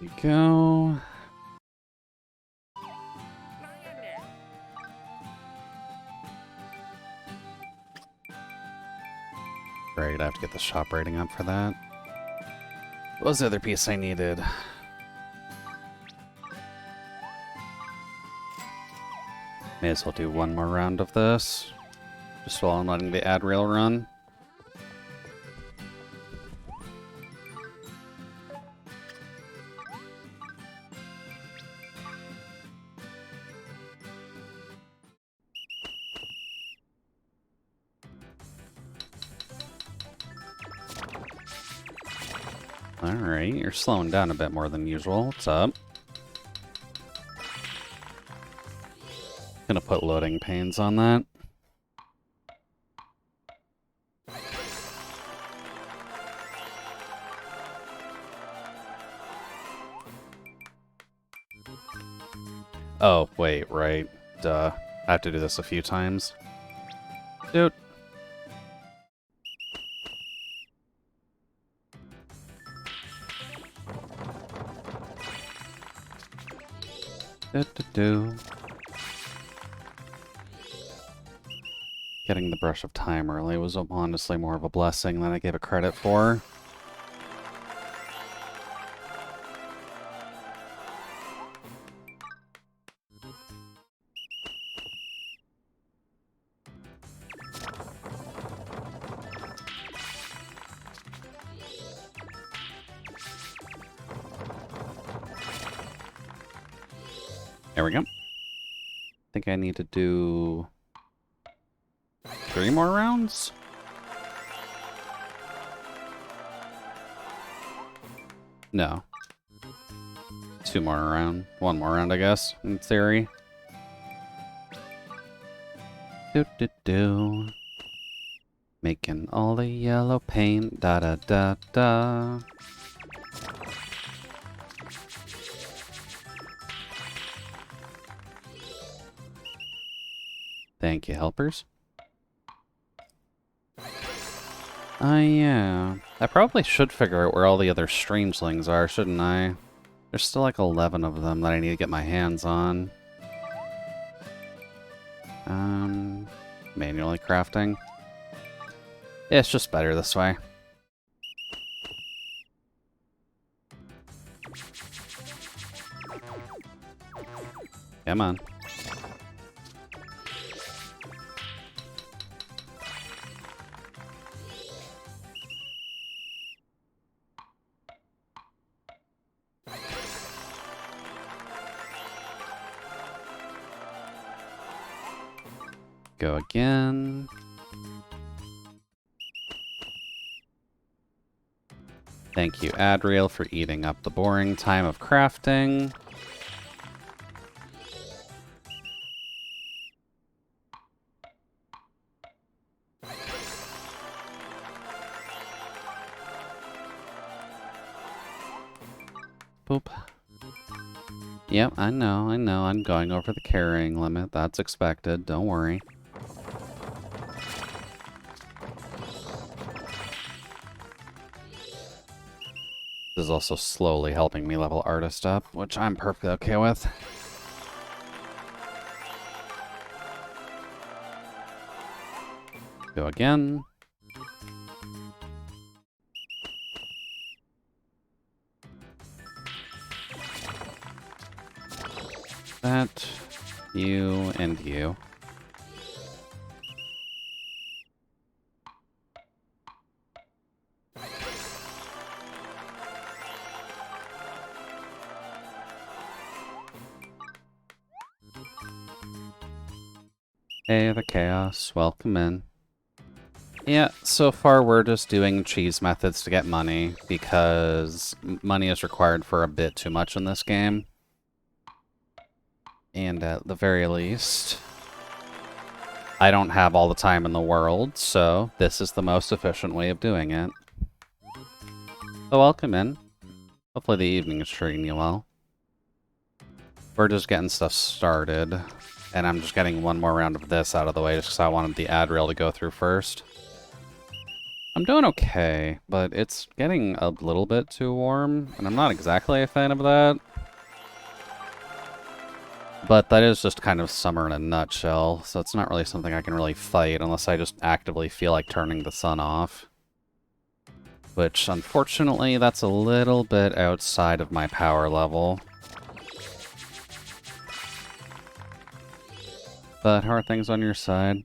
you go. Great, I have to get the shop rating up for that. What was the other piece I needed? May as well do one more round of this. Just while I'm letting the ad rail run. Alright, you're slowing down a bit more than usual. What's up? Gonna put loading panes on that. Oh, wait, right. Duh. I have to do this a few times. Dude. Do-do-do. Getting the brush of time early was honestly more of a blessing than I gave it credit for. There we go. I think I need to do 3 more rounds? No. 2 more round. 1 more round, I guess, in theory. Do-do-do. Making all the yellow paint. Da-da-da-da. Thank you, helpers. Yeah. I probably should figure out where all the other strangelings are, shouldn't I? There's still like 11 of them that I need to get my hands on. Manually crafting. Yeah, it's just better this way. Come on. Go again. Thank you, Adriel, for eating up the boring time of crafting. Boop. Yep, I know, I'm going over the carrying limit. That's expected, don't worry. This is also slowly helping me level Artist up, which I'm perfectly okay with. Go again. That, you, and you. Hey, the Chaos, welcome in. Yeah, so far we're just doing cheese methods to get money, because money is required for a bit too much in this game. And at the very least, I don't have all the time in the world, so this is the most efficient way of doing it. So welcome in. Hopefully the evening is treating you well. We're just getting stuff started. And I'm just getting one more round of this out of the way just because I wanted the ad rail to go through first. I'm doing okay, but it's getting a little bit too warm, and I'm not exactly a fan of that. But that is just kind of summer in a nutshell, so it's not really something I can really fight unless I just actively feel like turning the sun off. Which, unfortunately, that's a little bit outside of my power level. But how are things on your side?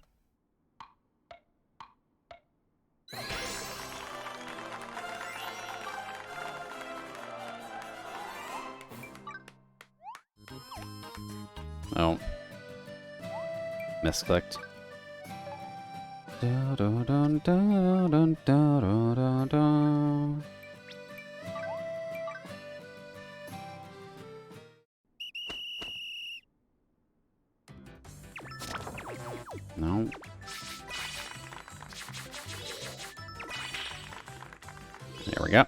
Oh. Misclicked. No. There we go.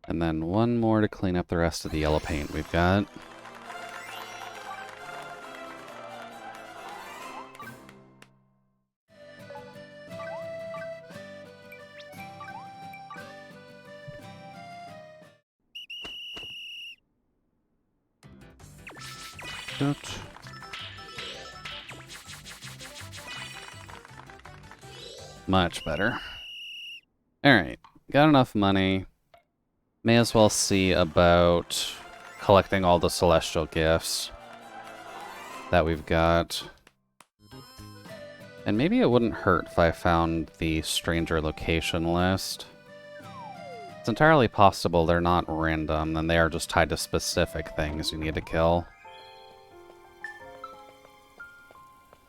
And then one more to clean up the rest of the yellow paint we've got. Doot. Much better. Alright, got enough money. May as well see about collecting all the celestial gifts that we've got. And maybe it wouldn't hurt if I found the stranger location list. It's entirely possible they're not random, and they are just tied to specific things you need to kill.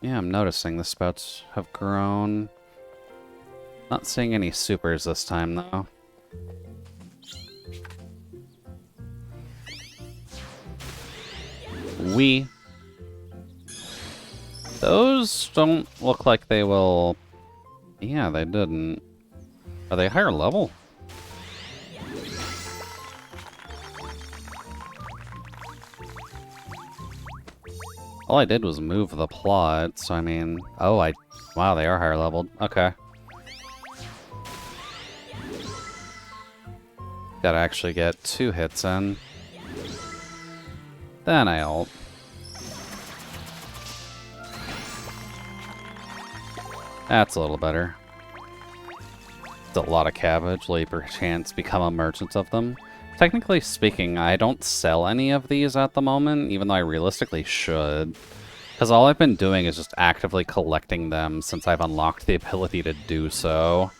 Yeah, I'm noticing the spouts have grown. Not seeing any supers this time, though. Those don't look like they will... Yeah, they didn't. Are they higher level? All I did was move the plot, so I mean... Oh, wow, they are higher leveled. Okay. Gotta actually get 2 hits in. Then I ult. That's a little better. It's a lot of cabbage. Will you perchance become a merchant of them? Technically speaking, I don't sell any of these at the moment, even though I realistically should. Because all I've been doing is just actively collecting them since I've unlocked the ability to do so.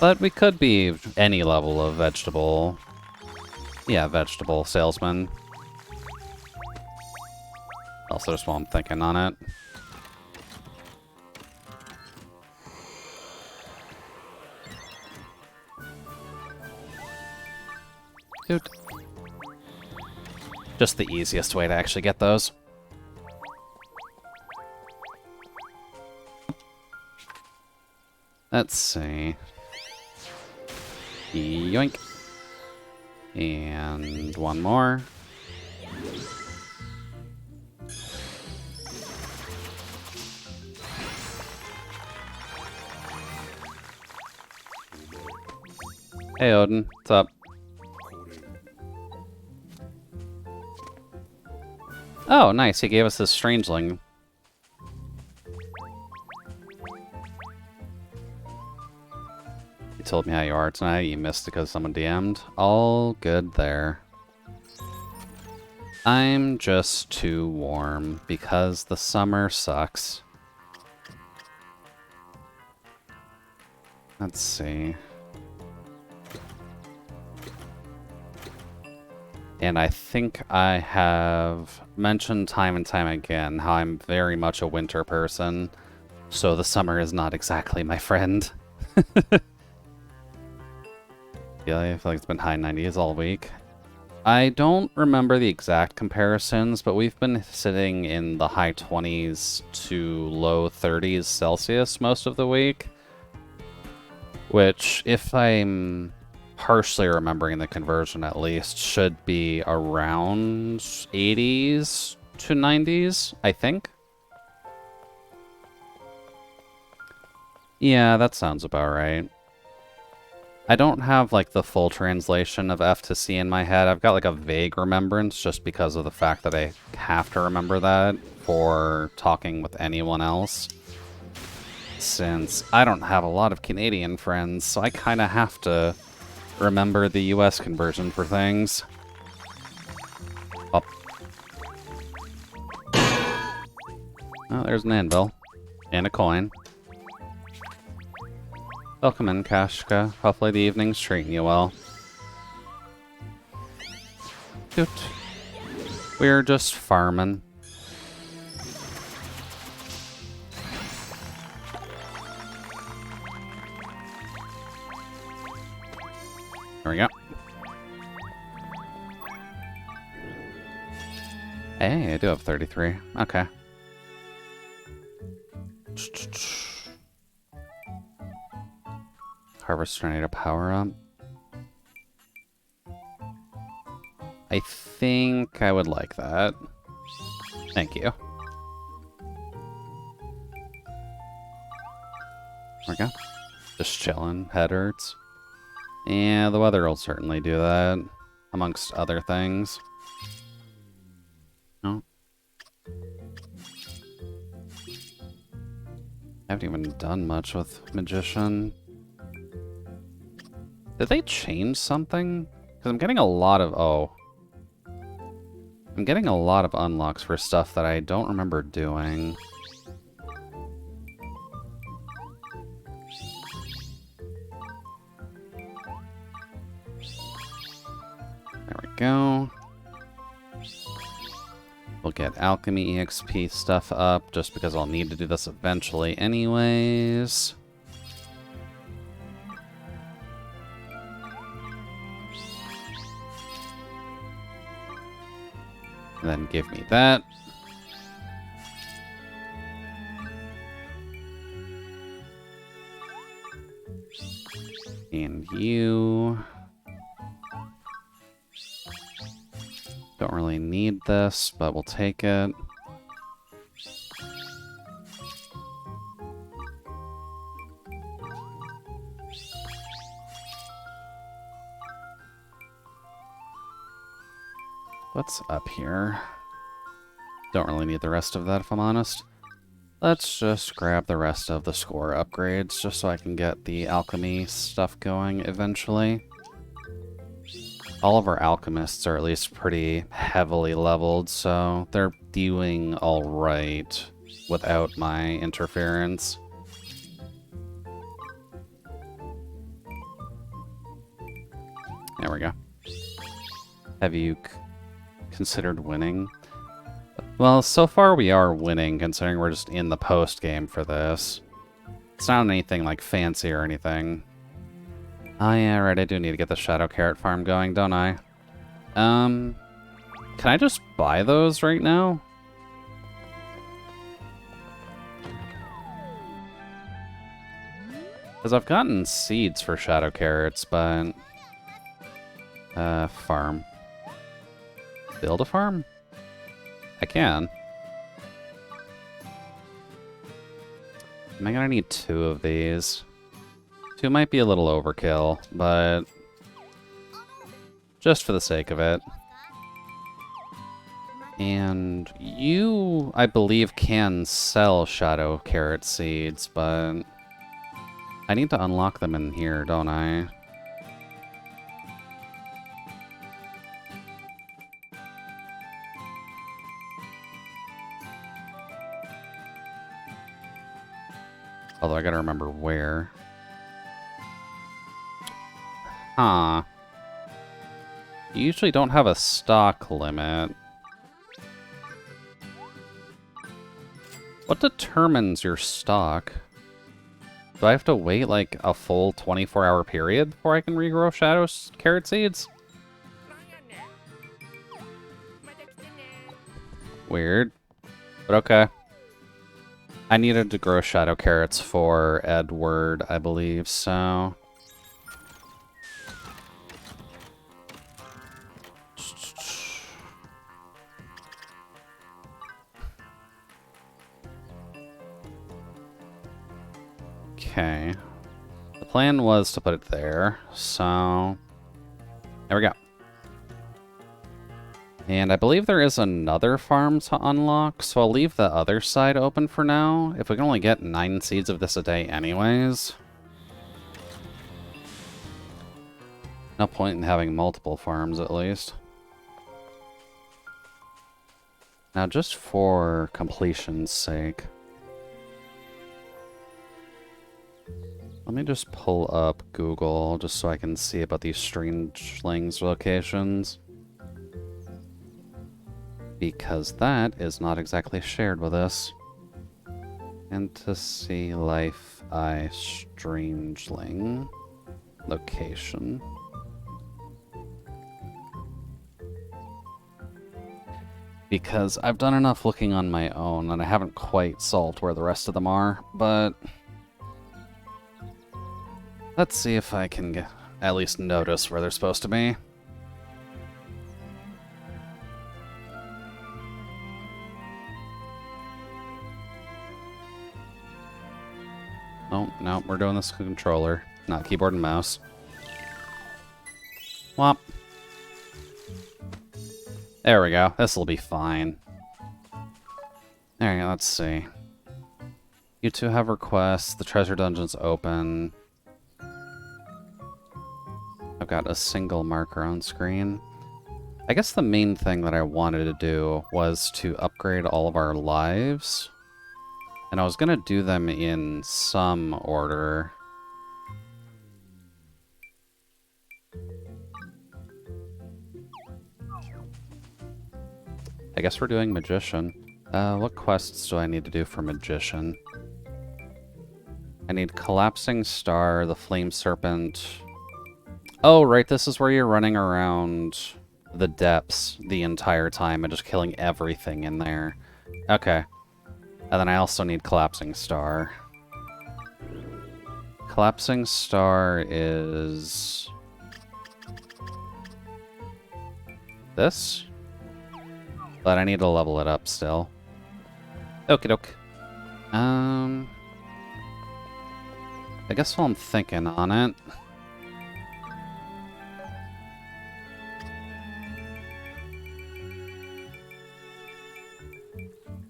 But we could be any level of vegetable... Yeah, vegetable salesman. Also, just while I'm thinking on it. Dude. Just the easiest way to actually get those. Let's see. Yoink. And one more. Hey Odin, what's up? Oh, nice, he gave us his strangeling. You told me how you are tonight, you missed because someone DM'd. All good there. I'm just too warm because the summer sucks. Let's see. And I think I have mentioned time and time again how I'm very much a winter person, so the summer is not exactly my friend. Yeah, I feel like it's been high 90s all week. I don't remember the exact comparisons, but we've been sitting in the high 20s to low 30s Celsius most of the week. Which, if I'm partially remembering the conversion at least, should be around 80s to 90s, I think. Yeah, that sounds about right. I don't have, like, the full translation of F to C in my head. I've got, like, a vague remembrance just because of the fact that I have to remember that for talking with anyone else. Since I don't have a lot of Canadian friends, so I kind of have to remember the US conversion for things. Oh, oh there's an anvil. And a coin. Welcome in, Kashka. Hopefully the evening's treating you well. Doot. We're just farming. There we go. Hey, I do have 33. Okay. Harvest Tornado power up. I think I would like that. Thank you. There we go. Just chilling. Head hurts. Yeah, the weather will certainly do that, amongst other things. No. I haven't even done much with Magician. Did they change something? Because I'm getting a lot of... Oh. I'm getting a lot of unlocks for stuff that I don't remember doing. There we go. We'll get Alchemy EXP stuff up, just because I'll need to do this eventually anyways. And then give me that. And you... Don't really need this, but we'll take it. What's up here? Don't really need the rest of that, if I'm honest. Let's just grab the rest of the score upgrades, just so I can get the alchemy stuff going eventually. All of our alchemists are at least pretty heavily leveled, so they're doing alright without my interference. There we go. Have you considered winning? Well, so far we are winning, considering we're just in the post-game for this. It's not anything, like, fancy or anything. Oh yeah, right, I do need to get the Shadow Carrot farm going, don't I? Can I just buy those right now? Because I've gotten seeds for Shadow Carrots, but... farm. Build a farm? I can. Am I gonna need 2 of these? 2 might be a little overkill, but... just for the sake of it. And you, I believe, can sell Shadow Carrot seeds, but... I need to unlock them in here, don't I? Although I gotta remember where. Huh. You usually don't have a stock limit. What determines your stock? Do I have to wait like a full 24-hour period before I can regrow Shadow Carrot seeds? Weird. But okay. I needed to grow Shadow Carrots for Edward, I believe, so... Okay. The plan was to put it there, so there we go. And I believe there is another farm to unlock, so I'll leave the other side open for now. If we can only get 9 seeds of this a day anyways. No point in having multiple farms, at least. Now, just for completion's sake, let me just pull up Google just so I can see about these Strangelings locations. Because that is not exactly shared with us. Fantasy Life I Strangeling location. Because I've done enough looking on my own and I haven't quite solved where the rest of them are, but let's see if I can at least notice where they're supposed to be. Oh, no, we're doing this with a controller, not keyboard and mouse. Whop. There we go. This'll be fine. There we go, let's see. You two have requests. The treasure dungeon's open. I've got a single marker on screen. I guess the main thing that I wanted to do was to upgrade all of our lives. And I was going to do them in some order. I guess we're doing Magician. What quests do I need to do for Magician? I need Collapsing Star, the Flame Serpent. Oh, right, this is where you're running around the depths the entire time and just killing everything in there. Okay. And then I also need Collapsing Star. Collapsing Star is this? But I need to level it up still. Okie doke. I guess while I'm thinking on it,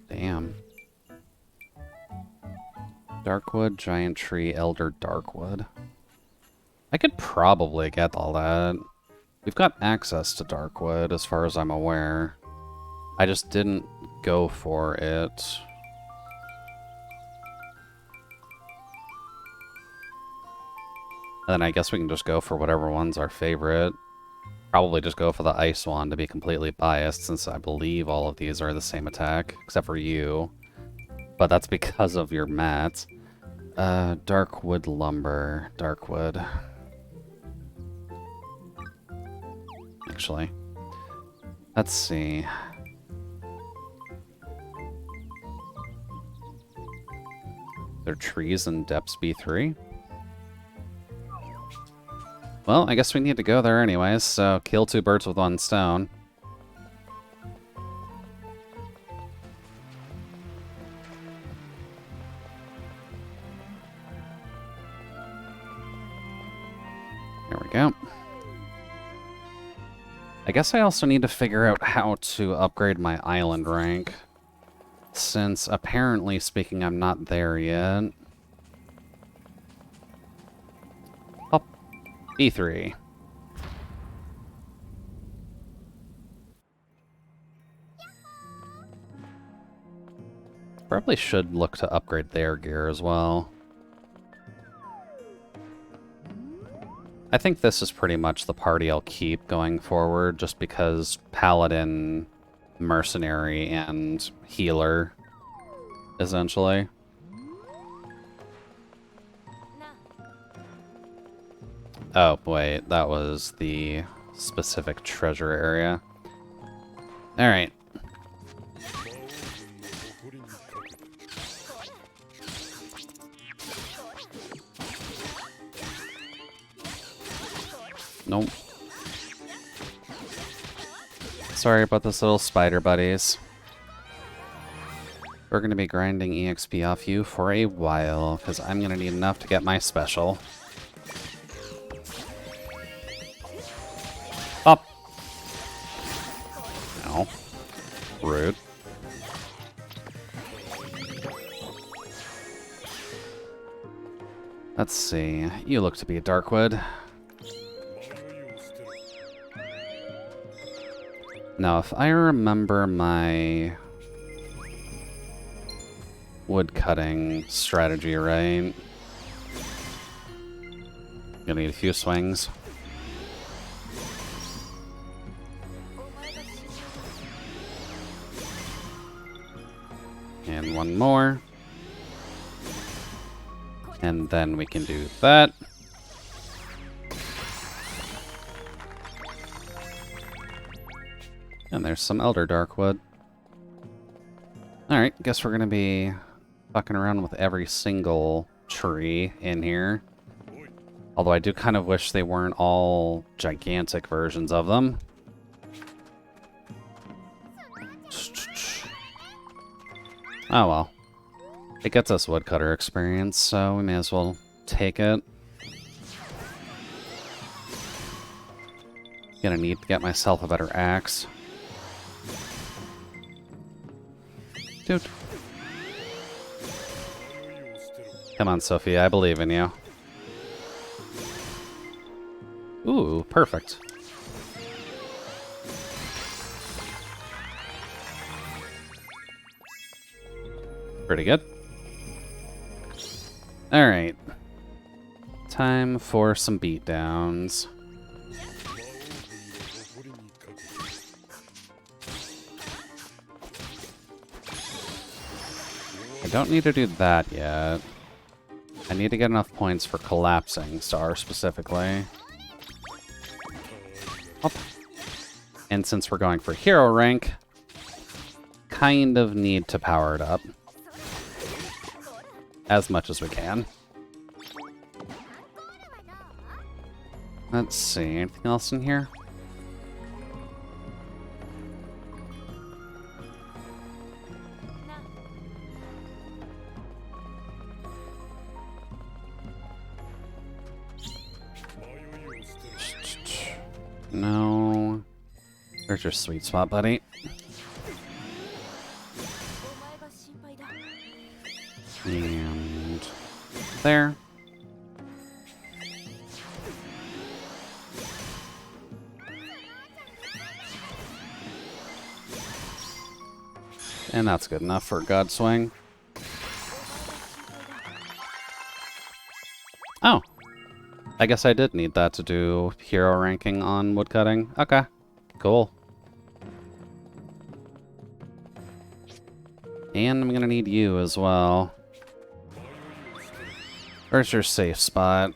damn. Darkwood, Giant Tree, Elder Darkwood. I could probably get all that. We've got access to Darkwood, as far as I'm aware. I just didn't go for it. And then I guess we can just go for whatever one's our favorite. Probably just go for the ice one to be completely biased, since I believe all of these are the same attack, except for you. But that's because of your mats. Darkwood lumber. Darkwood. Actually. Let's see. There are trees in Depths B3. Well, I guess we need to go there anyways, so kill 2 birds with 1 stone. There we go. I guess I also need to figure out how to upgrade my island rank, since apparently speaking I'm not there yet. E3. Probably should look to upgrade their gear as well. I think this is pretty much the party I'll keep going forward, just because Paladin, Mercenary, and Healer, essentially. Oh, wait, that was the specific treasure area. Alright. Nope. Sorry about this little spider buddies. We're going to be grinding EXP off you for a while, because I'm going to need enough to get my special. Up! No. Rude. Let's see. You look to be a Darkwood. Now, if I remember my wood cutting strategy right, gonna need a few swings. And one more. And then we can do that. And there's some Elder Darkwood. Alright, guess we're gonna be fucking around with every single tree in here. Although I do kind of wish they weren't all gigantic versions of them. Oh well. It gets us woodcutter experience, so we may as well take it. Gonna need to get myself a better axe. Dude. Come on, Sophia, I believe in you. Ooh, perfect. Pretty good. Alright. Time for some beatdowns. I don't need to do that yet. I need to get enough points for collapsing Star specifically. Oh. And since we're going for hero rank, kind of need to power it up as much as we can. Let's see, anything else in here? No. Where's your sweet spot, buddy? And there. And that's good enough for God Swing. Oh. I guess I did need that to do hero ranking on woodcutting. Okay. Cool. And I'm gonna need you as well. Where's your safe spot?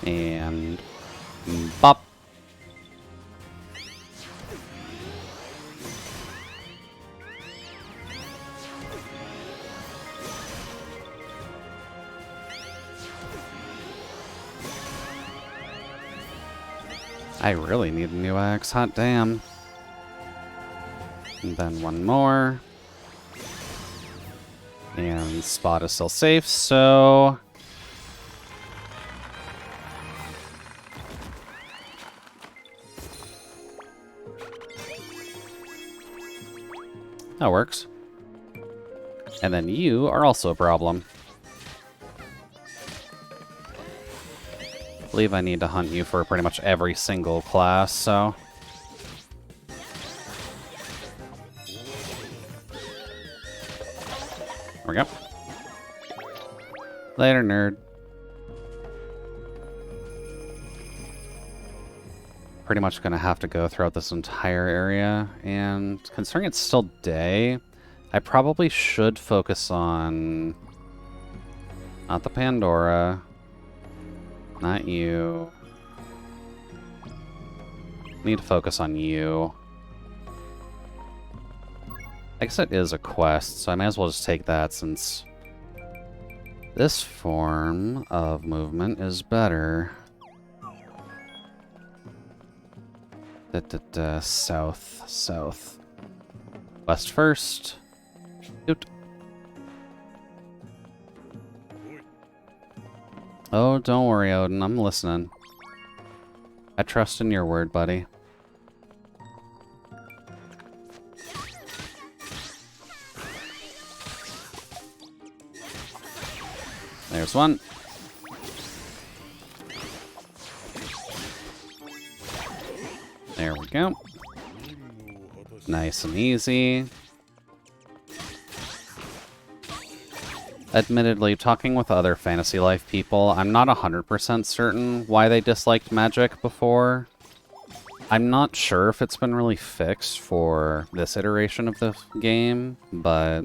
And bop. I really need a new axe, hot damn. And then one more. And spot is still safe, so... that works. And then you are also a problem. I believe I need to hunt you for pretty much every single class, so... there we go. Later, nerd. Pretty much gonna have to go throughout this entire area, and considering it's still day, I probably should focus on... not the Pandora. Not you. Need to focus on you. I guess it is a quest, so I may as well just take that since this form of movement is better. South, south. West first. Doot. Oh, don't worry, Odin. I'm listening. I trust in your word, buddy. There's one. There we go. Nice and easy. Admittedly, talking with other Fantasy Life people, I'm not 100% certain why they disliked Magic before. I'm not sure if it's been really fixed for this iteration of the game, but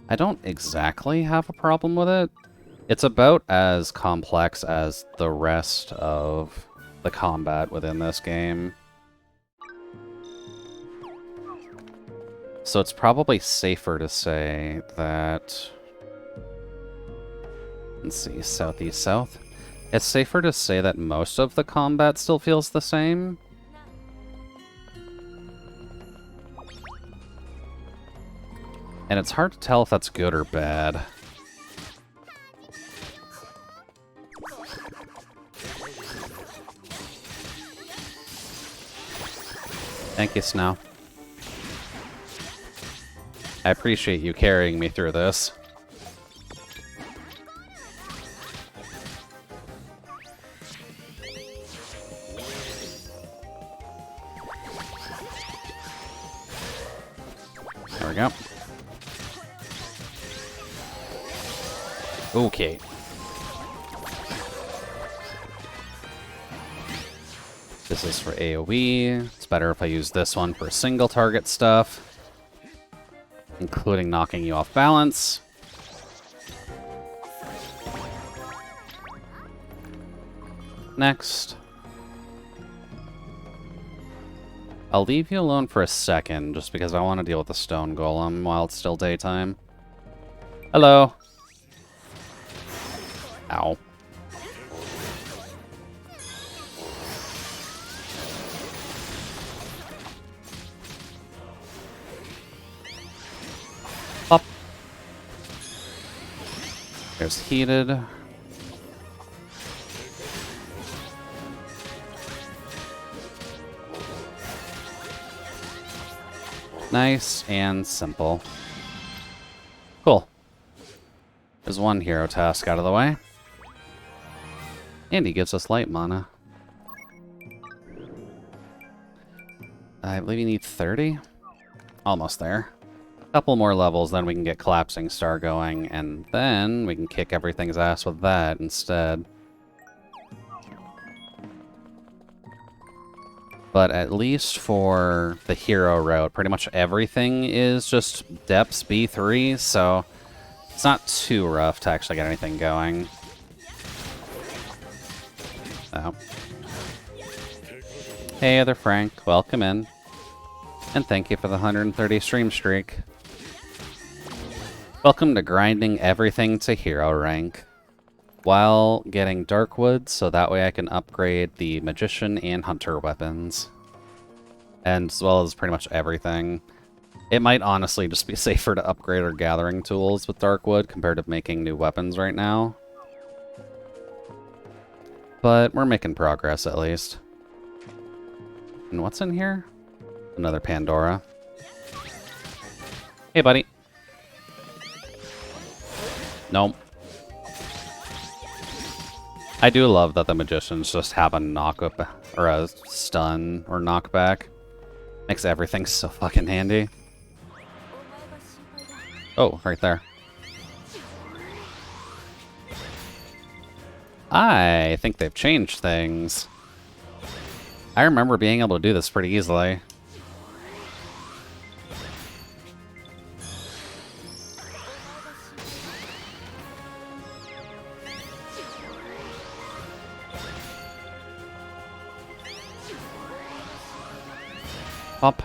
I don't exactly have a problem with it. It's about as complex as the rest of the combat within this game. So it's probably safer to say that... Let's see, southeast, south. It's safer to say that most of the combat still feels the same. And it's hard to tell if that's good or bad. Thank you, Snow. I appreciate you carrying me through this. There we go. Okay. This is for AoE. It's better if I use this one for single target stuff, including knocking you off balance. Next. I'll leave you alone for a second, just because I want to deal with the stone golem while it's still daytime. Hello. Ow. Up. There's heated. Nice and simple. Cool. There's one hero task out of the way. And he gives us light mana. I believe you need 30? Almost there. A couple more levels, then we can get Collapsing Star going, and then we can kick everything's ass with that instead. But at least for the hero route, pretty much everything is just depths B3, so it's not too rough to actually get anything going. Oh. Hey, Other Frank, welcome in. And thank you for the 130 stream streak. Welcome to grinding everything to hero rank, while getting Darkwood, so that way I can upgrade the Magician and Hunter weapons. And as well as pretty much everything. It might honestly just be safer to upgrade our gathering tools with Darkwood compared to making new weapons right now. But we're making progress, at least. And what's in here? Another Pandora. Hey, buddy. Nope. I do love that the Magicians just have a knock-up, or a stun, or knockback. Makes everything so fucking handy. Oh, right there. I think they've changed things. I remember being able to do this pretty easily. Up.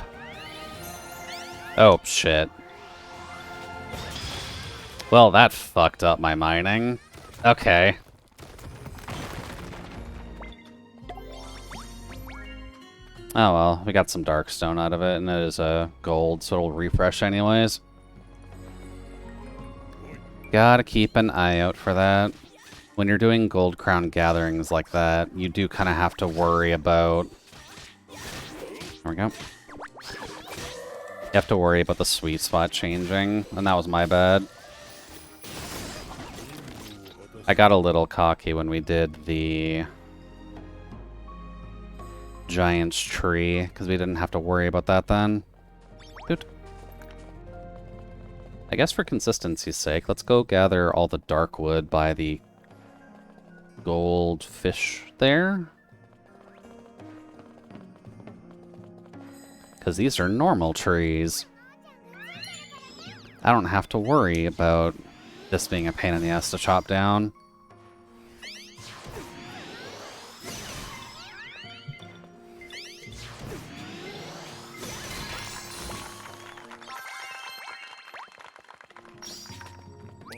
Oh, shit. Well, that fucked up my mining. Okay. Oh well, we got some Darkstone out of it, and it is a gold, so it'll refresh anyways. Gotta keep an eye out for that. When you're doing Gold Crown gatherings like that, you do kind of have to worry about... There we go. You have to worry about the sweet spot changing, and that was my bad. I got a little cocky when we did the Giant's Tree, because we didn't have to worry about that then. Good. I guess for consistency's sake, let's go gather all the dark wood by the goldfish there. Because these are normal trees. I don't have to worry about this being a pain in the ass to chop down.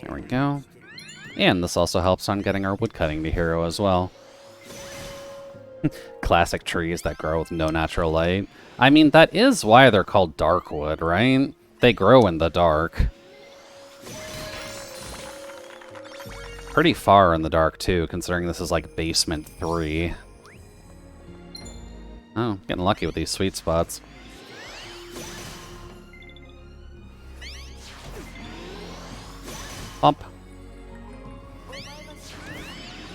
There we go. And this also helps on getting our woodcutting to hero as well. Classic trees that grow with no natural light. I mean, that is why they're called darkwood, right? They grow in the dark. Pretty far in the dark, too, considering this is like basement 3. Oh, getting lucky with these sweet spots. Bump.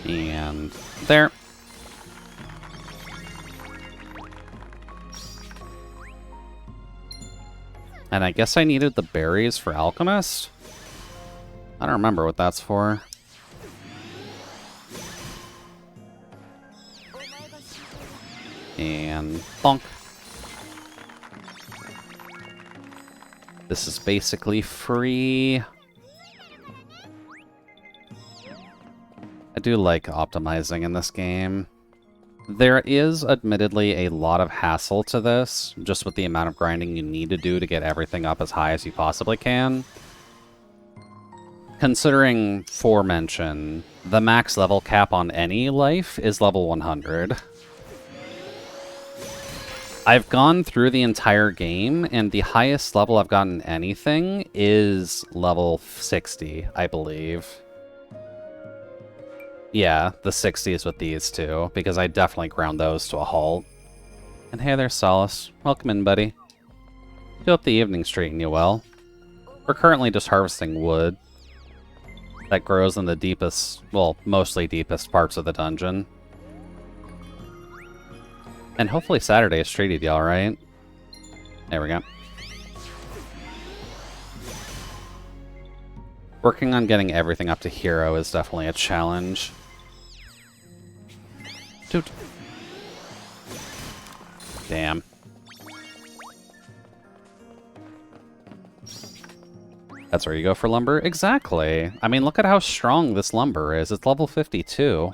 And there. And I guess I needed the berries for Alchemist? I don't remember what that's for. And bonk. This is basically free. I do like optimizing in this game. There is admittedly a lot of hassle to this, just with the amount of grinding you need to do to get everything up as high as you possibly can. Considering foremention, the max level cap on any life is level 100. I've gone through the entire game, and the highest level I've gotten anything is level 60, I believe. Yeah, the 60s with these two, because I definitely ground those to a halt. And hey there, Solace. Welcome in, buddy. Hope the evening's treating you well. We're currently just harvesting wood that grows in the deepest, well, mostly deepest parts of the dungeon. And hopefully Saturday has treated you alright. There we go. Working on getting everything up to hero is definitely a challenge. Dude. Damn. That's where you go for lumber? Exactly. I mean, look at how strong this lumber is. It's level 52.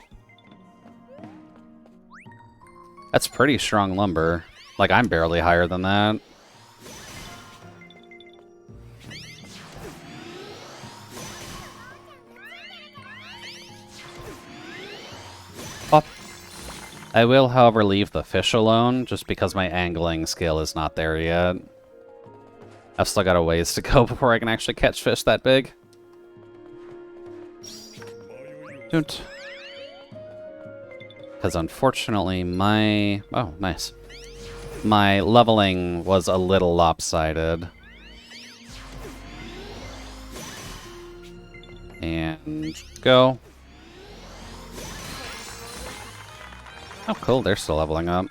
That's pretty strong lumber. Like, I'm barely higher than that. Pop. I will, however, leave the fish alone, just because my angling skill is not there yet. I've still got a ways to go before I can actually catch fish that big. Don't. Because unfortunately my... Oh, nice. My leveling was a little lopsided. And go. Oh, cool. They're still leveling up.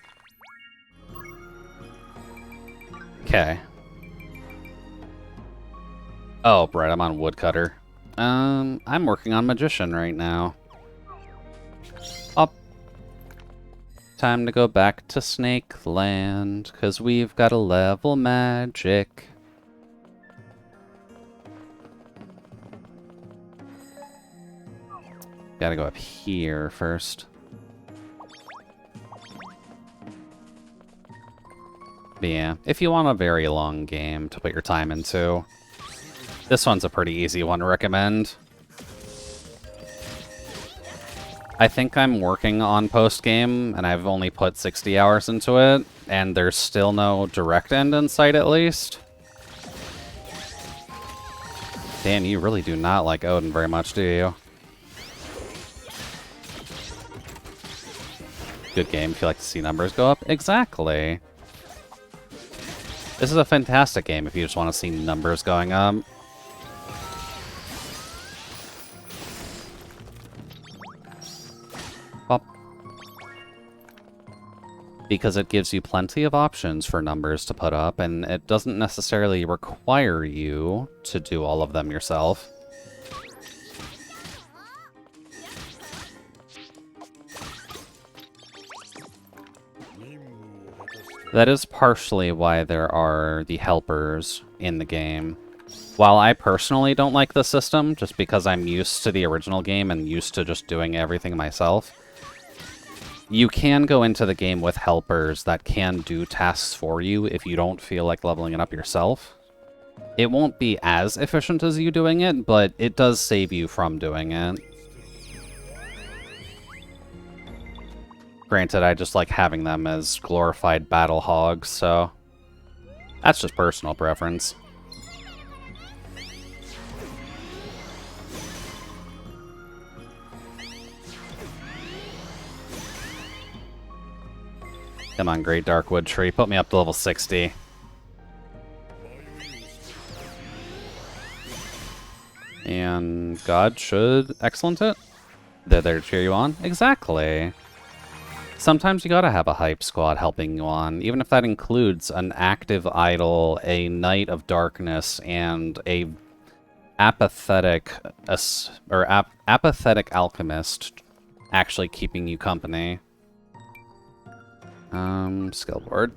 Okay. Oh, right. I'm on Woodcutter. I'm working on Magician right now. Up. Time to go back to Snake Land, because we've got to level magic. Gotta go up here first. But yeah, if you want a very long game to put your time into, this one's a pretty easy one to recommend. I think I'm working on post-game, and I've only put 60 hours into it, and there's still no direct end in sight, at least. Dan, you really do not like Odin very much, do you? Good game if you like to see numbers go up. Exactly. This is a fantastic game if you just want to see numbers going up. Pop. Because it gives you plenty of options for numbers to put up, and it doesn't necessarily require you to do all of them yourself. That is partially why there are the helpers in the game. While I personally don't like the system, just because I'm used to the original game and used to just doing everything myself, you can go into the game with helpers that can do tasks for you if you don't feel like leveling it up yourself. It won't be as efficient as you doing it, but it does save you from doing it. Granted, I just like having them as glorified battle hogs, so that's just personal preference. Come on, Great Darkwood Tree, put me up to level 60. And God should excellent it. They're there to cheer you on. Exactly. Sometimes you gotta have a hype squad helping you on, even if that includes an active idol, a Knight of Darkness, and a apathetic alchemist actually keeping you company. Skill board.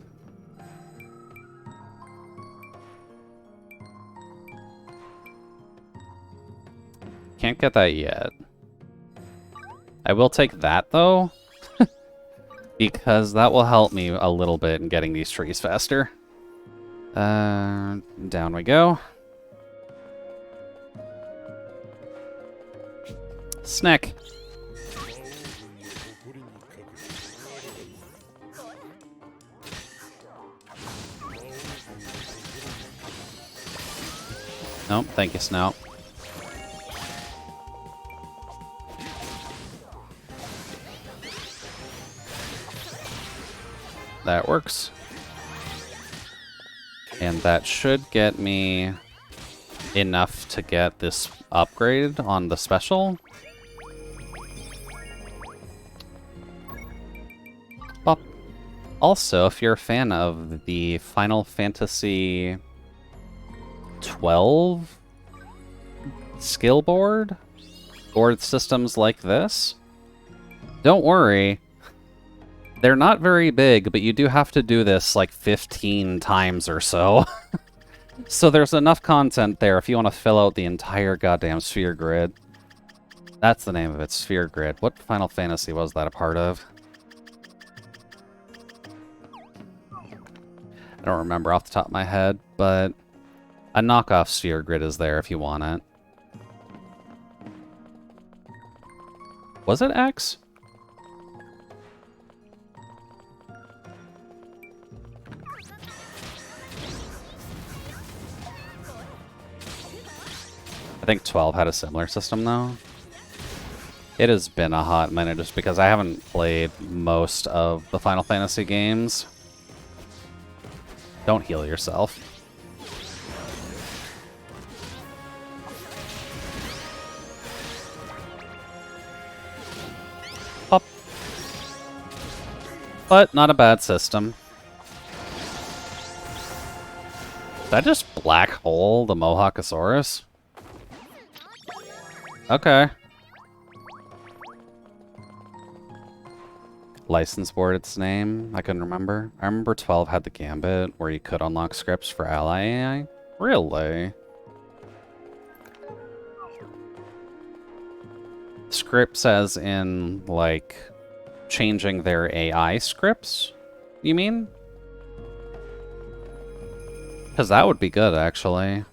Can't get that yet. I will take that though. Because that will help me a little bit in getting these trees faster. Down we go. Snack. Nope, thank you, Snout. That works. And that should get me enough to get this upgrade on the special. Bop. Also, if you're a fan of the Final Fantasy 12 skill board systems like this, don't worry. They're not very big, but you do have to do this like 15 times or so. So there's enough content there if you want to fill out the entire goddamn Sphere Grid. That's the name of it, Sphere Grid. What Final Fantasy was that a part of? I don't remember off the top of my head, but a knockoff Sphere Grid is there if you want it. Was it X? I think 12 had a similar system, though. It has been a hot minute just because I haven't played most of the Final Fantasy games. Don't heal yourself. Pop. But not a bad system. Did I just black hole the Mohawkosaurus? Okay. License board, its name. I couldn't remember. I remember 12 had the Gambit where you could unlock scripts for ally AI. Really? Scripts as in, like, changing their AI scripts? You mean? Because that would be good, actually.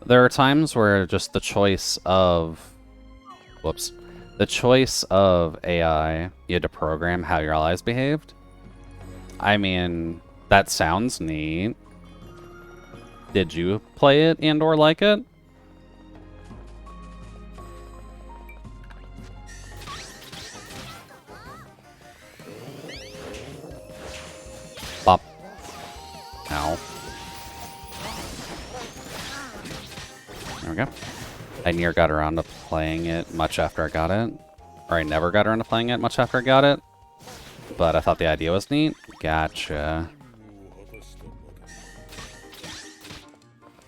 There are times where just the choice of... Whoops. The choice of AI, you had to program how your allies behaved. I mean, that sounds neat. Did you play it and or like it? Bop. Ow. There we go. I never got around to playing it much after I got it. Or I never got around to playing it much after I got it. But I thought the idea was neat. Gotcha.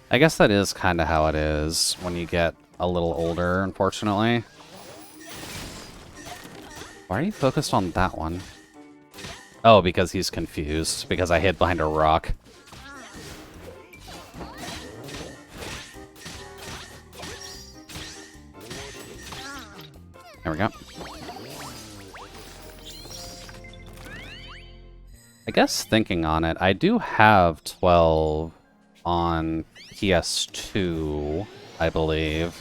I guess that is kind of how it is when you get a little older, unfortunately. Why are you focused on that one? Oh, because he's confused. Because I hid behind a rock. There we go. I guess thinking on it, I do have 12 on PS2, I believe.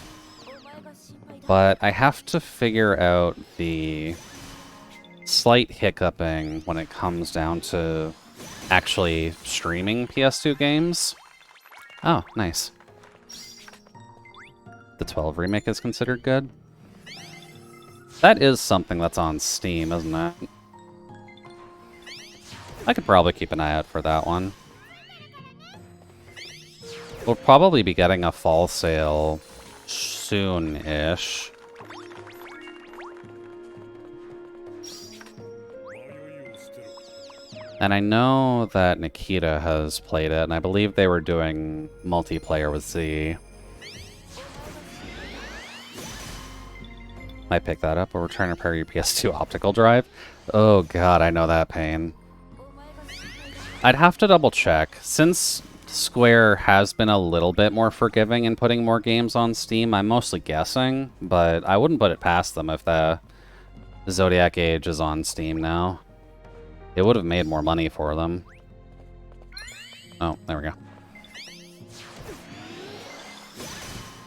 But I have to figure out the slight hiccuping when it comes down to actually streaming PS2 games. Oh, nice. The 12 remake is considered good? That is something that's on Steam, isn't it? I could probably keep an eye out for that one. We'll probably be getting a fall sale soon-ish. And I know that Nikita has played it, and I believe they were doing multiplayer with Z. Might pick that up, or we're trying to repair your PS2 optical drive. Oh god, I know that pain. I'd have to double check. Since Square has been a little bit more forgiving in putting more games on Steam, I'm mostly guessing, but I wouldn't put it past them if the Zodiac Age is on Steam now. It would have made more money for them. Oh, there we go.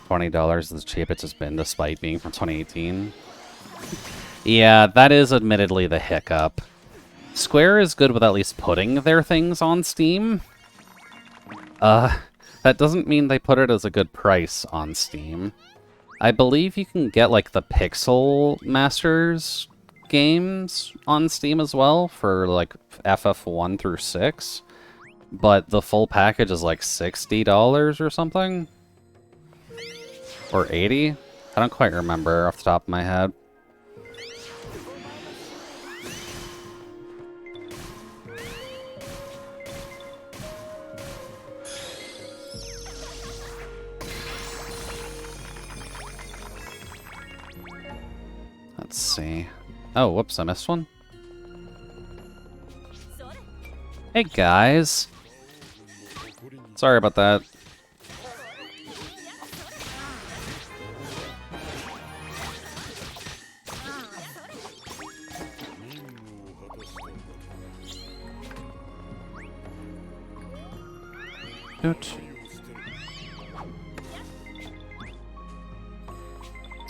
$20 is the cheapest it's been, despite being from 2018. Yeah, that is admittedly the hiccup. Square is good with at least putting their things on Steam. That doesn't mean they put it as a good price on Steam. I believe you can get, like, the Pixel Masters games on Steam as well for, like, FF1 through 6. But the full package is, like, $60 or something? Or 80? I don't quite remember off the top of my head. Let's see. Oh, whoops, I missed one. Hey, guys. Sorry about that.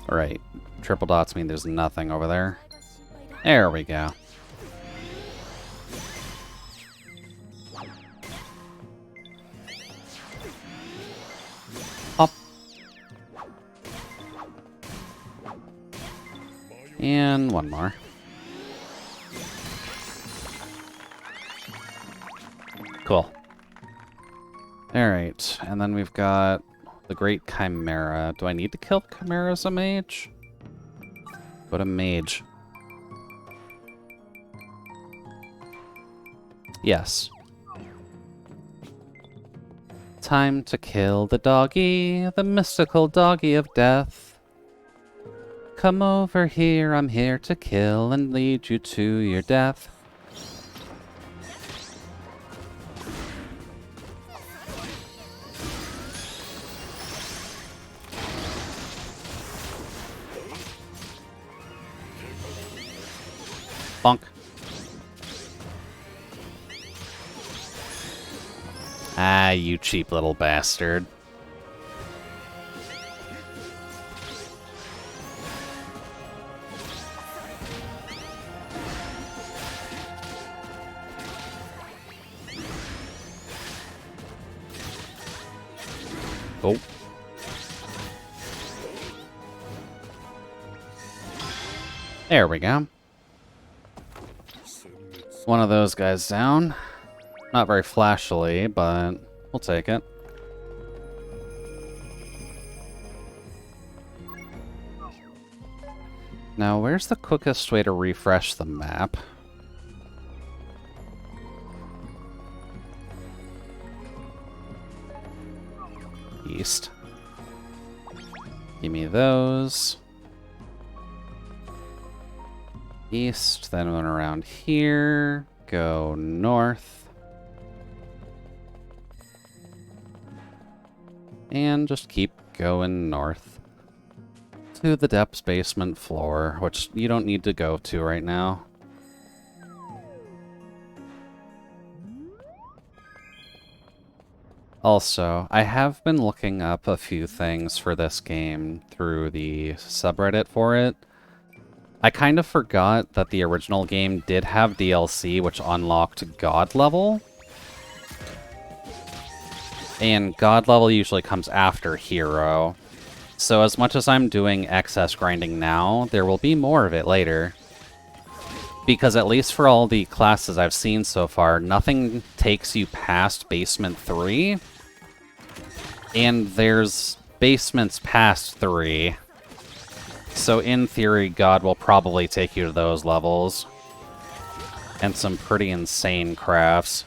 Alright. Triple dots mean there's nothing over there. There we go. Up. And one more. Cool. Alright, and then we've got the Great Chimera. Do I need to kill Chimera as a mage? Go to mage. Yes. Time to kill the doggy, the mystical doggy of death. Come over here, I'm here to kill and lead you to your death. Bonk. Ah, you cheap little bastard. Oh. There we go. One of those guys down. Not very flashily, but we'll take it. Now, where's the quickest way to refresh the map? East. Give me those. East, then run around here. Go north. And just keep going north. To the depths basement floor, which you don't need to go to right now. Also, I have been looking up a few things for this game through the subreddit for it. I kind of forgot that the original game did have DLC which unlocked God level. And God level usually comes after Hero. So as much as I'm doing excess grinding now, there will be more of it later. Because at least for all the classes I've seen so far, nothing takes you past Basement 3. And there's basements past 3. So in theory, God will probably take you to those levels. And some pretty insane crafts.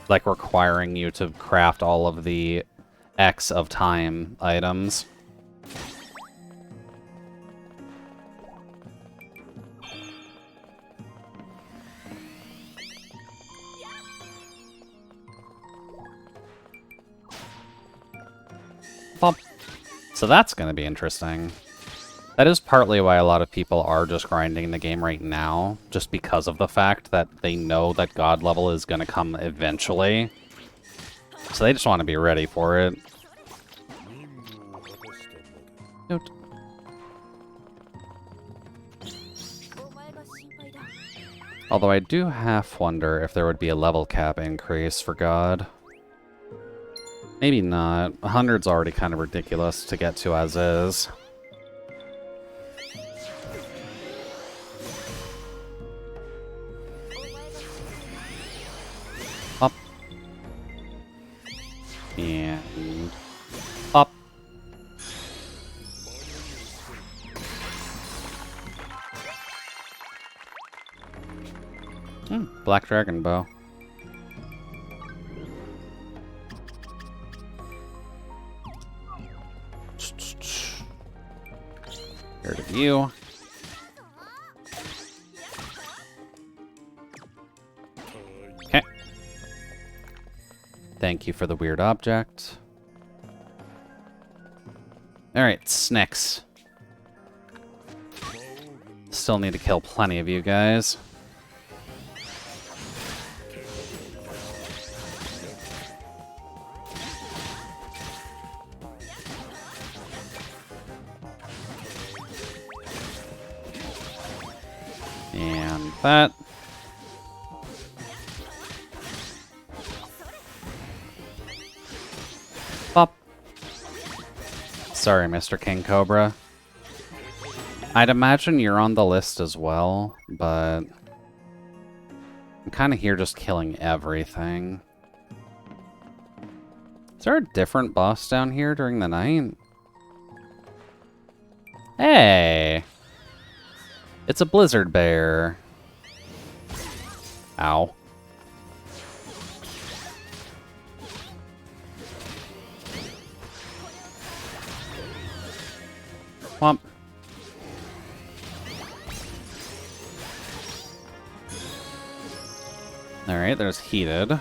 Like requiring you to craft all of the X of time items. Bump. So that's going to be interesting. That is partly why a lot of people are just grinding the game right now, just because of the fact that they know that God level is going to come eventually. So they just want to be ready for it. Note. Although I do half wonder if there would be a level cap increase for God. Maybe not. 100's already kind of ridiculous to get to as is. Up. And up. Black Dragon Bow. Here to you. Okay. Thank you for the weird object. Alright, Snicks. Still need to kill plenty of you guys. And that. Pop. Sorry, Mr. King Cobra. I'd imagine you're on the list as well, but I'm kind of here just killing everything. Is there a different boss down here during the night? Hey! It's a blizzard bear. Ow. Whomp. Alright, there's heated.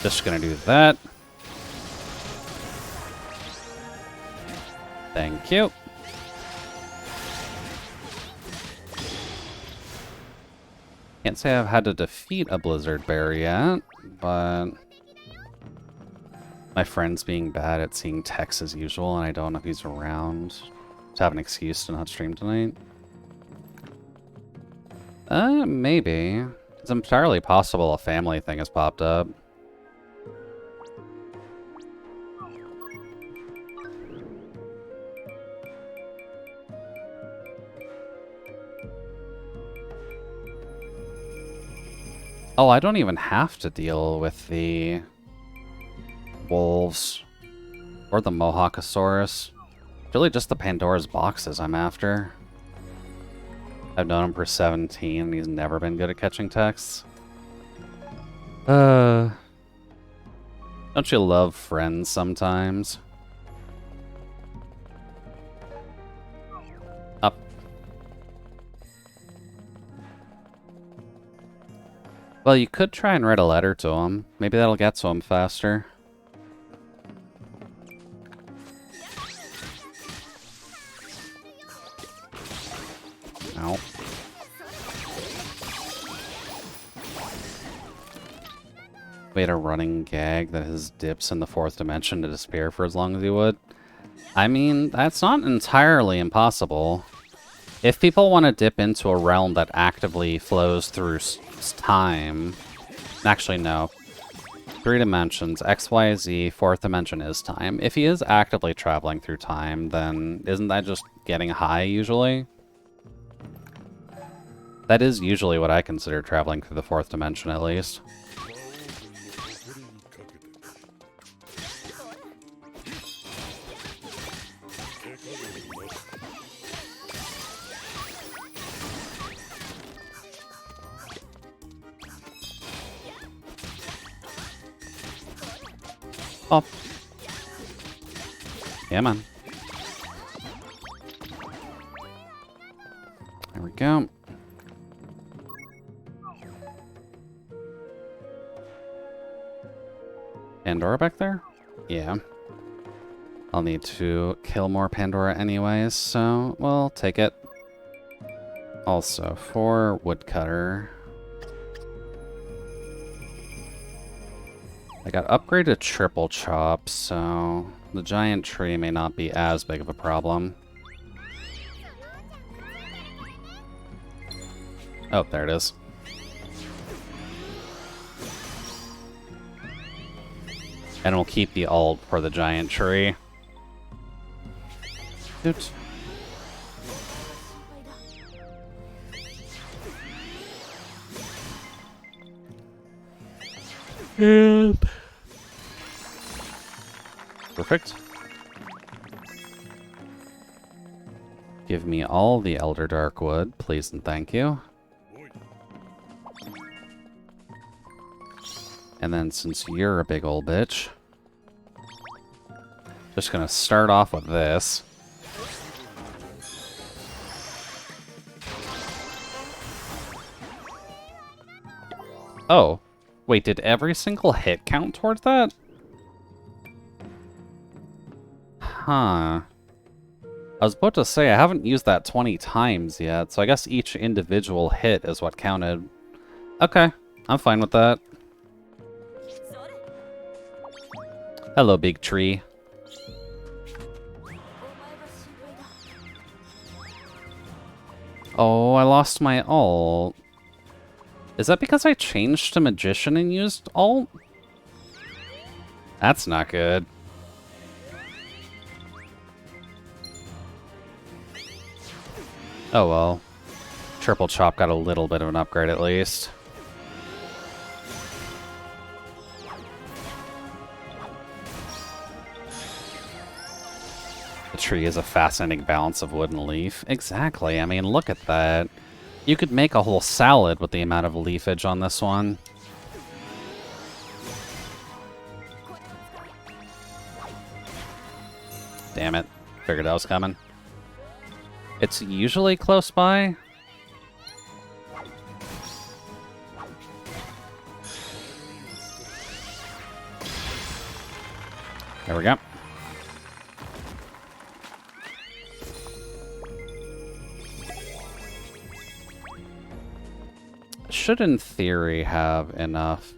Just gonna do that. Thank you. Can't say I've had to defeat a blizzard bear yet, but my friend's being bad at seeing text as usual, and I don't know if he's around to have an excuse to not stream tonight. Maybe. It's entirely possible a family thing has popped up. Oh, I don't even have to deal with the wolves or the Mohawkosaurus. Really just the Pandora's boxes I'm after. I've known him for 17 and he's never been good at catching texts. Don't you love Friends sometimes? Up. Well, you could try and write a letter to him. Maybe that'll get to him faster. Ow. We had a running gag that his dips in the 4th dimension to disappear for as long as he would. I mean, that's not entirely impossible. If people want to dip into a realm that actively flows through time... Actually, no. 3 dimensions, X, Y, Z, 4th dimension is time. If he is actively traveling through time, then isn't that just getting high, usually? That is usually what I consider traveling through the 4th dimension, at least. Oh. Yeah, man. There we go. Pandora back there? Yeah. I'll need to kill more Pandora anyways, so we'll take it. Also, for Woodcutter... I got upgraded triple chop, so the giant tree may not be as big of a problem. Oh, there it is. And we'll keep the ult for the giant tree. Oops. Perfect. Give me all the Elder Darkwood, please and thank you. And then since you're a big old bitch, just gonna start off with this. Oh. Wait, did every single hit count towards that? Huh. I was about to say, I haven't used that 20 times yet, so I guess each individual hit is what counted. Okay, I'm fine with that. Hello, big tree. Oh, I lost my ult. Is that because I changed to Magician and used ult? That's not good. Oh well. Triple Chop got a little bit of an upgrade at least. The tree is a fascinating balance of wood and leaf. Exactly, I mean, look at that. You could make a whole salad with the amount of leafage on this one. Damn it. Figured that was coming. It's usually close by. There we go. Should, in theory, have enough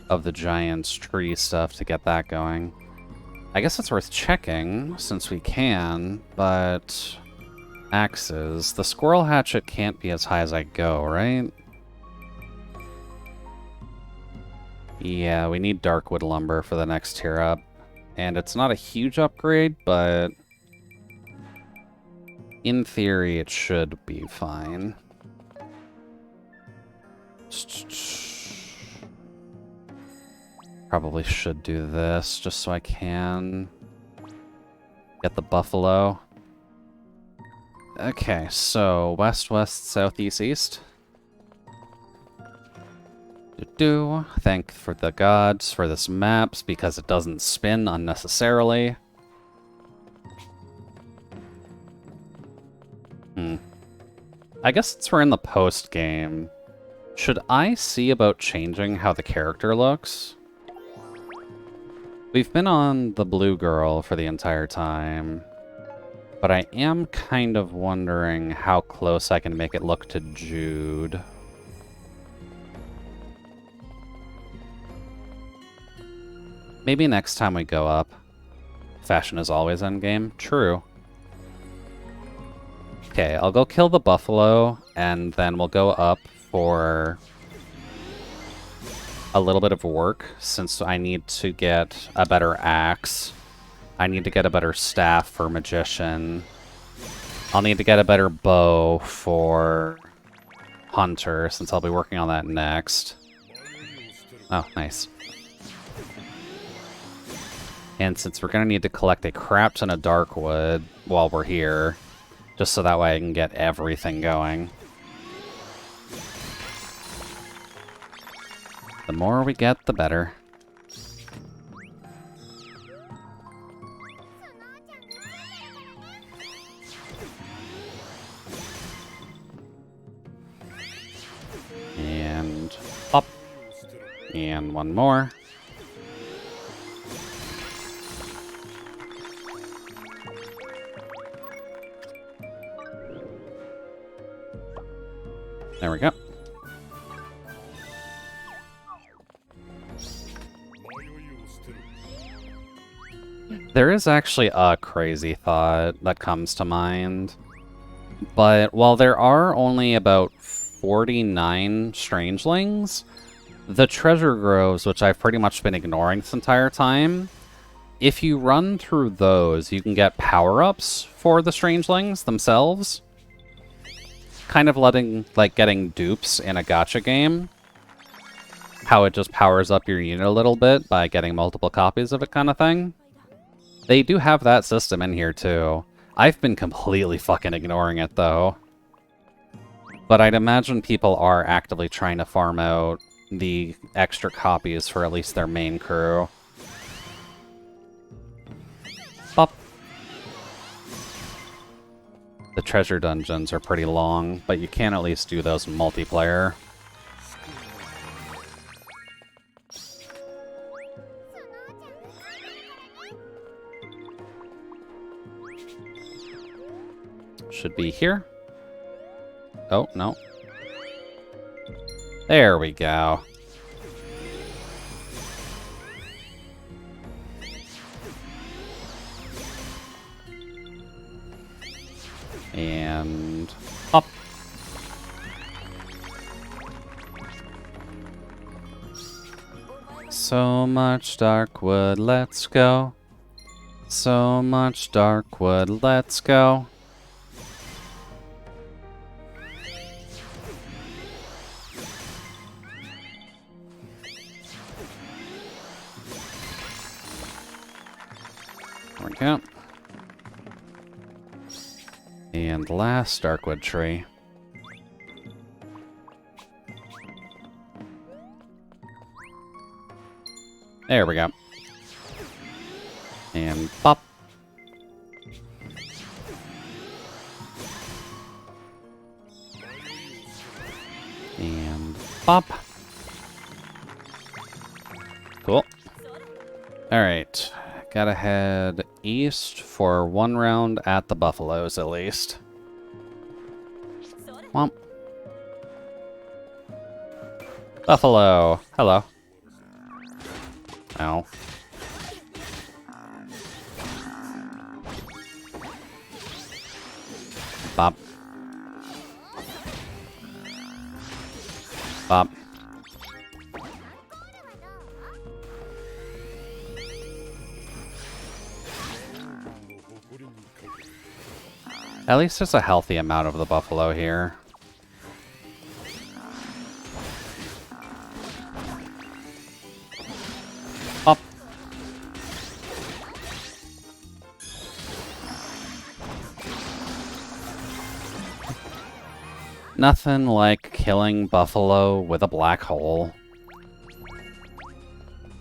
of the Giant's tree stuff to get that going. I guess it's worth checking, since we can, but... Axes. The Squirrel Hatchet can't be as high as I go, right? Yeah, we need Darkwood Lumber for the next tier up. And it's not a huge upgrade, but... in theory, it should be fine. Probably should do this just so I can get the buffalo. Okay, so west, west, southeast, east. Thank for the gods for this maps because it doesn't spin unnecessarily. I guess since we're in the post game, should I see about changing how the character looks? We've been on the blue girl for the entire time, but I am kind of wondering how close I can make it look to Jude. Maybe next time we go up. Fashion is always endgame. True. Okay, I'll go kill the buffalo, and then we'll go up for a little bit of work, since I need to get a better axe. I need to get a better staff for magician. I'll need to get a better bow for hunter, since I'll be working on that next. Oh, nice. And since we're going to need to collect a crap ton of dark wood while we're here, just so that way I can get everything going. The more we get, the better. And up. And one more. There we go. There is actually a crazy thought that comes to mind. But while there are only about 49 strangelings, the treasure groves, which I've pretty much been ignoring this entire time, if you run through those, you can get power-ups for the strangelings themselves. Kind of like getting dupes in a gacha game. How it just powers up your unit a little bit by getting multiple copies of it kind of thing. They do have that system in here too. I've been completely fucking ignoring it though. But I'd imagine people are actively trying to farm out the extra copies for at least their main crew. Bop. The treasure dungeons are pretty long, but you can at least do those in multiplayer. Should be here. Oh, no. There we go. And up. So much dark wood, let's go. So much dark wood, let's go. There we go. And last darkwood tree. There we go. And pop. And pop. Cool. Alright. Gotta head east for one round at the buffaloes, at least. Womp. Buffalo. Hello. Ow. Bop. Bop. At least there's a healthy amount of the buffalo here. Nothing like killing buffalo with a black hole.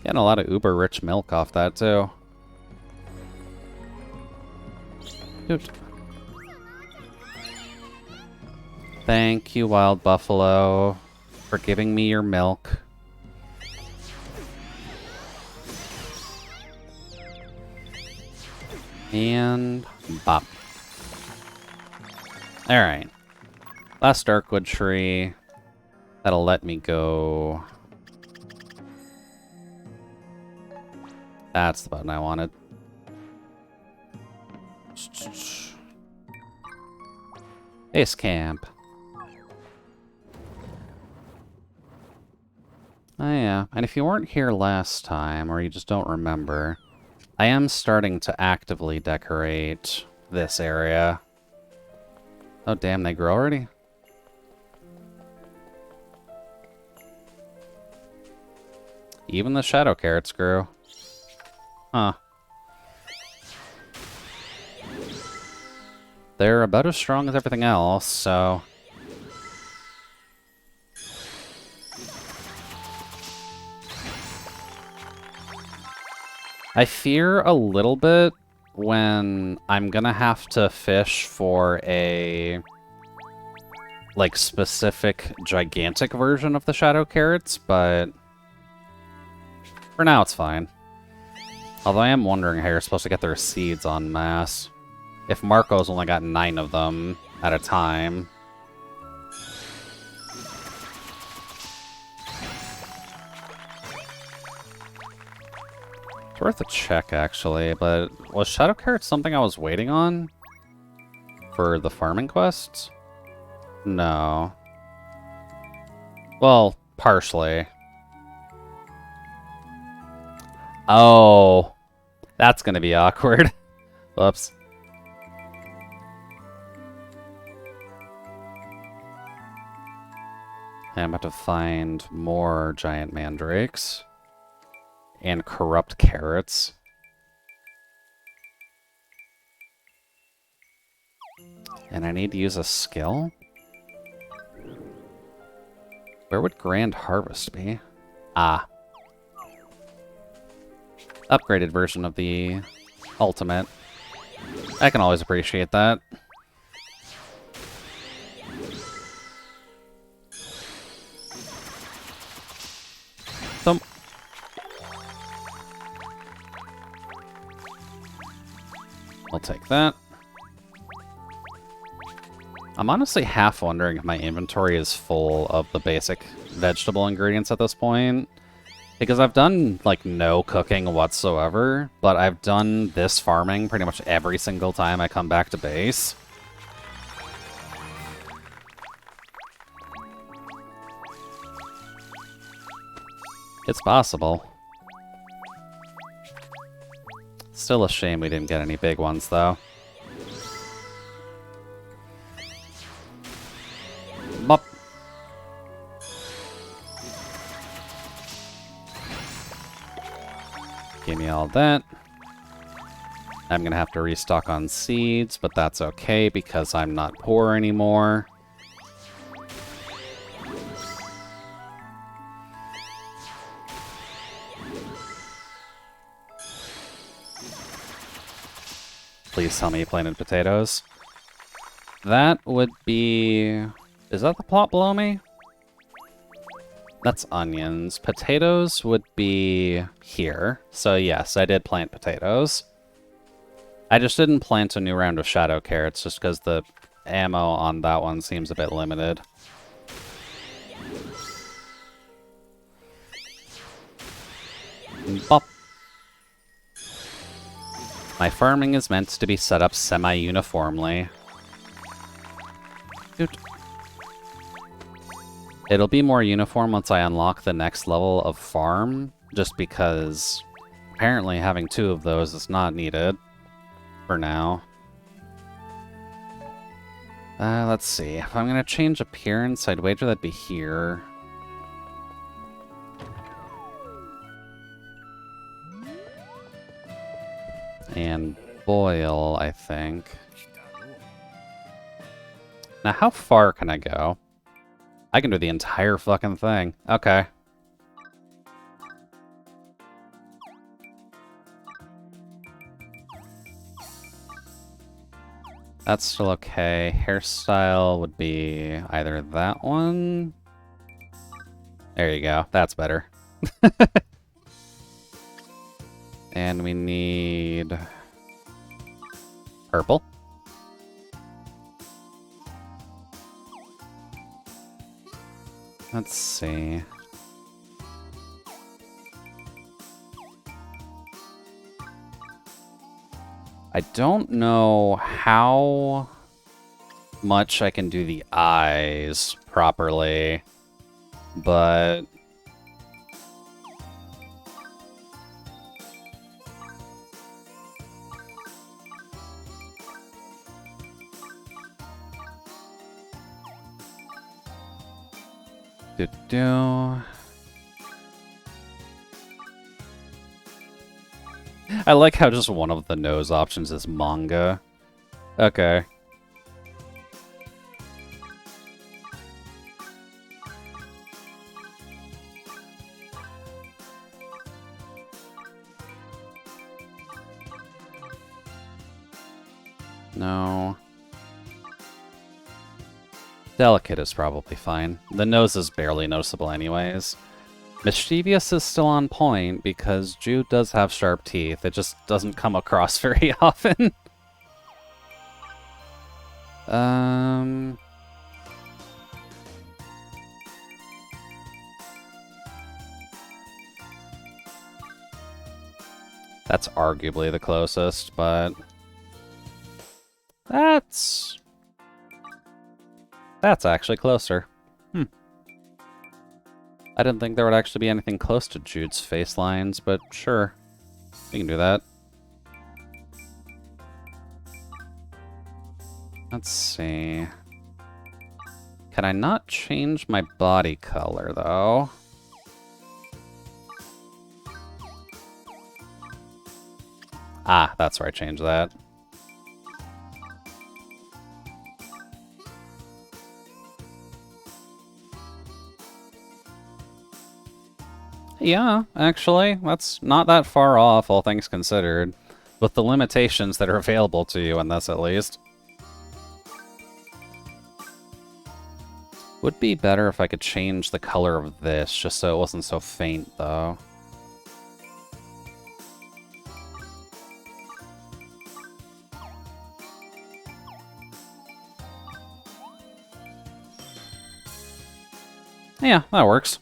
Getting a lot of uber-rich milk off that, too. Dude. Thank you, Wild Buffalo, for giving me your milk. And bop. Alright. Last Darkwood tree. That'll let me go. That's the button I wanted. Base camp. Oh yeah, and if you weren't here last time, or you just don't remember, I am starting to actively decorate this area. Oh damn, they grew already? Even the shadow carrots grew. Huh. They're about as strong as everything else, so... I fear a little bit when I'm gonna have to fish for a... like, specific gigantic version of the shadow carrots, but... for now, it's fine. Although I am wondering how you're supposed to get their seeds en masse. If Marco's only got 9 of them at a time. It's worth a check, actually, but was Shadow Carrot something I was waiting on? For the farming quests? No. Well, partially. Oh. That's gonna be awkward. Whoops. I'm about to find more giant mandrakes. And corrupt carrots. And I need to use a skill? Where would Grand Harvest be? Ah. Upgraded version of the ultimate. I can always appreciate that. So, I'll take that. I'm honestly half wondering if my inventory is full of the basic vegetable ingredients at this point. Because I've done, like, no cooking whatsoever, but I've done this farming pretty much every single time I come back to base. It's possible. Still a shame we didn't get any big ones, though. Bop. Give me all that. I'm gonna have to restock on seeds, but that's okay because I'm not poor anymore. Please tell me you planted potatoes. That would be... Is that the plot below me? That's onions. Potatoes would be here. So yes, I did plant potatoes. I just didn't plant a new round of shadow carrots just because the ammo on that one seems a bit limited. Bop. My farming is meant to be set up semi-uniformly. It'll be more uniform once I unlock the next level of farm, just because apparently having 2 of those is not needed for now. Let's see. If I'm going to change appearance, I'd wager that'd be here. And boil, I think. Now, how far can I go? I can do the entire fucking thing. Okay. That's still okay. Hairstyle would be either that one. There you go. That's better. And we need purple. Let's see. I don't know how much I can do the eyes properly, but I like how just one of the nose options is manga. Okay. No. Delicate is probably fine. The nose is barely noticeable anyways. Mischievous is still on point because Jude does have sharp teeth. It just doesn't come across very often. That's arguably the closest, but that's actually closer. I didn't think there would actually be anything close to Jude's face lines, but sure. We can do that. Let's see. Can I not change my body color, though? Ah, that's where I changed that. Yeah, actually, that's not that far off, all things considered. With the limitations that are available to you in this, at least. Would be better if I could change the color of this, just so it wasn't so faint, though. Yeah, that works.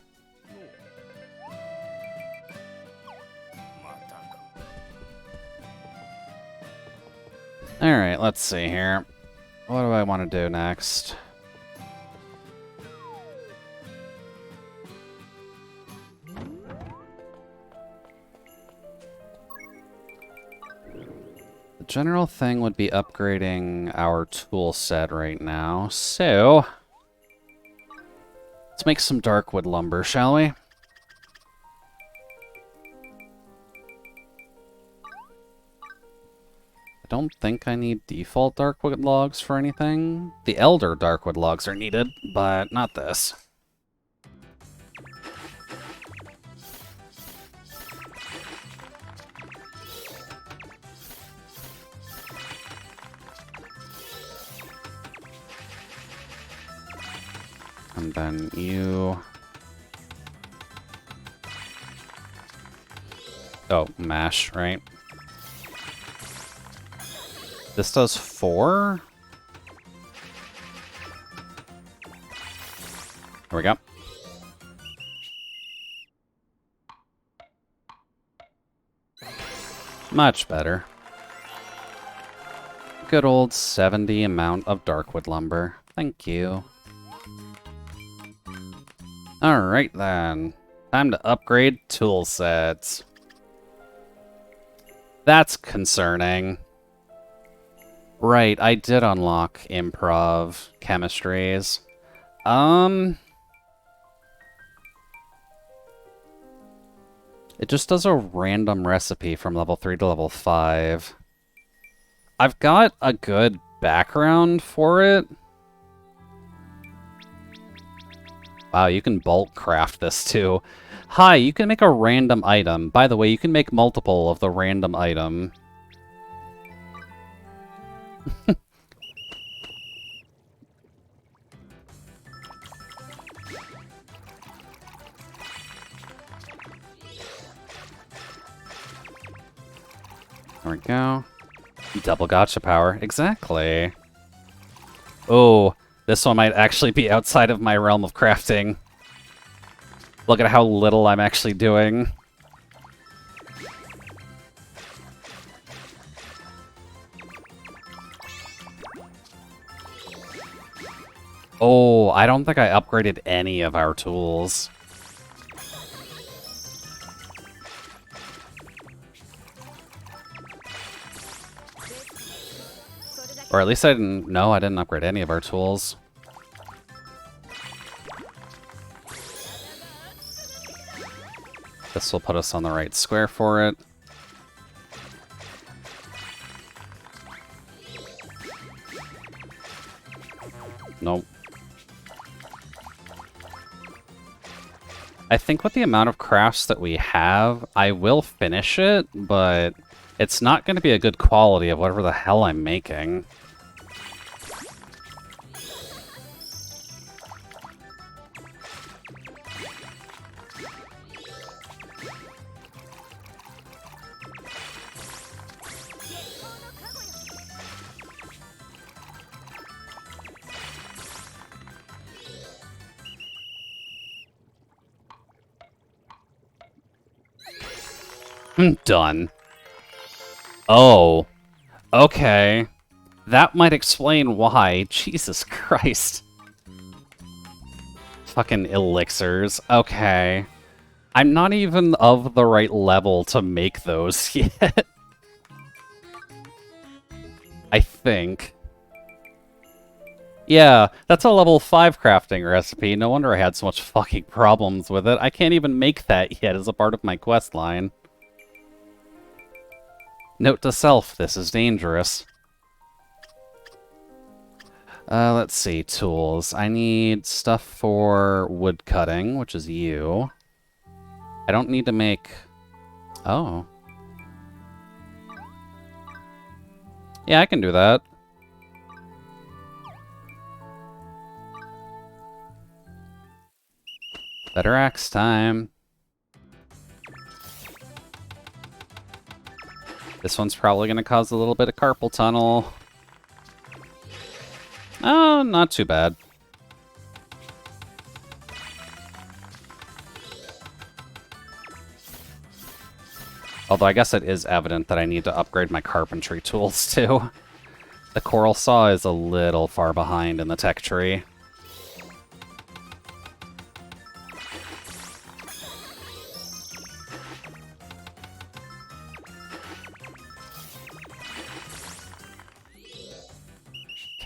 Alright, let's see here. What do I want to do next? The general thing would be upgrading our tool set right now, so let's make some darkwood lumber, shall we? I don't think I need default darkwood logs for anything. The elder darkwood logs are needed, but not this. And then you... Oh, mash, right? This does 4? There we go. Much better. Good old 70 amount of darkwood lumber. Thank you. Alright then. Time to upgrade tool sets. That's concerning. Right, I did unlock improv chemistries. It just does a random recipe from level 3 to level 5. I've got a good background for it. Wow, you can bulk craft this too. Hi, you can make a random item. By the way, you can make multiple of the random item. There we go. Double gotcha power. Exactly. Oh, this one might actually be outside of my realm of crafting. Look at how little I'm actually doing. Oh, I don't think I upgraded any of our tools. Or at least I didn't... No, I didn't upgrade any of our tools. This will put us on the right square for it. Nope. I think with the amount of crafts that we have, I will finish it, but it's not going to be a good quality of whatever the hell I'm making. I'm done. Oh. Okay. That might explain why. Jesus Christ. Fucking elixirs. Okay. I'm not even of the right level to make those yet. I think. Yeah, that's a level 5 crafting recipe. No wonder I had so much fucking problems with it. I can't even make that yet as a part of my quest line. Note to self, this is dangerous. Let's see, tools. I need stuff for wood cutting, which is you. I don't need to make... Oh. Yeah, I can do that. Better axe time. This one's probably going to cause a little bit of carpal tunnel. Oh, not too bad. Although I guess it is evident that I need to upgrade my carpentry tools too. The coral saw is a little far behind in the tech tree.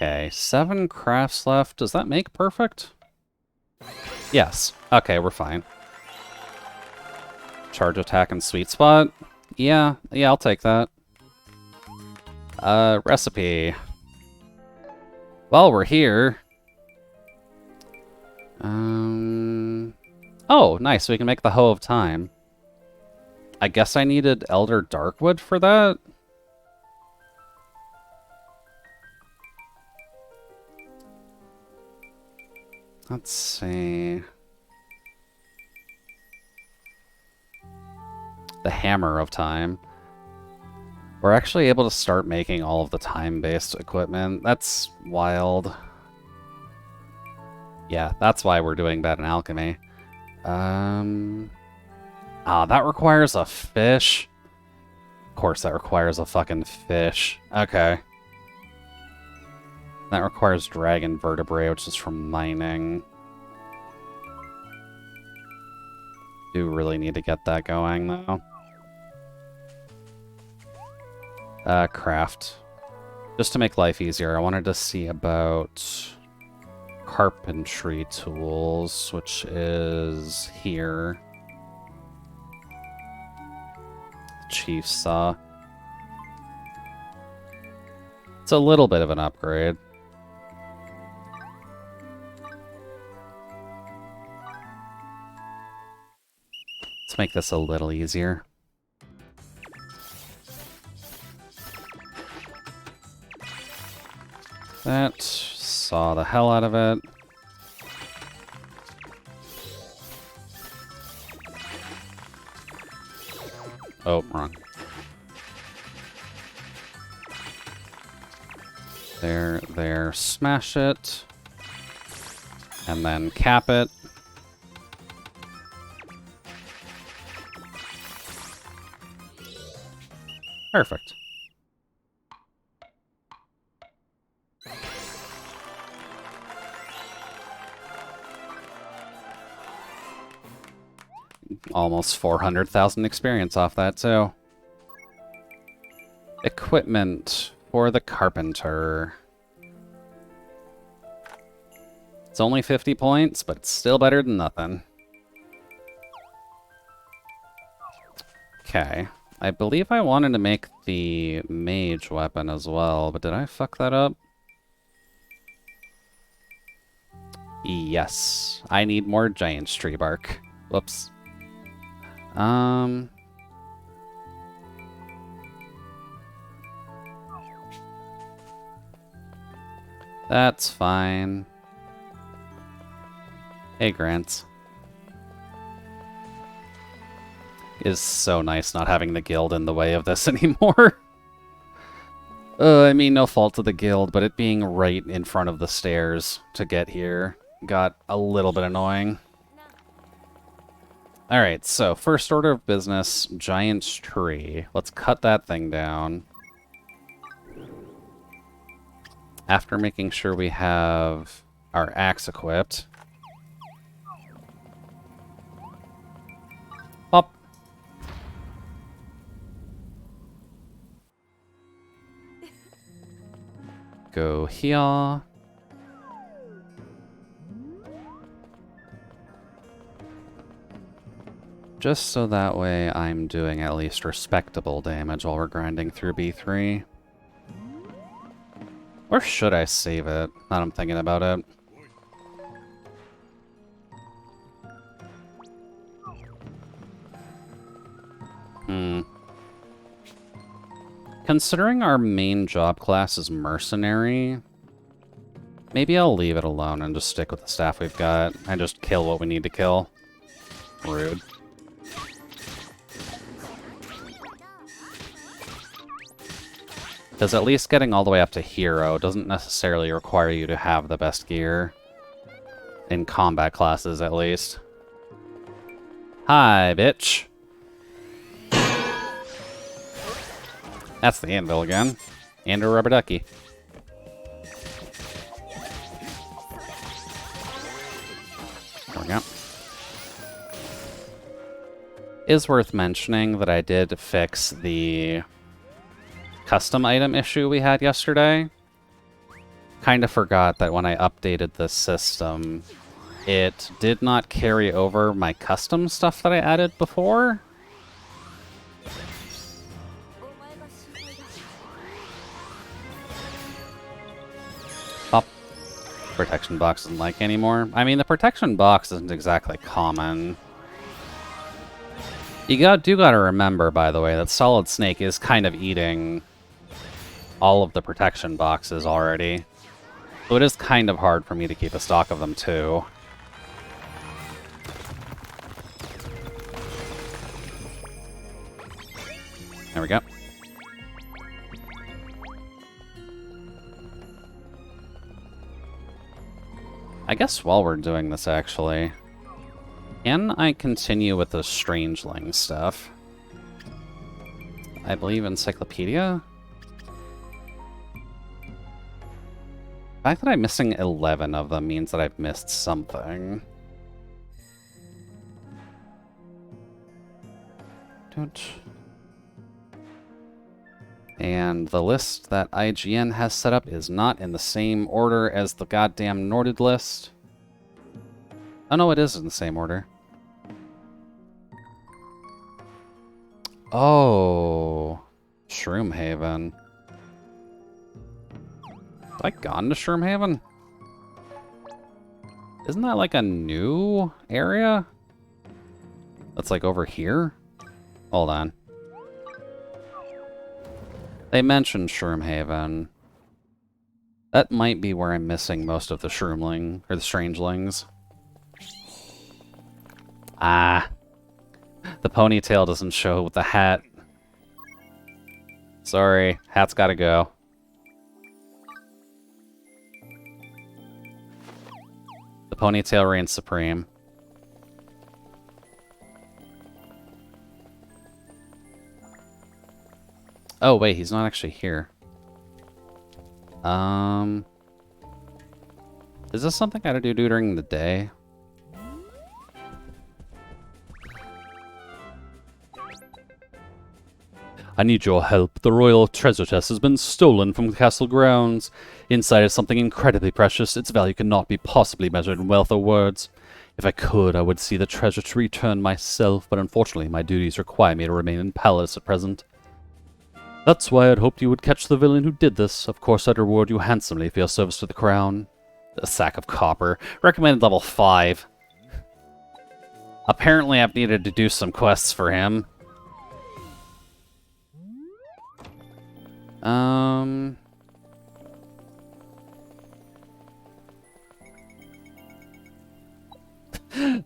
Okay, 7 crafts left. Does that make perfect? Yes. Okay, we're fine. Charge attack and sweet spot. Yeah, I'll take that. Recipe. While we're here... Oh, nice, we can make the Hoe of Time. I guess I needed Elder Darkwood for that? Let's see... The Hammer of Time. We're actually able to start making all of the time-based equipment. That's wild. Yeah, that's why we're doing that in alchemy. That requires a fish. Of course that requires a fucking fish. Okay. That requires dragon vertebrae, which is from mining. Do really need to get that going, though. Craft. Just to make life easier, I wanted to see about carpentry tools, which is here. Chief saw. It's a little bit of an upgrade. make this a little easier. That saw the hell out of it. Oh, wrong. There, smash it. And then cap it. Perfect. Almost 400,000 experience off that, too. Equipment for the carpenter. It's only 50 points, but it's still better than nothing. Okay. I believe I wanted to make the mage weapon as well, but did I fuck that up? Yes. I need more giant tree bark. Whoops. That's fine. Hey, Grants. It is so nice not having the guild in the way of this anymore. I mean, no fault of the guild, but it being right in front of the stairs to get here got a little bit annoying. Alright, so first order of business, giant tree. Let's cut that thing down. After making sure we have our axe equipped. Pop. Go here. Just so that way I'm doing at least respectable damage while we're grinding through B3. Or should I save it? Now that I'm thinking about it. Considering our main job class is mercenary, maybe I'll leave it alone and just stick with the staff we've got and just kill what we need to kill. Rude. Because at least getting all the way up to hero doesn't necessarily require you to have the best gear. In combat classes, at least. Hi, bitch. That's the anvil again. And a rubber ducky. There we go. Is worth mentioning that I did fix the custom item issue we had yesterday. Kind of forgot that when I updated the system, it did not carry over my custom stuff that I added before. Pop. Protection box isn't like anymore. I mean, the protection box isn't exactly common. You do gotta remember, by the way, that Solid Snake is kind of eating all of the protection boxes already. So it is kind of hard for me to keep a stock of them, too. There we go. I guess while we're doing this, actually, can I continue with the Strangeling stuff? I believe Encyclopedia? The fact that I'm missing 11 of them means that I've missed something. And the list that IGN has set up is not in the same order as the goddamn Norded list. Oh no, it is in the same order. Oh, Shroomhaven. Have I gone to Shroomhaven? Isn't that like a new area? That's like over here? Hold on. They mentioned Shroomhaven. That might be where I'm missing most of the Shroomling, or the Strangelings. Ah. The ponytail doesn't show with the hat. Sorry, hat's gotta go. The ponytail reigns supreme. Oh, wait, he's not actually here. Is this something I gotta do during the day? I need your help. The royal treasure chest has been stolen from the castle grounds. Inside is something incredibly precious. Its value cannot be possibly measured in wealth or words. If I could, I would see the treasure to return myself, but unfortunately my duties require me to remain in Palace at present. That's why I'd hoped you would catch the villain who did this. Of course, I'd reward you handsomely for your service to the crown. A sack of copper. Recommended level 5. Apparently I've needed to do some quests for him.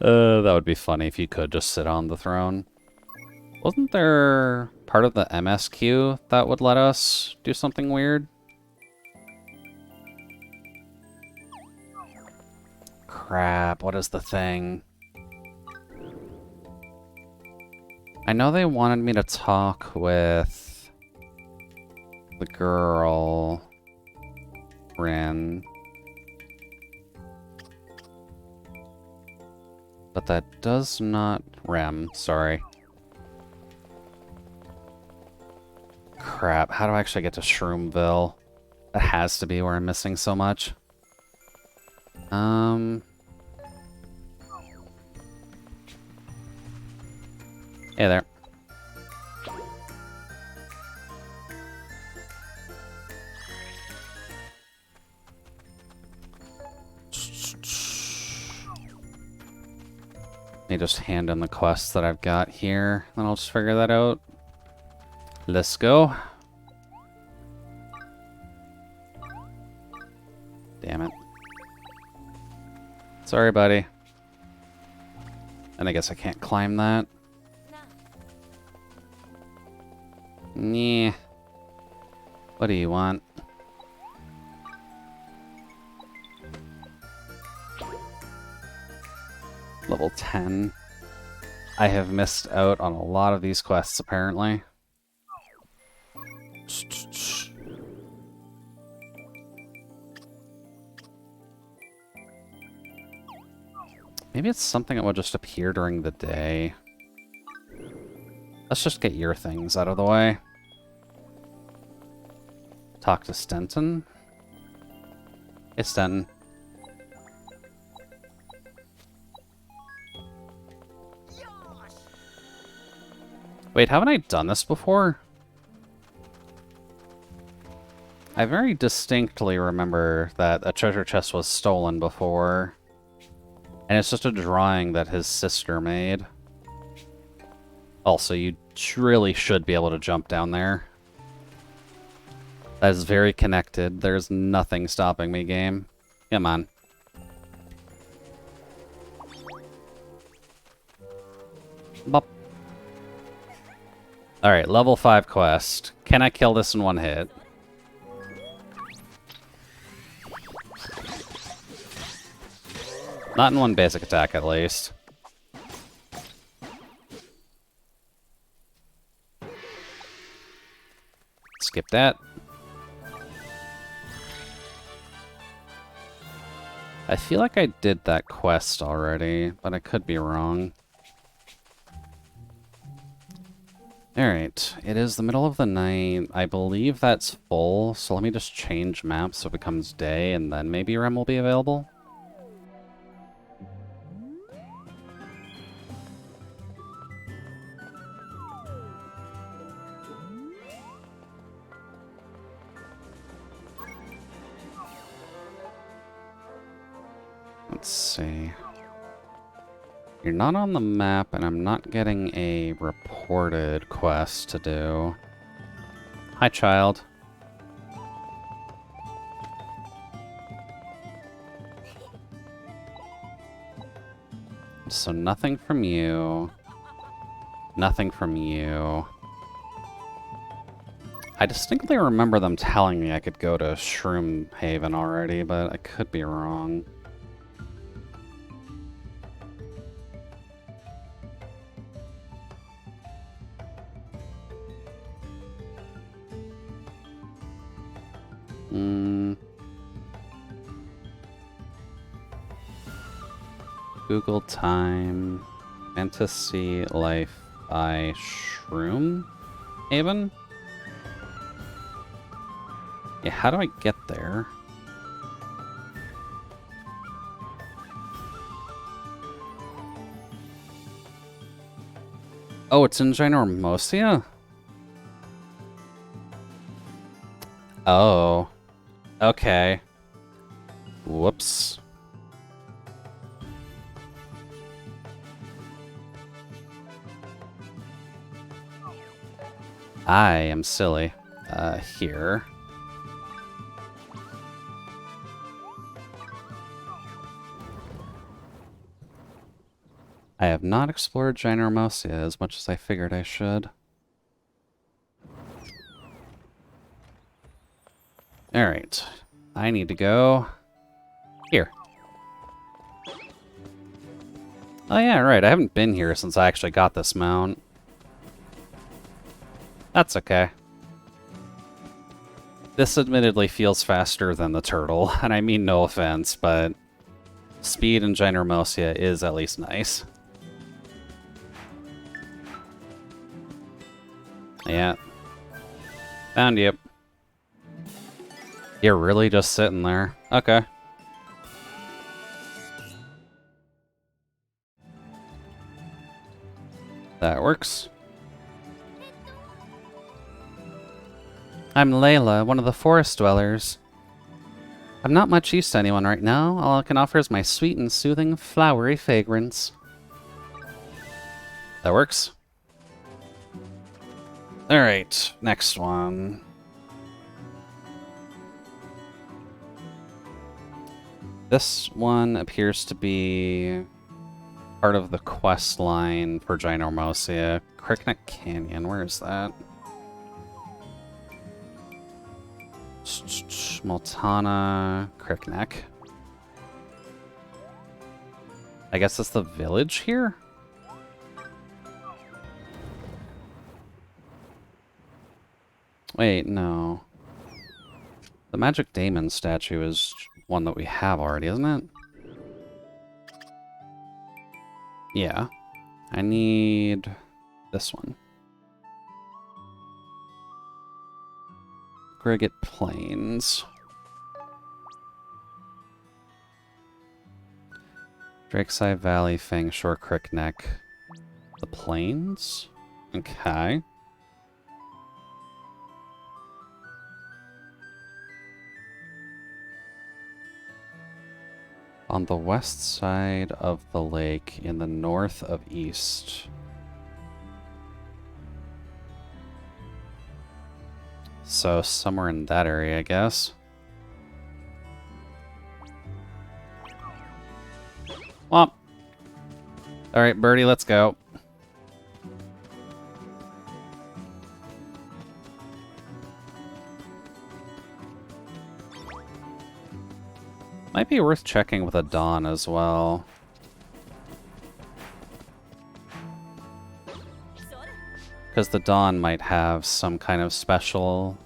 That would be funny if you could just sit on the throne. Wasn't there part of the MSQ that would let us do something weird? Crap, what is the thing? I know they wanted me to talk with the girl, Rin. But that does not... Rem, sorry. Crap, how do I actually get to Shroomville? That has to be where I'm missing so much. Hey there. Let me just hand in the quests that I've got here, then I'll just figure that out. Let's go. Damn it. Sorry, buddy. And I guess I can't climb that. Nah. What do you want? Level 10. I have missed out on a lot of these quests, apparently. Maybe it's something that would just appear during the day. Let's just get your things out of the way. Talk to Stenton. It's Stenton. Wait, haven't I done this before? I very distinctly remember that a treasure chest was stolen before. And it's just a drawing that his sister made. Also, you really should be able to jump down there. That is very connected. There's nothing stopping me, game. Come on. Bop. Alright, level 5 quest. Can I kill this in one hit? Not in one basic attack, at least. Skip that. I feel like I did that quest already, but I could be wrong. Alright, it is the middle of the night. I believe that's full, so let me just change maps so it becomes day, and then maybe Rem will be available. Let's see. You're not on the map, and I'm not getting a reported quest to do. Hi, child. So nothing from you. Nothing from you. I distinctly remember them telling me I could go to Shroom Haven already, but I could be wrong. Google time. Fantasy Life by Shroom Haven? Yeah, how do I get there? Oh, it's in Ginormosia? Oh. Okay. Whoops. I am silly. Here. I have not explored Ginormosia as much as I figured I should. Alright. I need to go here. Oh yeah, right. I haven't been here since I actually got this mount. That's okay. This admittedly feels faster than the turtle, and I mean no offense, but speed in Ginormosia is at least nice. Yeah. Found you. You're really just sitting there. Okay. That works. I'm Layla, one of the forest dwellers. I'm not much use to anyone right now. All I can offer is my sweet and soothing, flowery fragrance. That works. Alright, next one. This one appears to be part of the quest line for Ginormosia. Crickneck Canyon, where is that? Multana Crickneck. I guess that's the village here? Wait, no. The Magic Daemon statue is one that we have already, isn't it? Yeah. I need this one. Griggett Plains. Drakeside Valley, Fangshore, Crickneck. The Plains? Okay. On the west side of the lake, in the north of east. So somewhere in that area, I guess. Womp. Alright, Birdie, let's go. Might be worth checking with a Dawn as well. Because the Dawn might have some kind of special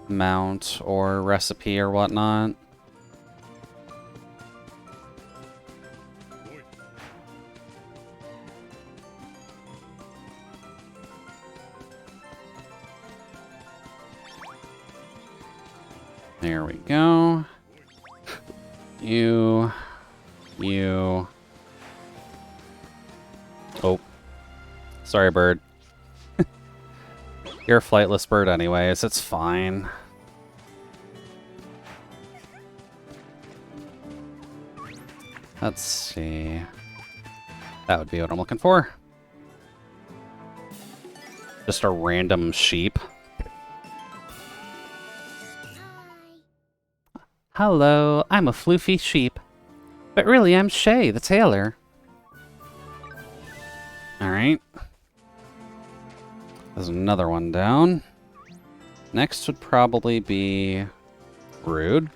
mount or recipe or whatnot. There we go. You. Oh. Sorry, bird. You're a flightless bird anyways, it's fine. Let's see. That would be what I'm looking for. Just a random sheep. Hello, I'm a floofy sheep. But really, I'm Shay, the tailor. Alright. There's another one down. Next would probably be Rude.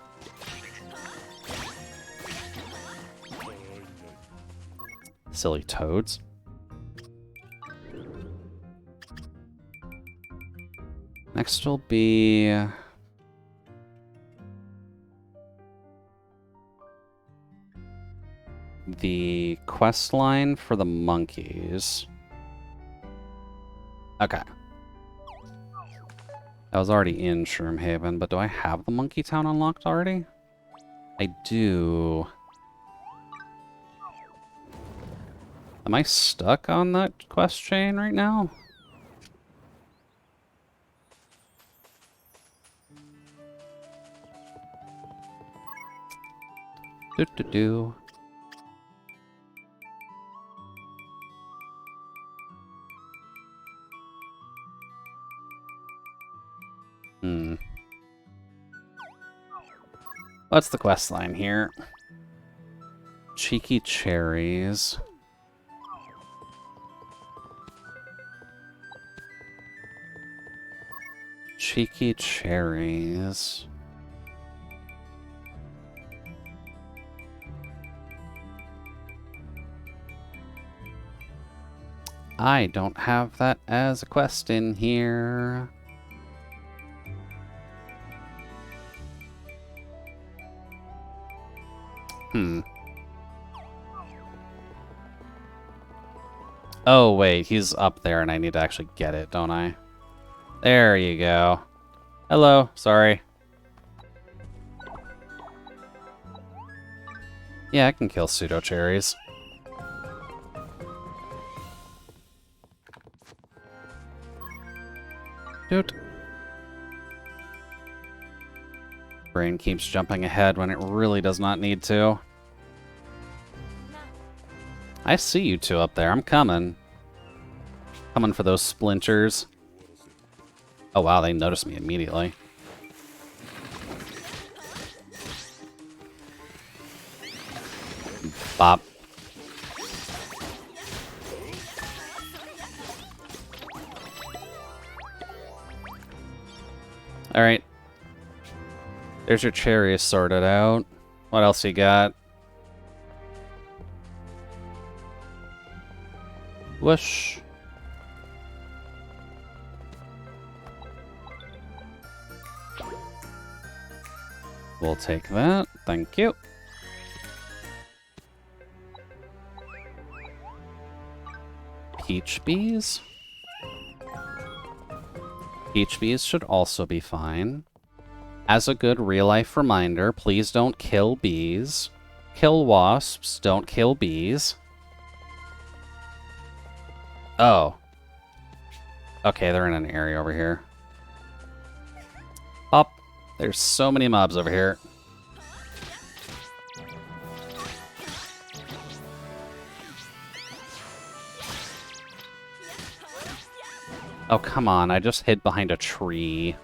Silly toads. Next will be... the quest line for the monkeys. Okay. I was already in Shroomhaven, but do I have the Monkey Town unlocked already? I do. Am I stuck on that quest chain right now? Do-do-do. What's the quest line here? Cheeky cherries. Cheeky cherries. I don't have that as a quest in here. Oh, wait, he's up there and I need to actually get it, don't I? There you go. Hello, sorry. Yeah, I can kill pseudo cherries. Dude. Brain keeps jumping ahead when it really does not need to. I see you two up there. I'm coming. Coming for those splinters. Oh wow, they noticed me immediately. Bop. Alright. There's your cherries sorted out. What else you got? Whoosh. We'll take that. Thank you. Peach bees? Peach bees should also be fine. As a good real-life reminder, please don't kill bees. Kill wasps, don't kill bees. Oh. Okay, they're in an area over here. Up. There's so many mobs over here. Oh, come on. I just hid behind a tree.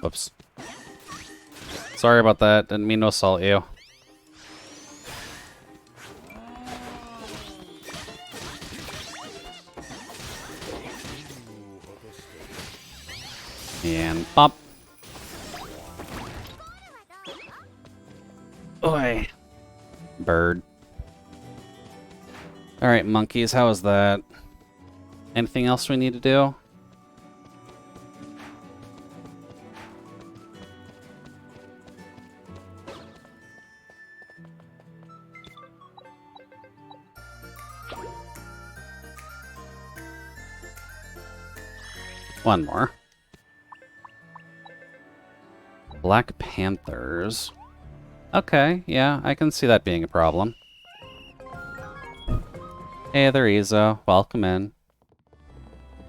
Whoops. Sorry about that. Didn't mean to assault you. And pop. Oi. Bird. Alright, monkeys, how was that? Anything else we need to do? One more. Black Panthers. Okay, yeah, I can see that being a problem. Hey there, Izo. Welcome in.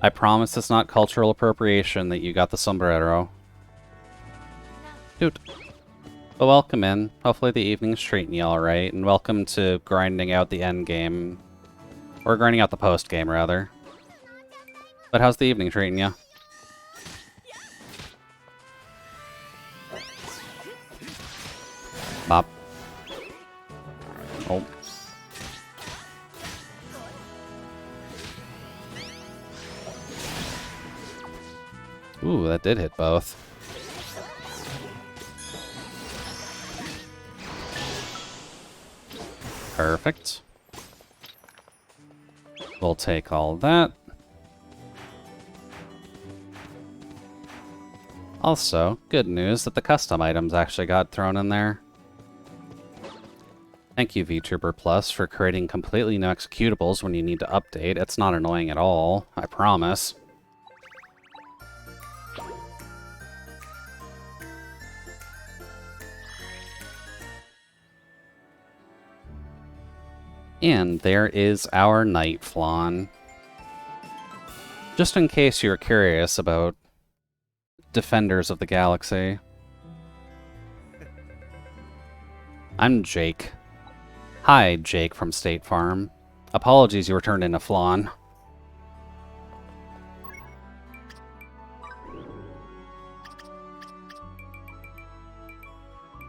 I promise it's not cultural appropriation that you got the sombrero. Dude. But welcome in. Hopefully the evening's treating you alright, and welcome to grinding out the end game. Or grinding out the post game, rather. But how's the evening treating you? Bop. Oh. Ooh, that did hit both. Perfect. We'll take all that. Also, good news that the custom items actually got thrown in there. Thank you, VTuber Plus, for creating completely new executables when you need to update. It's not annoying at all, I promise. And there is our Night Flawn. Just in case you're curious about Defenders of the Galaxy. I'm Jake. Hi, Jake from State Farm. Apologies you were turned into Flawn.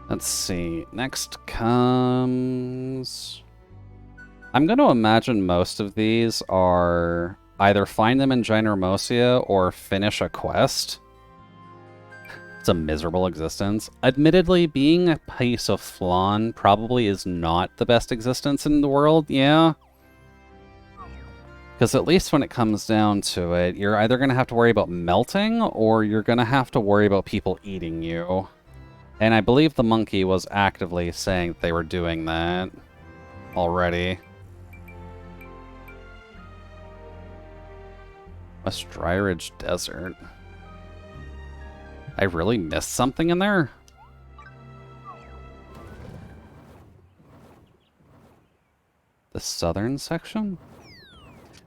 Let's see. Next comes... I'm going to imagine most of these are either find them in Gynermosia or finish a quest. It's a miserable existence. Admittedly, being a piece of Flawn probably is not the best existence in the world, yeah. Because at least when it comes down to it, you're either going to have to worry about melting, or you're going to have to worry about people eating you. And I believe the monkey was actively saying that they were doing that already. West Dry Ridge Desert. I really missed something in there? The southern section?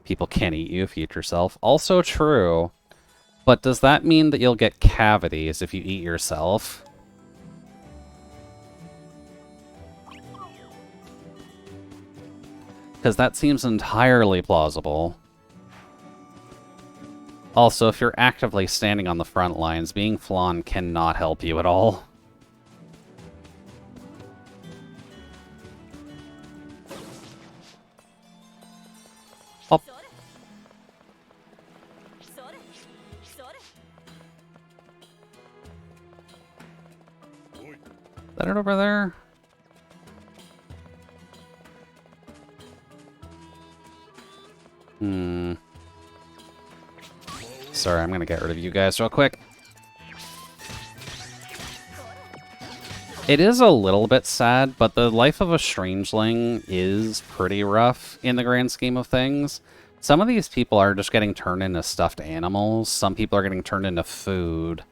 People can't eat you if you eat yourself. Also true. But does that mean that you'll get cavities if you eat yourself? Because that seems entirely plausible. Also, if you're actively standing on the front lines, being Flawn cannot help you at all. Oh. Is that it over there? Sorry, I'm gonna get rid of you guys real quick. It is a little bit sad, but the life of a strangeling is pretty rough in the grand scheme of things. Some of these people are just getting turned into stuffed animals. Some people are getting turned into food.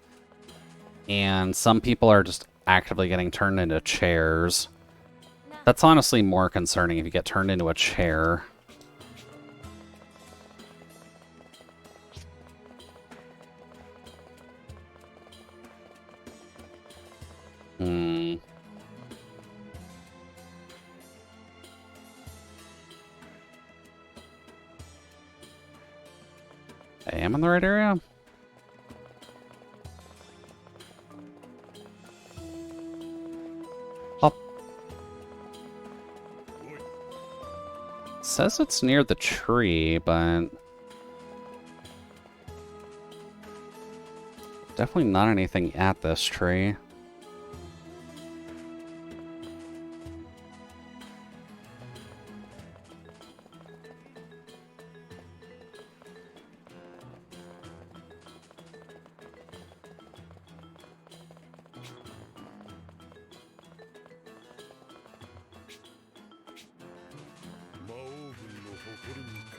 And some people are just actively getting turned into chairs. That's honestly more concerning if you get turned into a chair. I am in the right area? Oh. It says it's near the tree, but... definitely not anything at this tree.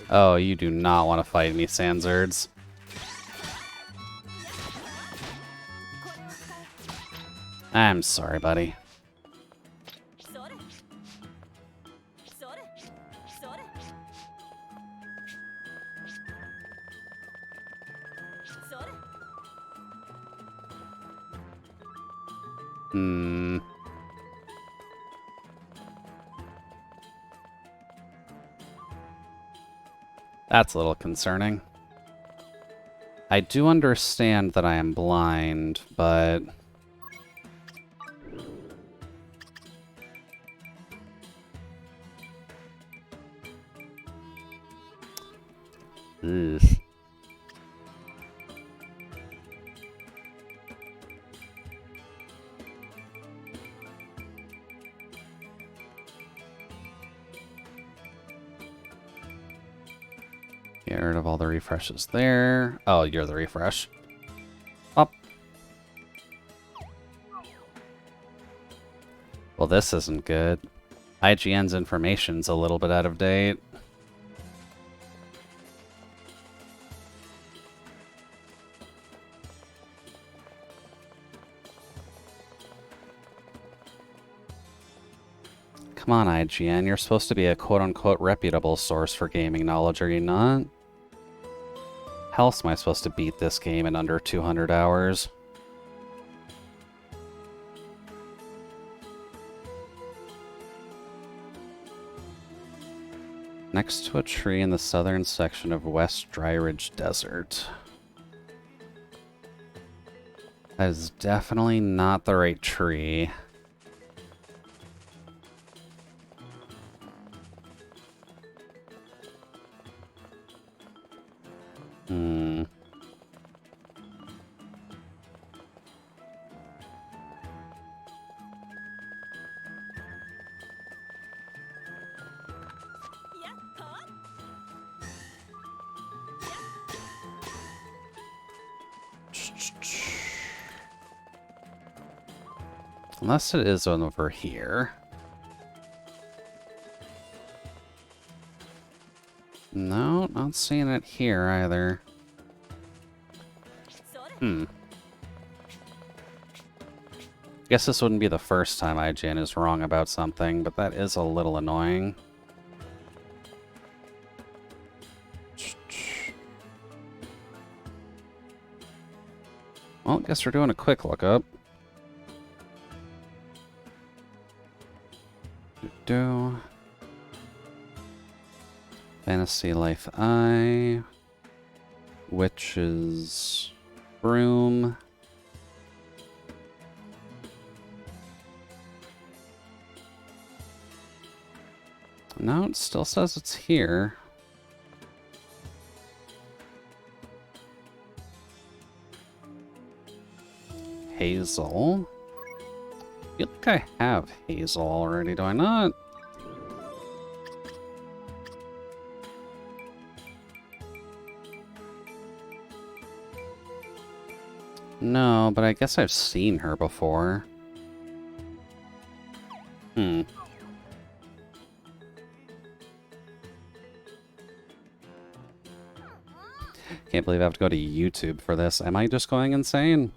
Oh, you do not want to fight me, Sanzards. I'm sorry, buddy. Hmm. That's a little concerning. I do understand that I am blind, but... Ugh. Get rid of all the refreshes there. Oh, you're the refresh. Up. Well, this isn't good. IGN's information's a little bit out of date. Come on, IGN. You're supposed to be a quote-unquote reputable source for gaming knowledge, are you not? How else am I supposed to beat this game in under 200 hours? Next to a tree in the southern section of West Dry Ridge Desert. That is definitely not the right tree. Hmm. Unless it is over here. No, not seeing it here either. Guess this wouldn't be the first time IGN is wrong about something, but that is a little annoying. Well, guess we're doing a quick lookup. Fantasy Life Eye. Witch's Broom. No, it still says it's here. Hazel. I feel like I have Hazel already, do I not? No, but I guess I've seen her before. Can't believe I have to go to YouTube for this. Am I just going insane?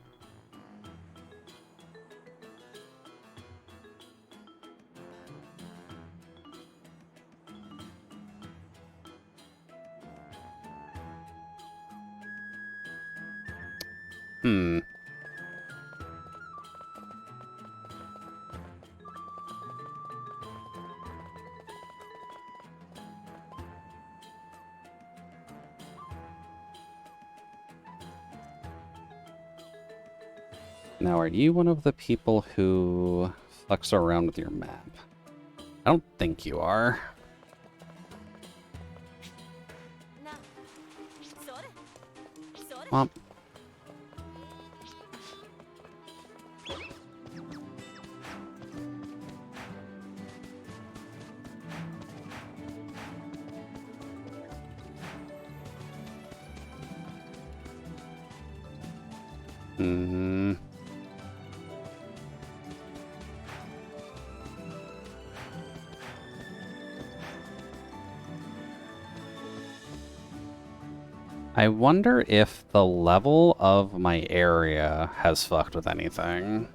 Now, are you one of the people who fucks around with your map? I don't think you are. Womp. I wonder if the level of my area has fucked with anything.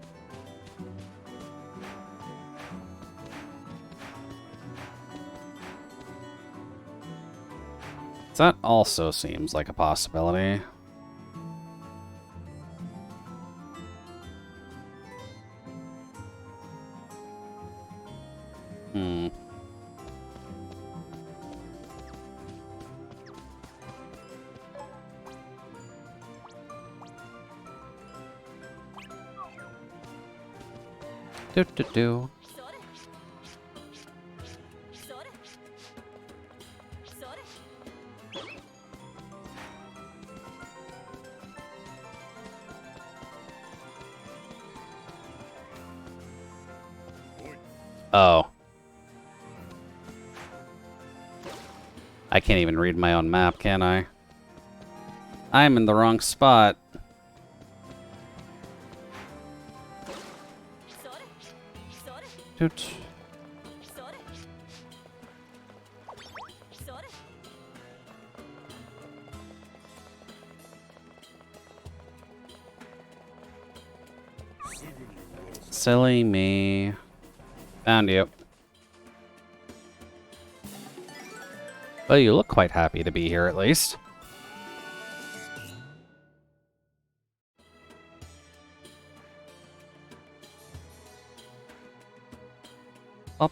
That also seems like a possibility. Hmm. Do do do. Oh. I can't even read my own map, can I? I'm in the wrong spot. Doot. Silly me. Found you. Well, you look quite happy to be here, at least. Up.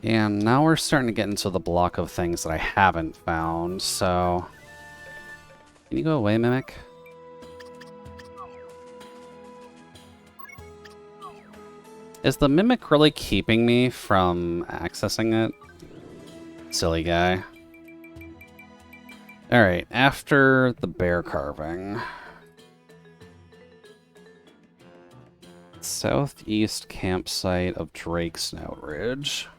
And now we're starting to get into the block of things that I haven't found, so... Can you go away, Mimic? Is the Mimic really keeping me from accessing it? Silly guy. Alright, after the bear carving. Southeast campsite of Drakesnout Ridge.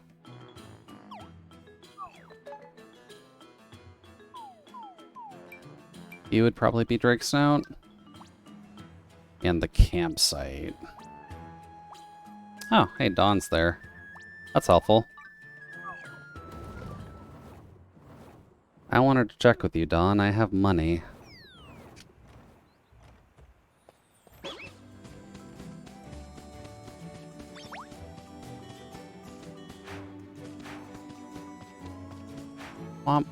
You would probably be Drakesnout. And the campsite. Oh, hey, Dawn's there. That's helpful. I wanted to check with you, Dawn. I have money. Womp.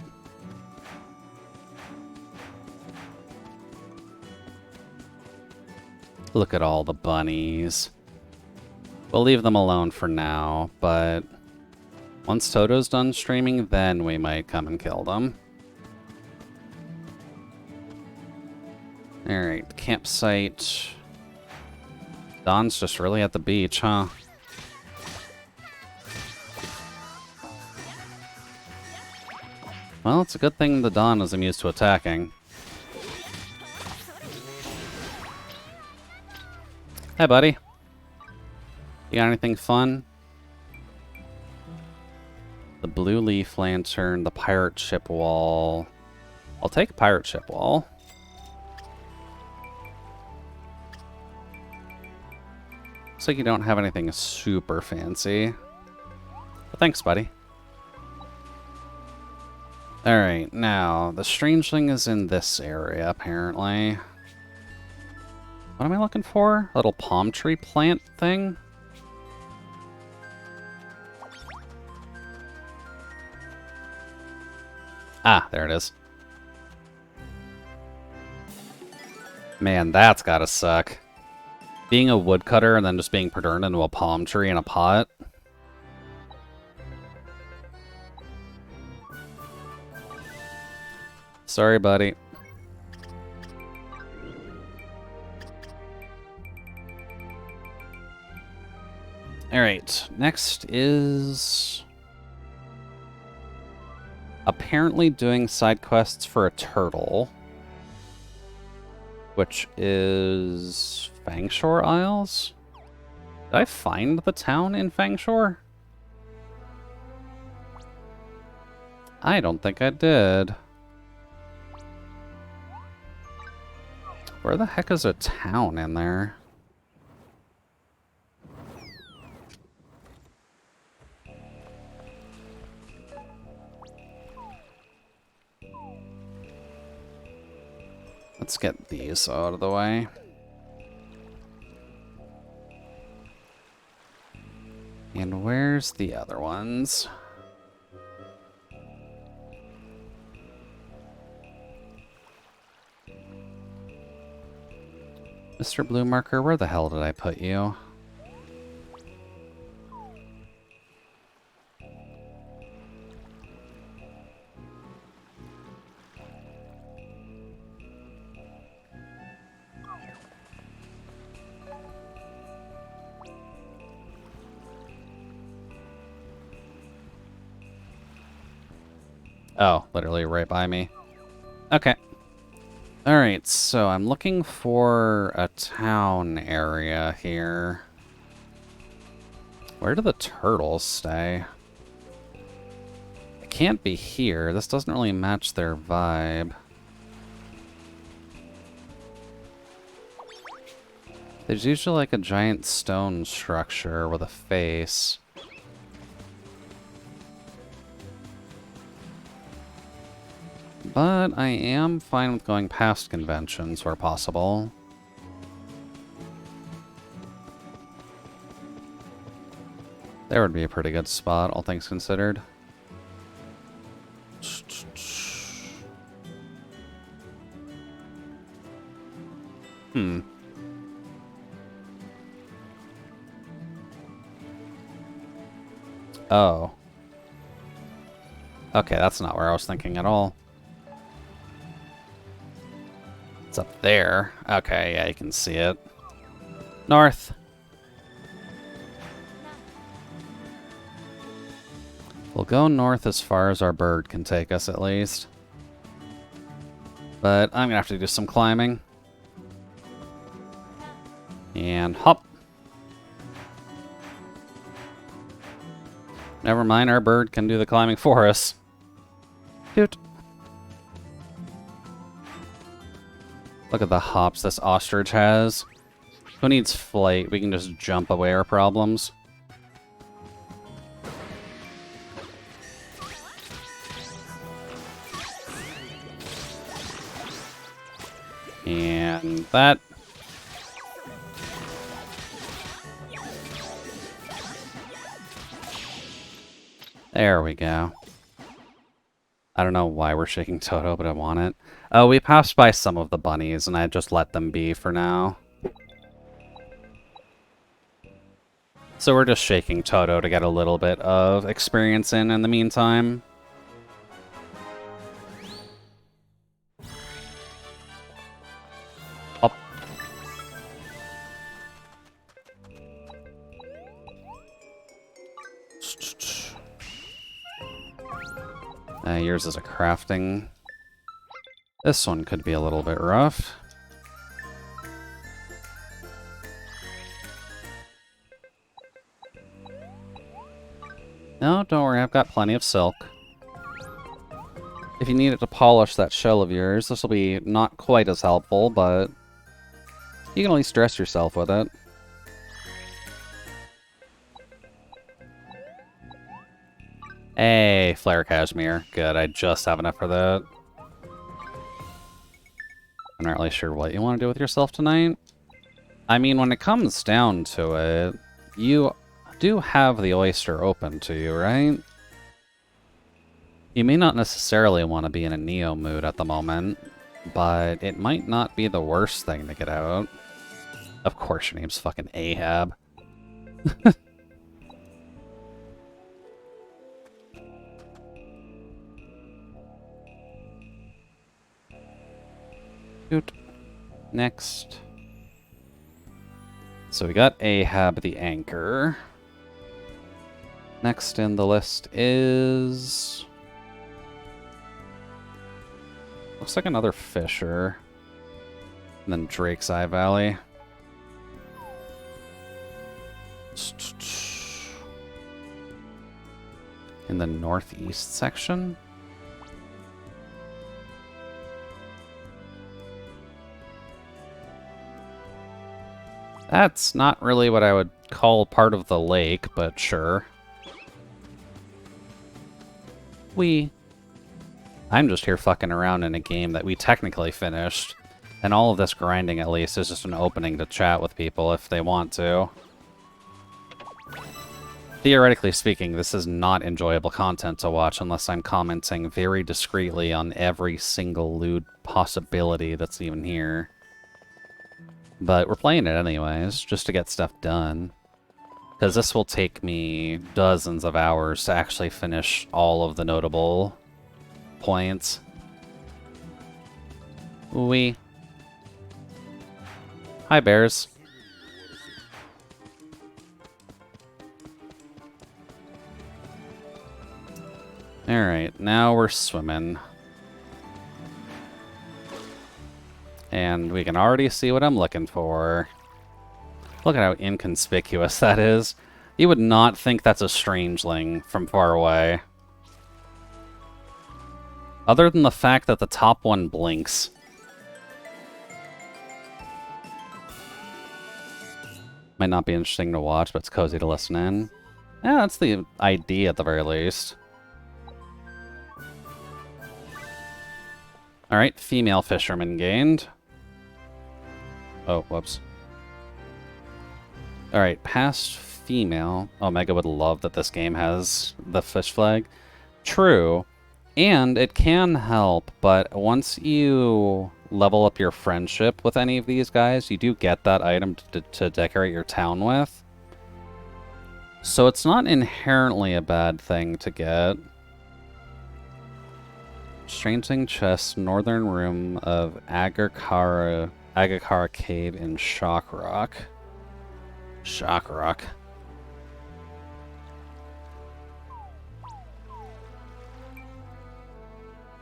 Look at all the bunnies. We'll leave them alone for now, but once Toto's done streaming, then we might come and kill them. Alright, campsite. Dawn's just really at the beach, huh? Well, it's a good thing the Dawn is immune to attacking. Hey, buddy. You got anything fun? The blue leaf lantern, the pirate ship wall. I'll take a pirate ship wall. Looks like you don't have anything super fancy. But thanks, buddy. Alright, now, the strangeling is in this area, apparently. What am I looking for? A little palm tree plant thing? Ah, there it is. Man, that's gotta suck. Being a woodcutter and then just being turned into a palm tree in a pot. Sorry, buddy. Alright, next is... apparently doing side quests for a turtle. Which is... Fangshore Isles? Did I find the town in Fangshore? I don't think I did. Where the heck is a town in there? Let's get these out of the way. And where's the other ones? Mr. Blue Marker, where the hell did I put you? Oh, literally right by me. Okay. Alright, so I'm looking for a town area here. Where do the turtles stay? It can't be here. This doesn't really match their vibe. There's usually like a giant stone structure with a face. But I am fine with going past conventions where possible. There would be a pretty good spot, all things considered. Hmm. Oh. Okay, that's not where I was thinking at all. It's up there. Okay, yeah, you can see it. North. We'll go north as far as our bird can take us, at least. But I'm gonna have to do some climbing. And hop. Never mind, our bird can do the climbing for us. Doot. Look at the hops this ostrich has. Who needs flight? We can just jump away our problems. And that. There we go. I don't know why we're shaking Toto, but I want it. Oh, we passed by some of the bunnies, and I just let them be for now. So we're just shaking Toto to get a little bit of experience in the meantime. Up. Yours is a crafting. This one could be a little bit rough. No, don't worry, I've got plenty of silk. If you need it to polish that shell of yours, this will be not quite as helpful, but you can at least dress yourself with it. Hey, Flare Cashmere. Good, I just have enough for that. I'm not really sure what you want to do with yourself tonight. I mean, when it comes down to it, you do have the oyster open to you, right? You may not necessarily want to be in a Neo mood at the moment, but it might not be the worst thing to get out. Of course your name's fucking Ahab. Next. So we got Ahab the Anchor. Next in the list is... looks like another Fisher. And then Drake's Eye Valley. In the northeast section. That's not really what I would call part of the lake, but sure. I'm just here fucking around in a game that we technically finished. And all of this grinding, at least, is just an opening to chat with people if they want to. Theoretically speaking, this is not enjoyable content to watch unless I'm commenting very discreetly on every single lewd possibility that's even here. But we're playing it anyways, just to get stuff done. Because this will take me dozens of hours to actually finish all of the notable points. Hi, bears. Alright, now we're swimming. And we can already see what I'm looking for. Look at how inconspicuous that is. You would not think that's a strangeling from far away. Other than the fact that the top one blinks. Might not be interesting to watch, but it's cozy to listen in. Yeah, that's the idea at the very least. Alright, female fisherman gained. Oh, whoops. Alright, past female. Omega would love that this game has the fish flag. True. And it can help, but once you level up your friendship with any of these guys, you do get that item to decorate your town with. So it's not inherently a bad thing to get. Strangeling chest, northern room of Agakara Cave in Shockrock. Shockrock.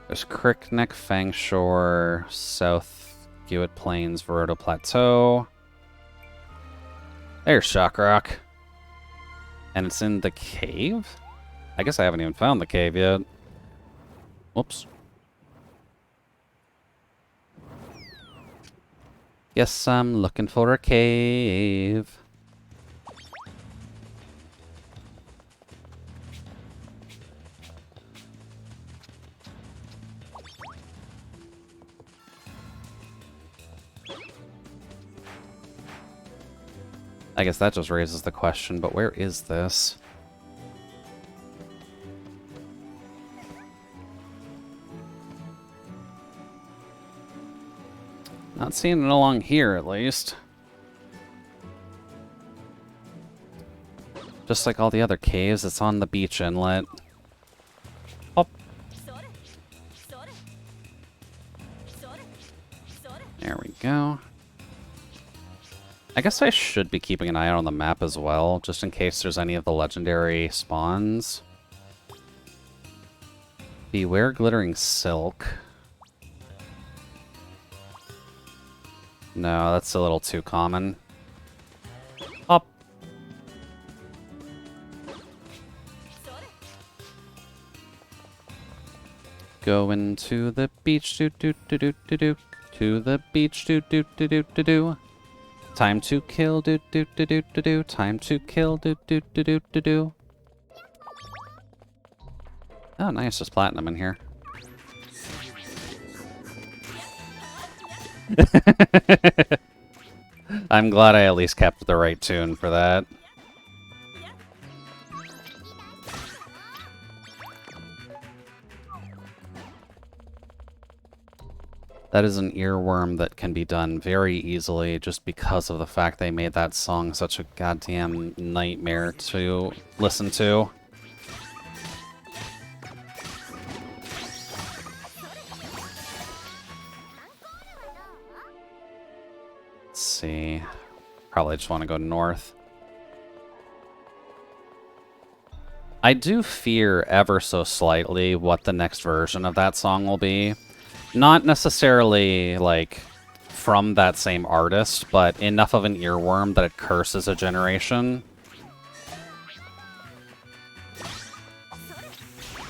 There's Crickneck, Fangshore, South Hewitt Plains, Verado Plateau. There's Shockrock. And it's in the cave? I guess I haven't even found the cave yet. Whoops. Guess I'm looking for a cave. I guess that just raises the question, but where is this? Not seeing it along here, at least. Just like all the other caves, it's on the beach inlet. Oh. There we go. I guess I should be keeping an eye out on the map as well, just in case there's any of the legendary spawns. Beware Glittering Silk. No, that's a little too common. Up. Going to the beach, do do do do do do. To the beach, do do do do do do. Time to kill, do do do do do do. Time to kill, do do do do do do. Oh, nice, there's platinum in here. I'm glad I at least kept the right tune for that. That is an earworm that can be done very easily just because of the fact they made that song such a goddamn nightmare to listen to. Let's see. Probably just want to go north. I do fear ever so slightly what the next version of that song will be. Not necessarily, like, from that same artist, but enough of an earworm that it curses a generation.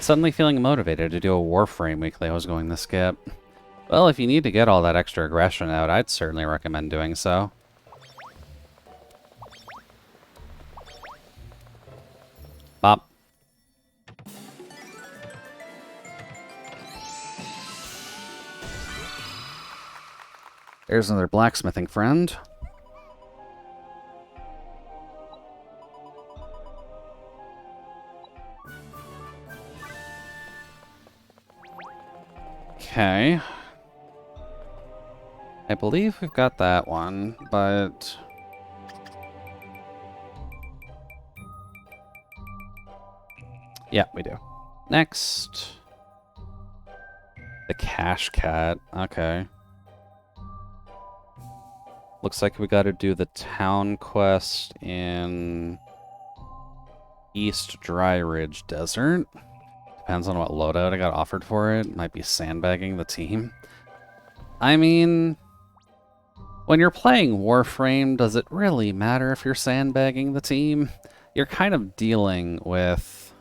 Suddenly feeling motivated to do a Warframe weekly. I was going to skip. Well, if you need to get all that extra aggression out, I'd certainly recommend doing so. Bop. There's another blacksmithing friend. Okay. I believe we've got that one, but... yeah, we do. Next. The Cash Cat. Okay. Looks like we gotta do the town quest in East Dry Ridge Desert. Depends on what loadout I got offered for it. Might be sandbagging the team. I mean, when you're playing Warframe, does it really matter if you're sandbagging the team? You're kind of dealing with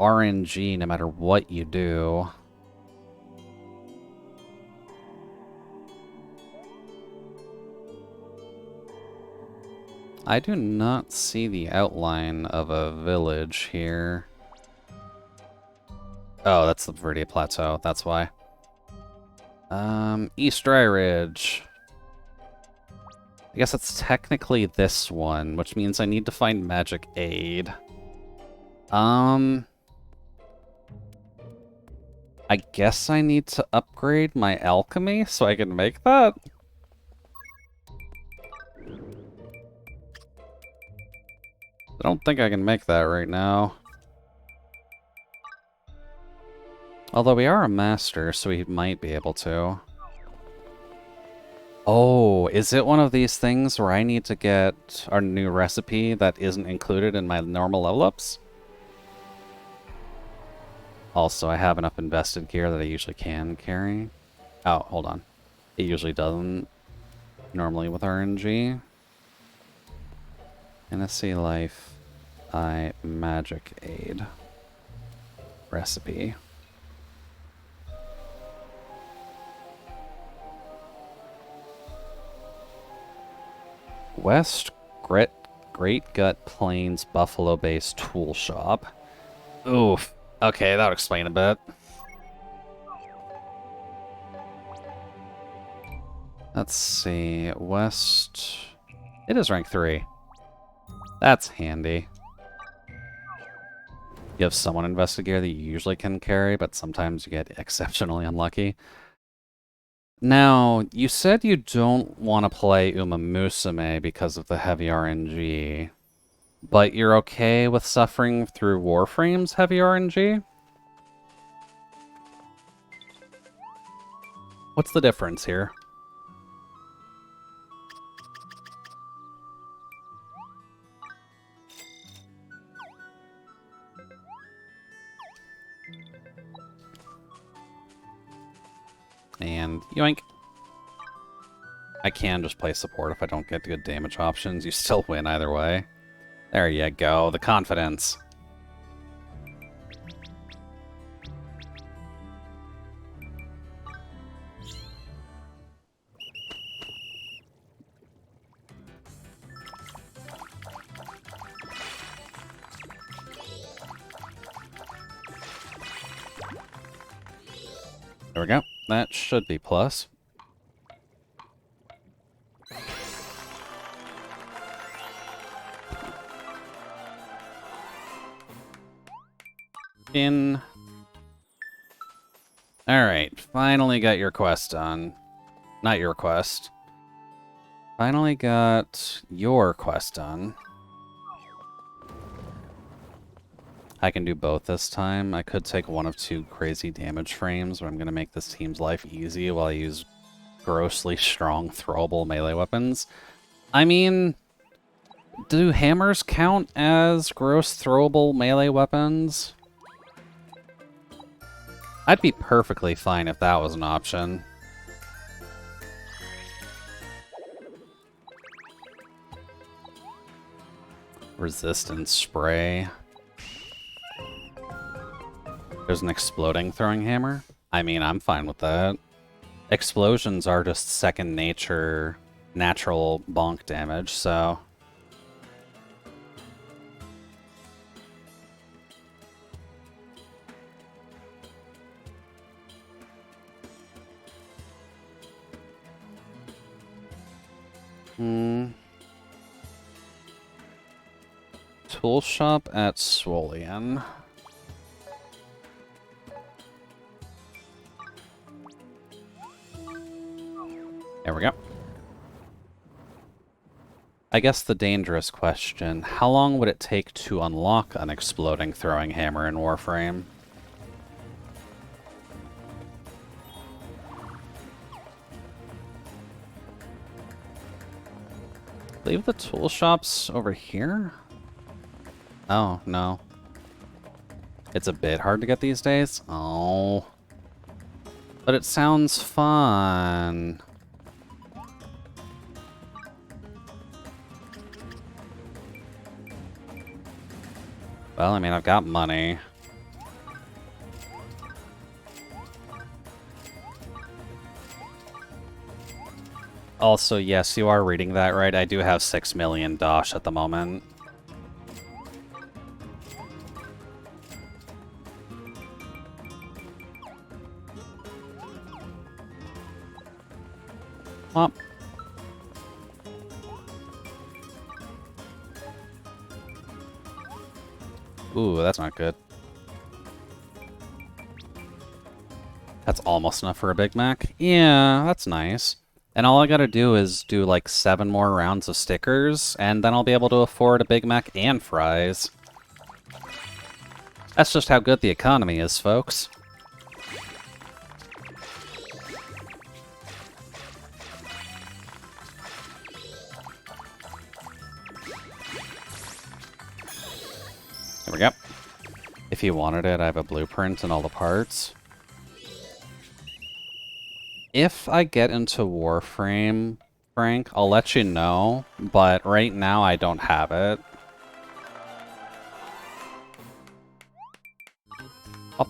RNG no matter what you do. I do not see the outline of a village here. Oh, that's the Viridia Plateau, that's why. East Dry Ridge. I guess it's technically this one, which means I need to find Magic Aid. I guess I need to upgrade my alchemy so I can make that? I don't think I can make that right now. Although we are a master, so we might be able to. Oh, is it one of these things where I need to get our new recipe that isn't included in my normal level ups? Also, I have enough invested gear that I usually can carry. Oh, hold on. It usually doesn't normally with RNG. Fantasy Life Magic Aid recipe. West Great Gut Plains Buffalo Base Tool Shop. Oof. Okay, that would explain a bit. Let's see. West... It is rank 3. That's handy. You have someone invested gear that you usually can carry, but sometimes you get exceptionally unlucky. Now, you said you don't want to play Uma Musume because of the heavy RNG, but you're okay with suffering through Warframe's heavy RNG? What's the difference here? And yoink. I can just play support if I don't get good damage options. You still win either way. There you go, the confidence. There we go. That should be plus. Alright, finally got your quest done. Not your quest. Finally got your quest done. I can do both this time. I could take one of two crazy damage frames, but I'm going to make this team's life easy while I use grossly strong throwable melee weapons. I mean, do hammers count as gross throwable melee weapons? I'd be perfectly fine if that was an option. Resistance spray. There's an exploding throwing hammer? I mean, I'm fine with that. Explosions are just second nature, natural bonk damage, so... Tool shop at Swolian. There we go. I guess the dangerous question, how long would it take to unlock an exploding throwing hammer in Warframe? Leave the tool shops over here? Oh, no. It's a bit hard to get these days. Oh. But it sounds fun. Well, I mean, I've got money. Also, yes, you are reading that right. I do have 6 million dosh at the moment. Well. Ooh, that's not good. That's almost enough for a Big Mac. Yeah, that's nice. And all I gotta do is do like 7 more rounds of stickers, and then I'll be able to afford a Big Mac and fries. That's just how good the economy is, folks. There we go. If you wanted it, I have a blueprint and all the parts. If I get into Warframe, Frank, I'll let you know, but right now I don't have it. Oh.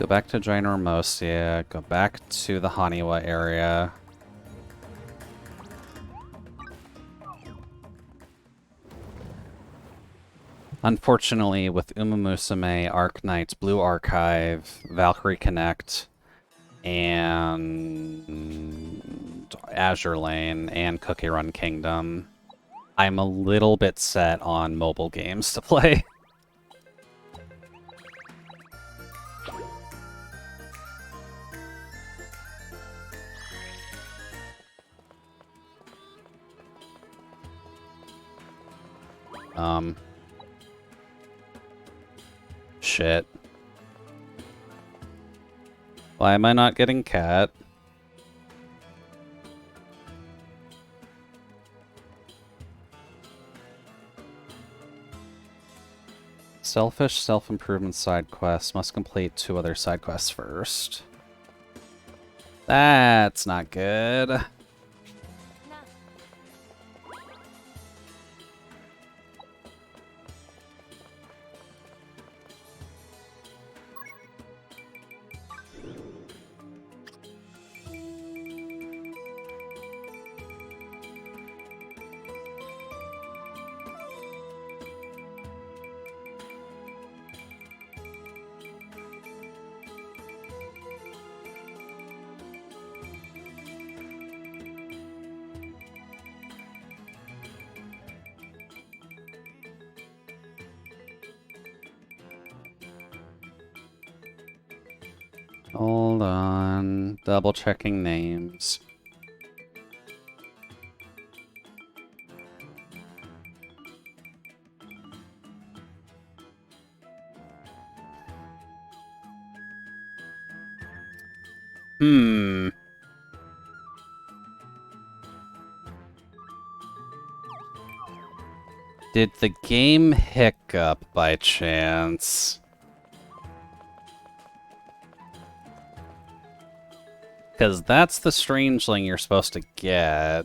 Go back to Ginormosia, go back to the Haniwa area. Unfortunately, with Uma Musume, Arknights, Blue Archive, Valkyrie Connect, and Azure Lane, and Cookie Run Kingdom, I'm a little bit set on mobile games to play. Shit. Why am I not getting cat? Selfish self-improvement side quests must complete 2 other side quests first. That's not good. Hold on. Double checking names. Did the game hiccup by chance? Because that's the strangeling you're supposed to get.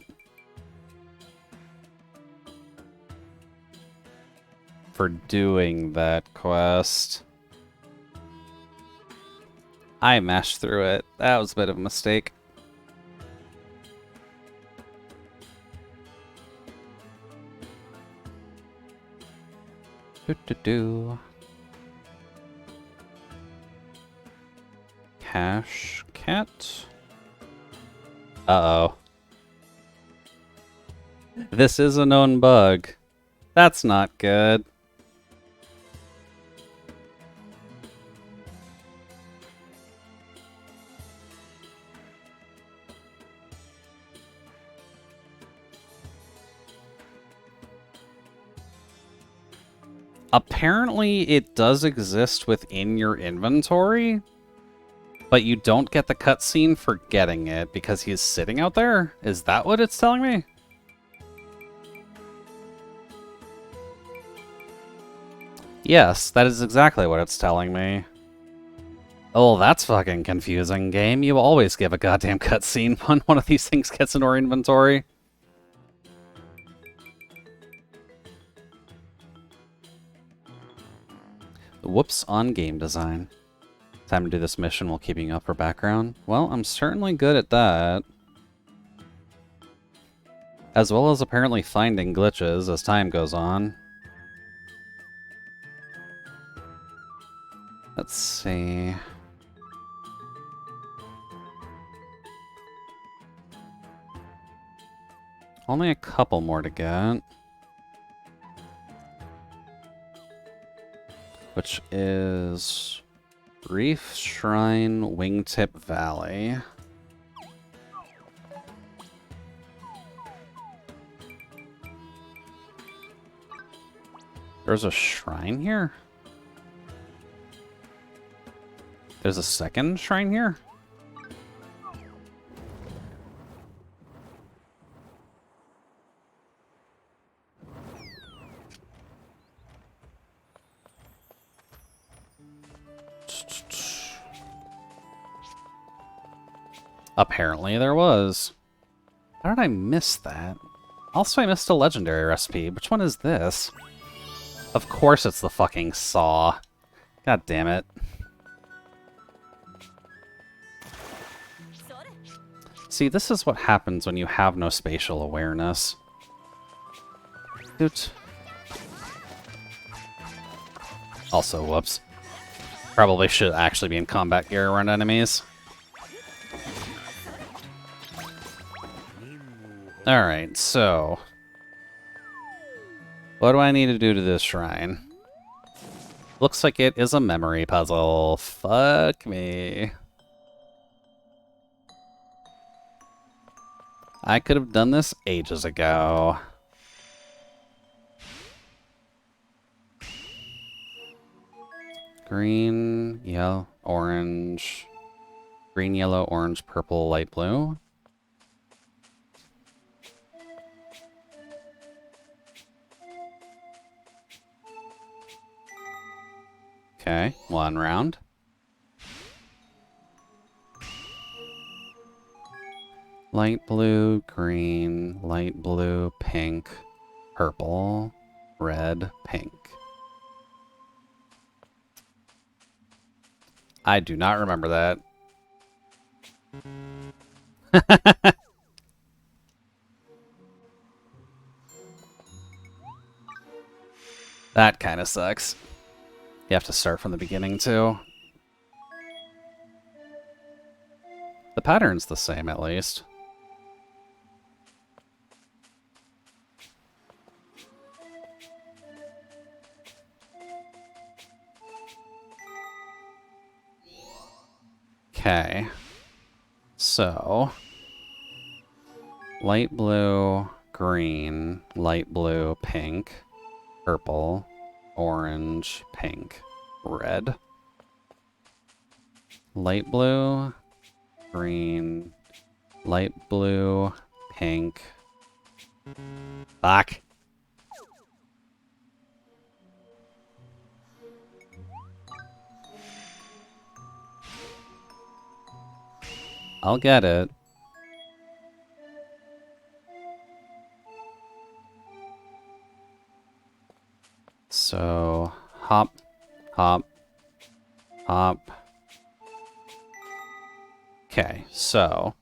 For doing that quest. I mashed through it. That was a bit of a mistake. Cash cat? Uh-oh. This is a known bug. That's not good. Apparently, it does exist within your inventory, but you don't get the cutscene for getting it because he's sitting out there? Is that what it's telling me? Yes, that is exactly what it's telling me. Oh, that's fucking confusing, game. You always give a goddamn cutscene when one of these things gets into our inventory. Whoops on game design. Time to do this mission while keeping up for background. Well, I'm certainly good at that. As well as apparently finding glitches as time goes on. Let's see. Only a couple more to get. Which is Reef Shrine Wingtip Valley. There's a shrine here? There's a second shrine here? Apparently there was. How did I miss that? Also, I missed a legendary recipe. Which one is this? Of course it's the fucking saw. God damn it. See, this is what happens when you have no spatial awareness. Dude. Also, whoops. Probably should actually be in combat gear around enemies. Alright, so... what do I need to do to this shrine? Looks like it is a memory puzzle. Fuck me. I could have done this ages ago. Green, yellow, orange. Green, yellow, orange, purple, light blue. Okay, one round. Light blue, green, light blue, pink, purple, red, pink. I do not remember that. That kind of sucks. You have to start from the beginning, too. The pattern's the same, at least. Okay. So... light blue, green, light blue, pink, purple, orange, pink, red. Light blue, green, light blue, pink. Fuck. I'll get it. So, hop, hop, hop. Okay, so...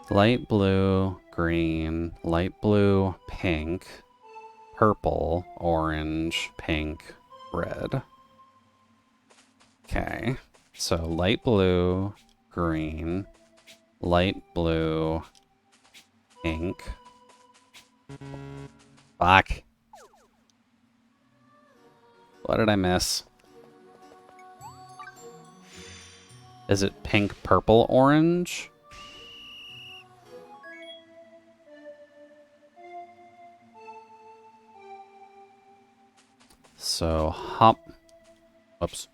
light blue, green, light blue, pink, purple, orange, pink, red. Okay, so light blue, green, light blue, pink. Fuck. What did I miss? Is it pink, purple, orange? So, hop. Whoops.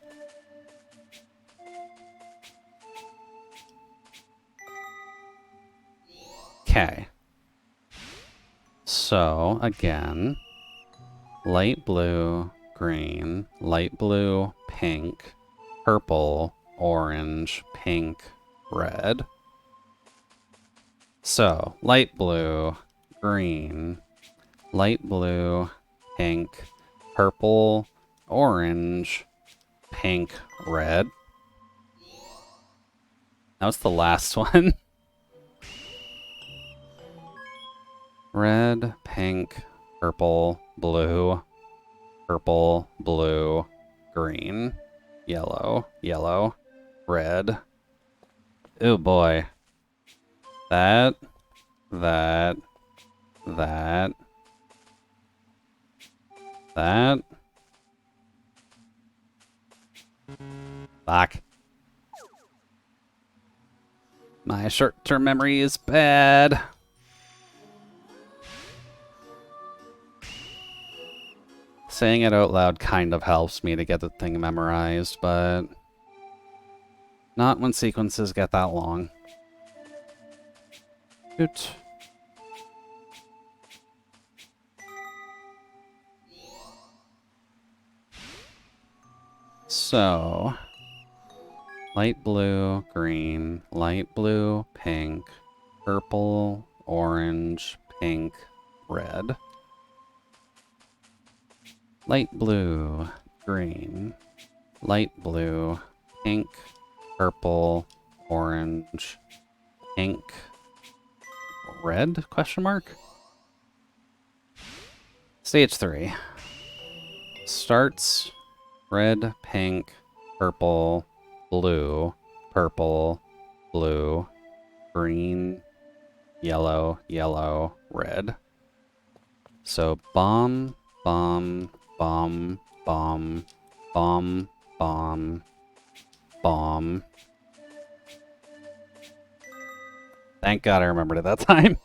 Okay. So, again, light blue, green, light blue, pink, purple, orange, pink, red. So, light blue, green, light blue, pink, purple, orange, pink, red. That was the last one. Red, pink, purple, blue, green, yellow, yellow, red. Oh boy. That. Fuck. My short-term memory is bad. Saying it out loud kind of helps me to get the thing memorized, but not when sequences get that long. Good. So, light blue, green, light blue, pink, purple, orange, pink, red. Light blue, green, light blue, pink, purple, orange, pink, red, question mark? Stage 3. Starts red, pink, purple, blue, green, yellow, yellow, red. So bomb, bomb, bomb, bomb, bomb, bomb, bomb. Thank God I remembered it that time.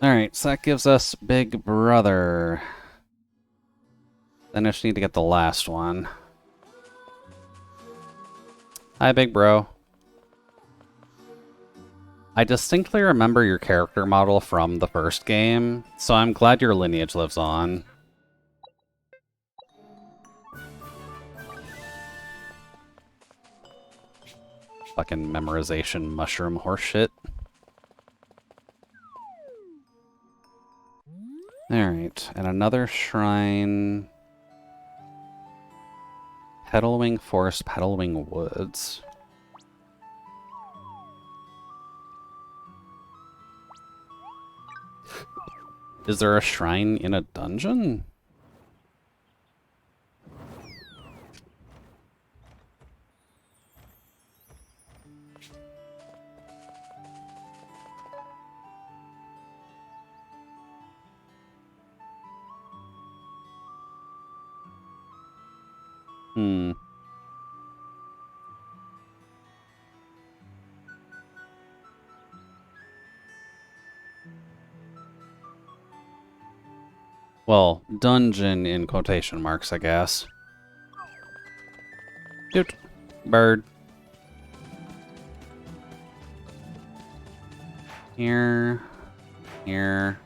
Alright, so that gives us Big Brother. Then I just need to get the last one. Hi, Big Bro. I distinctly remember your character model from the first game, so I'm glad your lineage lives on. Fucking memorization mushroom horseshit. Alright, and another shrine. Petalwing Forest, Petalwing Woods. Is there a shrine in a dungeon? Well, dungeon in quotation marks, I guess. Dude, bird. Here. Here.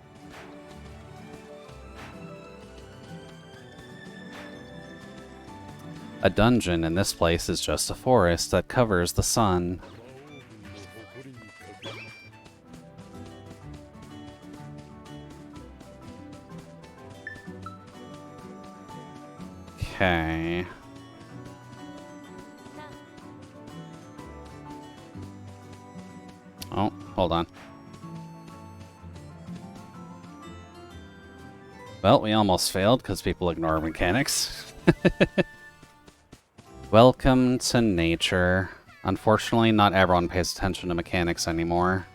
A dungeon in this place is just a forest that covers the sun. Okay. Oh, hold on. Well, we almost failed because people ignore mechanics. Welcome to nature. Unfortunately, not everyone pays attention to mechanics anymore.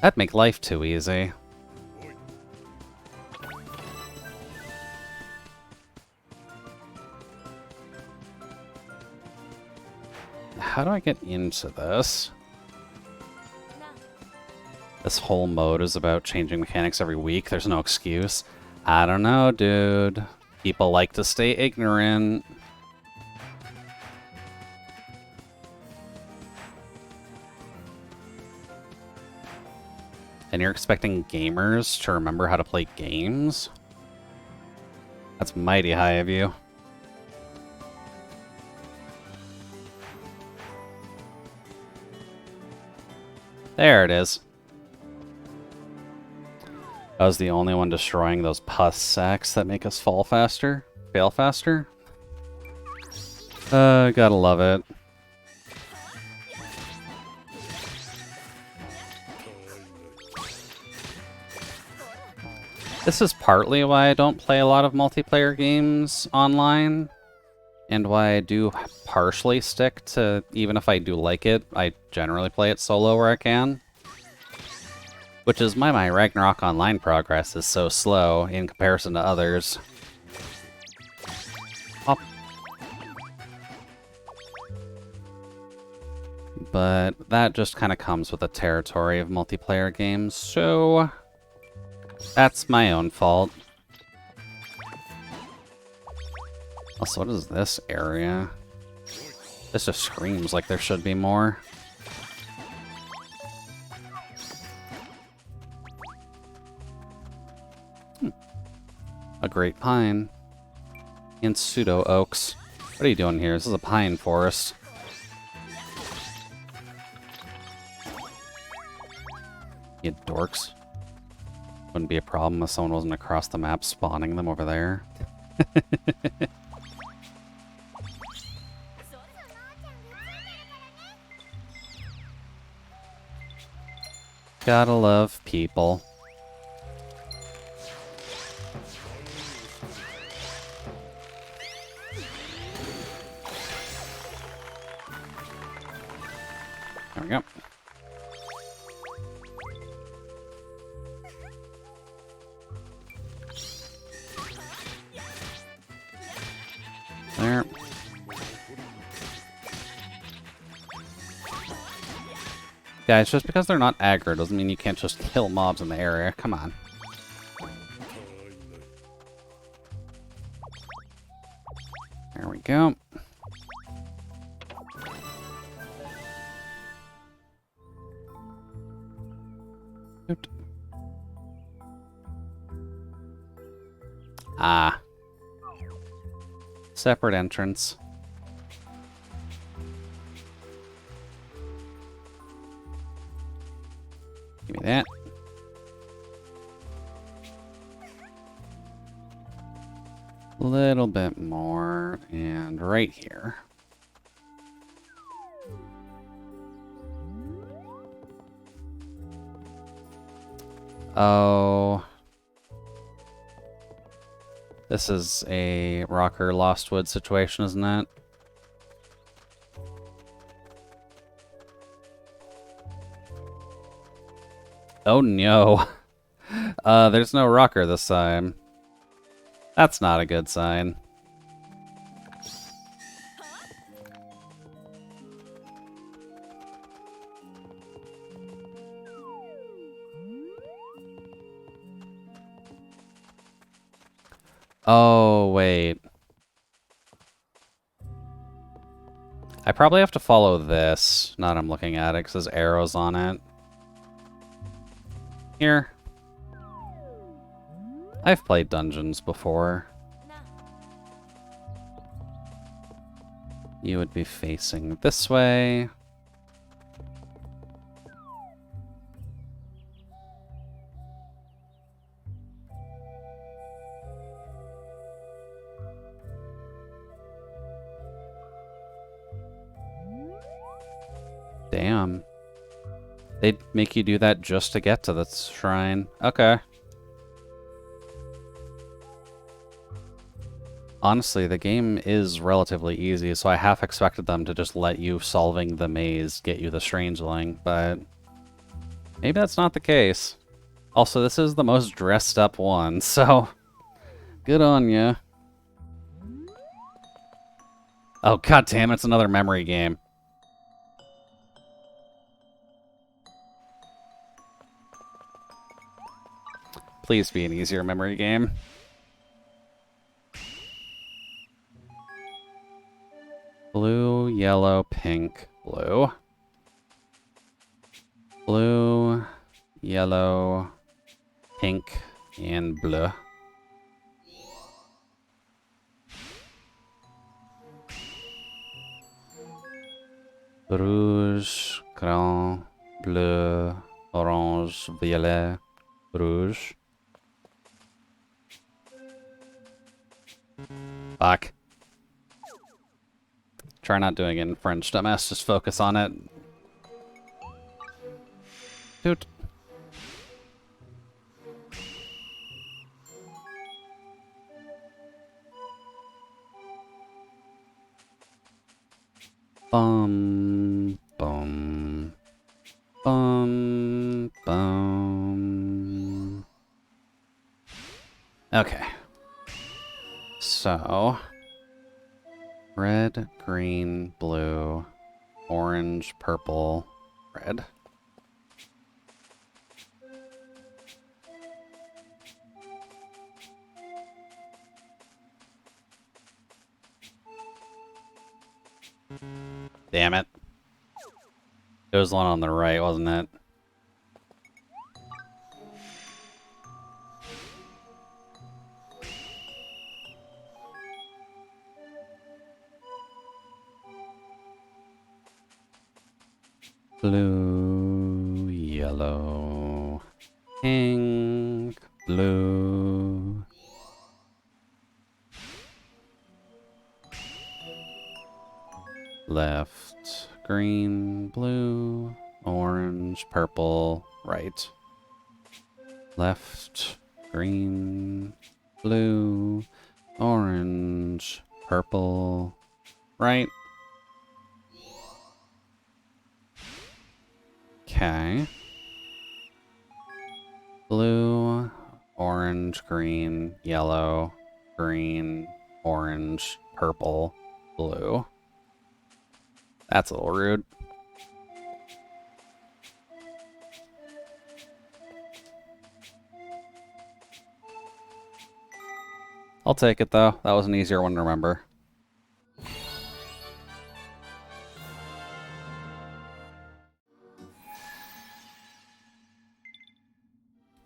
That'd make life too easy. How do I get into this? This whole mode is about changing mechanics every week. There's no excuse. I don't know, dude. People like to stay ignorant. And you're expecting gamers to remember how to play games? That's mighty high of you. There it is. I was the only one destroying those pus sacks that make us fall faster. Fail faster. Gotta love it. This is partly why I don't play a lot of multiplayer games online, and why I do partially stick to, even if I do like it, I generally play it solo where I can. Which is why my Ragnarok Online progress is so slow in comparison to others. But that just kind of comes with the territory of multiplayer games, so that's my own fault. Also, what is this area? This just screams like there should be more. A great pine. And pseudo oaks. What are you doing here? This is a pine forest. You dorks. Wouldn't be a problem if someone wasn't across the map spawning them over there. Gotta love people. There we go. There. Guys, just because they're not aggro doesn't mean you can't just kill mobs in the area. Come on. There we go. Oot. Ah. Separate entrance. Give me that. A little bit more, and right here. Oh. This is a Rocker Lostwood situation, isn't it? Oh no. There's no rocker this time. That's not a good sign. Oh, wait. I probably have to follow this. Now that I'm looking at it, because there's arrows on it. Here. I've played dungeons before. You would be facing this way. Damn. They'd make you do that just to get to the shrine. Okay. Honestly, the game is relatively easy, so I half expected them to just let you solving the maze get you the Strangeling, but maybe that's not the case. Also, this is the most dressed up one, so good on ya. Oh, god damn, it's another memory game. Please be an easier memory game. Blue, yellow, pink, blue. Blue, yellow, pink, and blue. Rouge, grand, bleu, orange, violet, rouge. Fuck. Try not doing it in French, dumbass. Just focus on it. Dude. Bum, bum, bum, bum. Okay. So, red, green, blue, orange, purple, red. Damn it. It was the one on the right, wasn't it? Blue, yellow, pink, blue. Left, green, blue, orange, purple, right. Left, green, blue, orange, purple, right. Okay. Blue, orange, green, yellow, green, orange, purple, blue. That's a little rude. I'll take it though. That was an easier one to remember.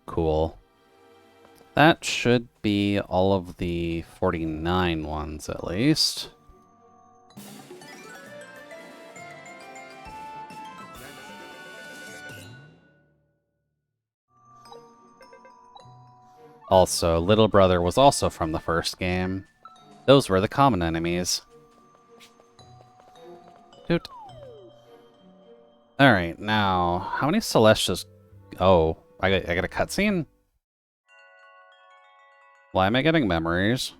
Cool. That should be all of the 49 ones, at least. Also, Little Brother was also from the first game. Those were the common enemies. Doot. Alright, now, how many Celestials... Oh, I got a cutscene? Why am I getting memories?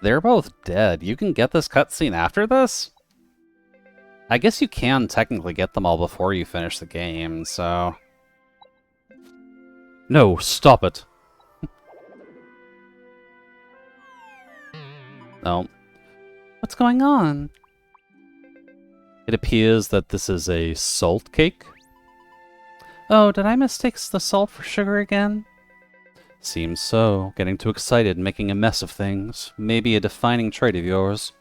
They're both dead. You can get this cutscene after this? I guess you can technically get them all before you finish the game, so... No, stop it. No. What's going on? It appears that this is a salt cake. Oh, did I mistake the salt for sugar again? Seems so. Getting too excited and making a mess of things. Maybe a defining trait of yours.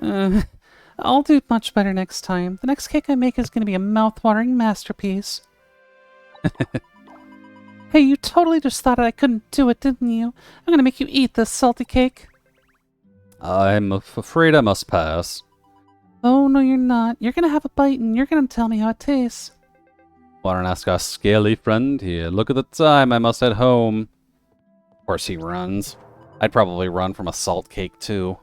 I'll do much better next time. The next cake I make is going to be a mouth-watering masterpiece. Hey, you totally just thought I couldn't do it, didn't you? I'm going to make you eat this salty cake. I'm afraid I must pass. Oh, no, you're not. You're going to have a bite and you're going to tell me how it tastes. Why don't ask our scaly friend here? Look at the time. I must head home. Of course he runs. I'd probably run from a salt cake, too.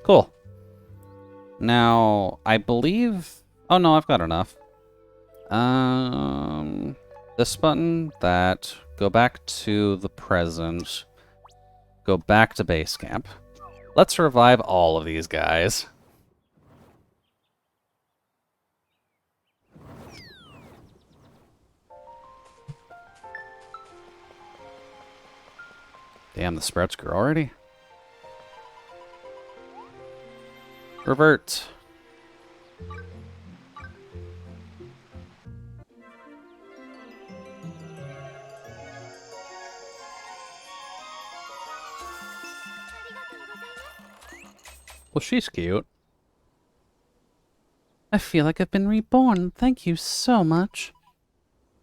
Cool. Now, I believe... Oh, no, I've got enough. This button, that. Go back to the present. Go back to base camp. Let's revive all of these guys. Damn, the sprouts grew already. Revert. Well, she's cute. I feel like I've been reborn. Thank you so much.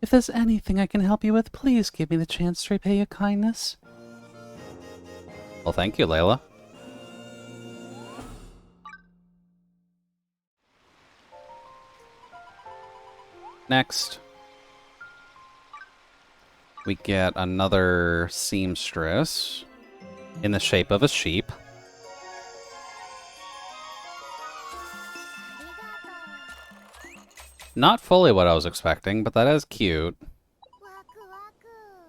If there's anything I can help you with, please give me the chance to repay your kindness. Well, thank you, Layla. Next, we get another seamstress in the shape of a sheep. Not fully what I was expecting, but that is cute.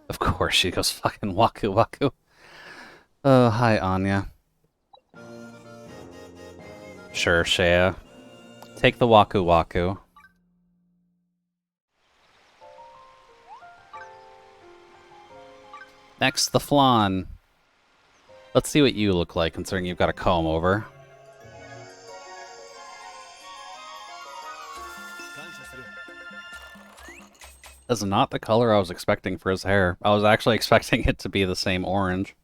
Of course, she goes fucking waku waku. Oh, hi, Anya. Sure, Shea. Take the waku waku. Next, the flan. Let's see what you look like, considering you've got a comb over. That's not the color I was expecting for his hair. I was actually expecting it to be the same orange.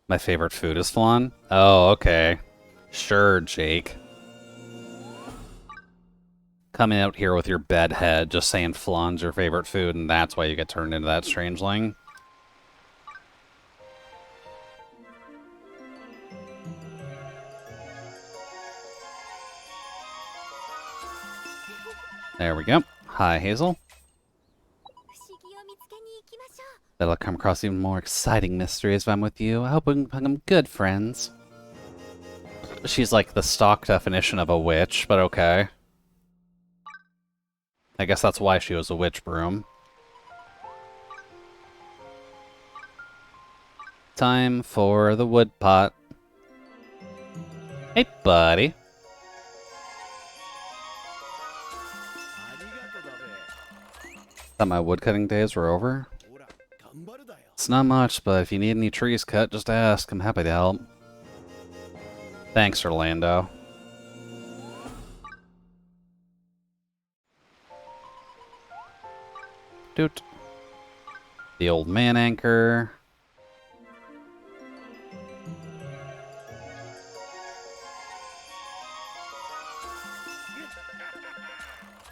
My favorite food is flan? Oh, okay. Sure, Jake. Coming out here with your bed head, just saying flan's your favorite food, and that's why you get turned into that strangeling. There we go. Hi, Hazel. That'll come across even more exciting mysteries if I'm with you. I hope we can become good friends. She's like the stock definition of a witch, but okay. I guess that's why she was a witch broom. Time for the wood pot. Hey, buddy. Thought my woodcutting days were over. It's not much, but if you need any trees cut, just ask. I'm happy to help. Thanks, Orlando. Doot. The old man anchor.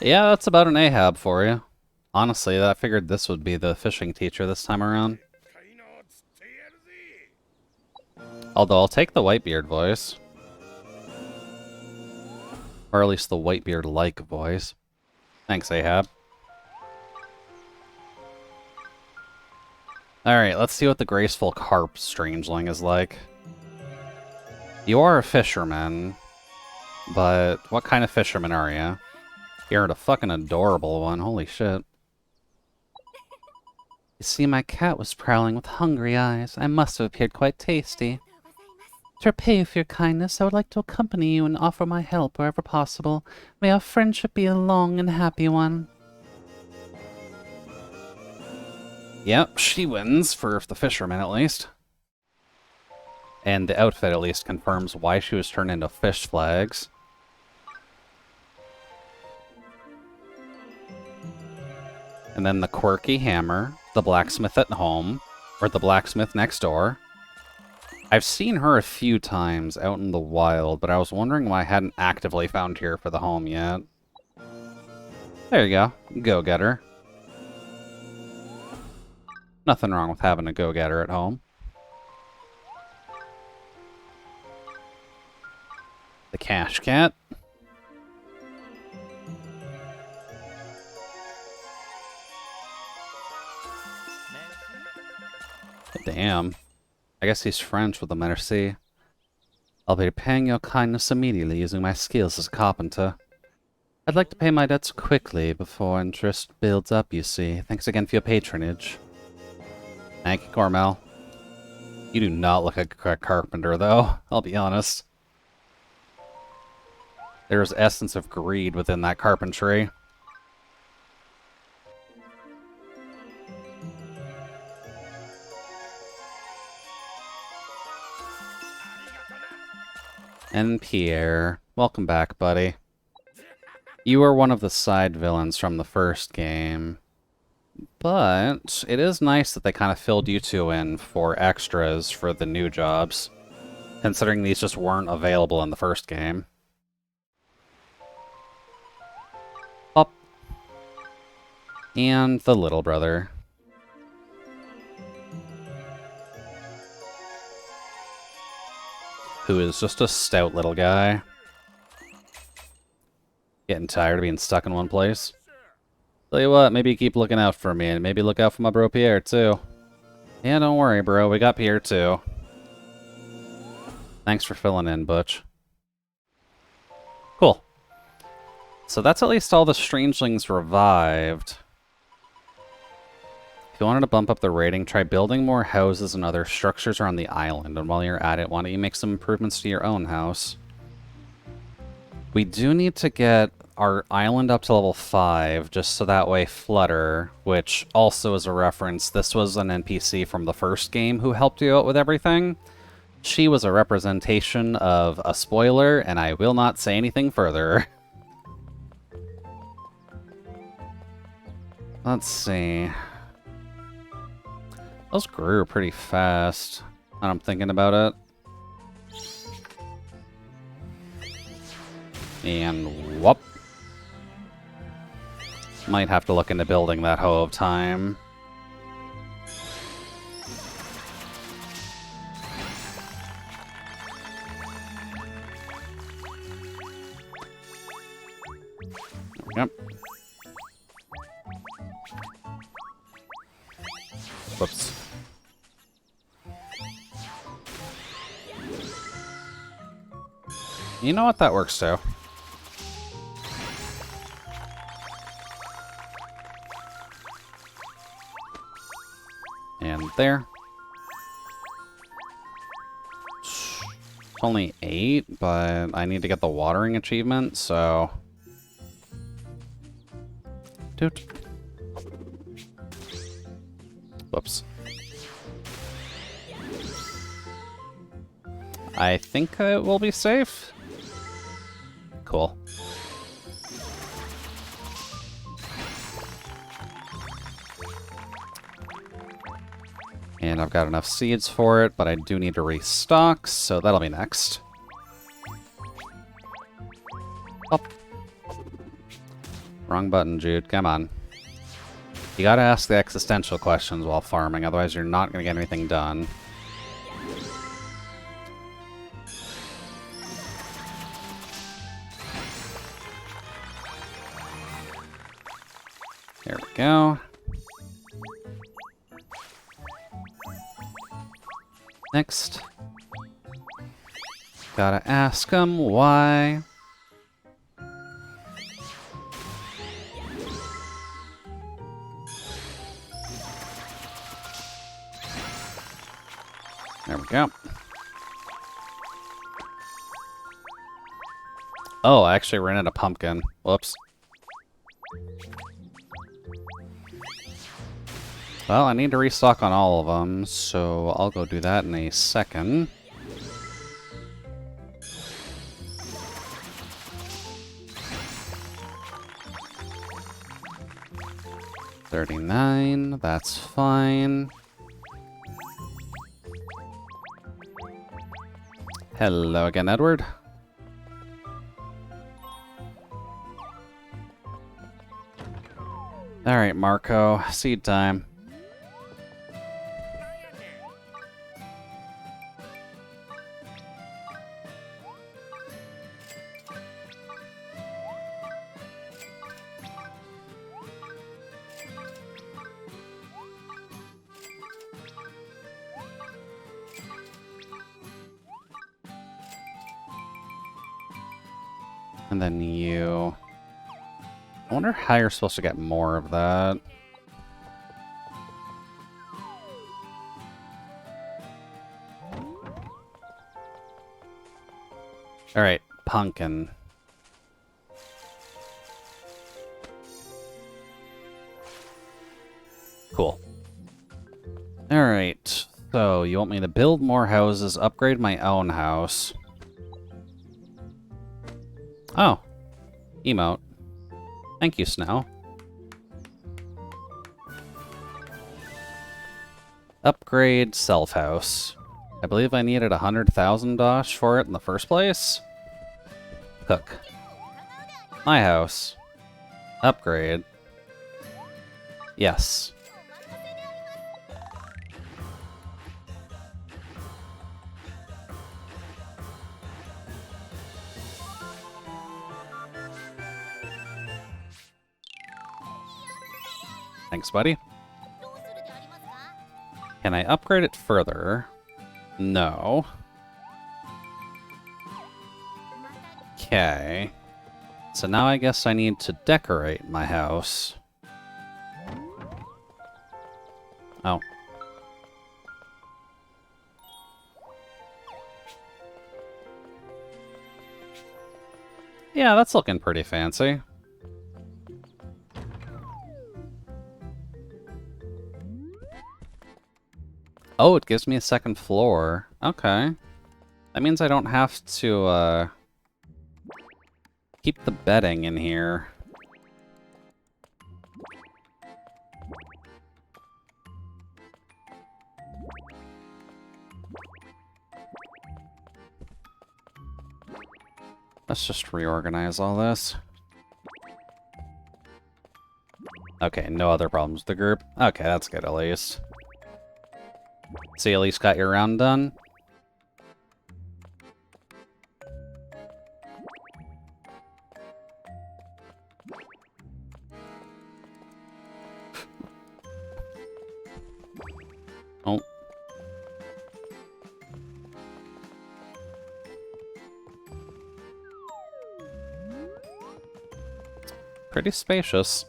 Yeah, that's about an Ahab for you. Honestly, I figured this would be the fishing teacher this time around. Although I'll take the Whitebeard voice. Or at least the Whitebeard-like voice. Thanks, Ahab. Alright, let's see what the graceful carp strangeling is like. You are a fisherman, but what kind of fisherman are you? You're a fucking adorable one, holy shit. You see, my cat was prowling with hungry eyes. I must have appeared quite tasty. To repay you for your kindness, I would like to accompany you and offer my help wherever possible. May our friendship be a long and happy one. Yep, she wins, for the fisherman at least. And the outfit at least confirms why she was turned into fish flags. And then the quirky hammer, the blacksmith at home, or the blacksmith next door. I've seen her a few times out in the wild, but I was wondering why I hadn't actively found her for the home yet. There you go. Go-getter. Nothing wrong with having a go-getter at home. The cash cat. Damn. I guess he's French with the merci. I'll be repaying your kindness immediately using my skills as a carpenter. I'd like to pay my debts quickly before interest builds up, you see. Thanks again for your patronage. Thank you, Cormel. You do not look like a carpenter, though. I'll be honest. There's essence of greed within that carpentry. And Pierre. Welcome back, buddy. You were one of the side villains from the first game. But it is nice that they kind of filled you two in for extras for the new jobs. considering these just weren't available in the first game. Up. And the little brother. Who is just a stout little guy. Getting tired of being stuck in one place. Tell you what, maybe you keep looking out for me, and maybe look out for my bro Pierre, too. Yeah, don't worry, bro. We got Pierre, too. Thanks for filling in, Butch. Cool. So that's at least all the Strangelings revived. If you wanted to bump up the rating, try building more houses and other structures around the island. And while you're at it, why don't you make some improvements to your own house? We do need to get our island up to level 5, just so that way Flutter, which also is a reference, this was an NPC from the first game who helped you out with everything. She was a representation of a spoiler, and I will not say anything further. Let's see. Those grew pretty fast, when I'm thinking about it. And whoop. Might have to look into building that Hoe of Time. Yep. Whoops. You know what? That works too. And there. It's only 8, but I need to get the watering achievement, so... Doot. Whoops. I think it will be safe. Cool. And I've got enough seeds for it, but I do need to restock, so that'll be next. Up. Wrong button, Jude. Come on. You gotta ask the existential questions while farming, otherwise you're not gonna get anything done. There we go. Next. Gotta ask him why. There we go. Oh, I actually ran out of pumpkin. Whoops. Well, I need to restock on all of them, so I'll go do that in a second. $39, that's fine. Hello again, Edward. Alright, Marco, seed time. And then you... I wonder how you're supposed to get more of that. Alright, pumpkin. Cool. Alright, so you want me to build more houses, upgrade my own house. Oh. Emote. Thank you, Snow. Upgrade self-house. I believe I needed 100,000 dosh for it in the first place. Cook. My house. Upgrade. Yes. Thanks, buddy. Can I upgrade it further? No. Okay. So now I guess I need to decorate my house. Oh. Yeah, that's looking pretty fancy. Oh, it gives me a second floor. Okay. That means I don't have to, keep the bedding in here. Let's just reorganize all this. Okay, no other problems with the group. Okay, that's good at least. So you at least got your round done? Oh. Pretty spacious.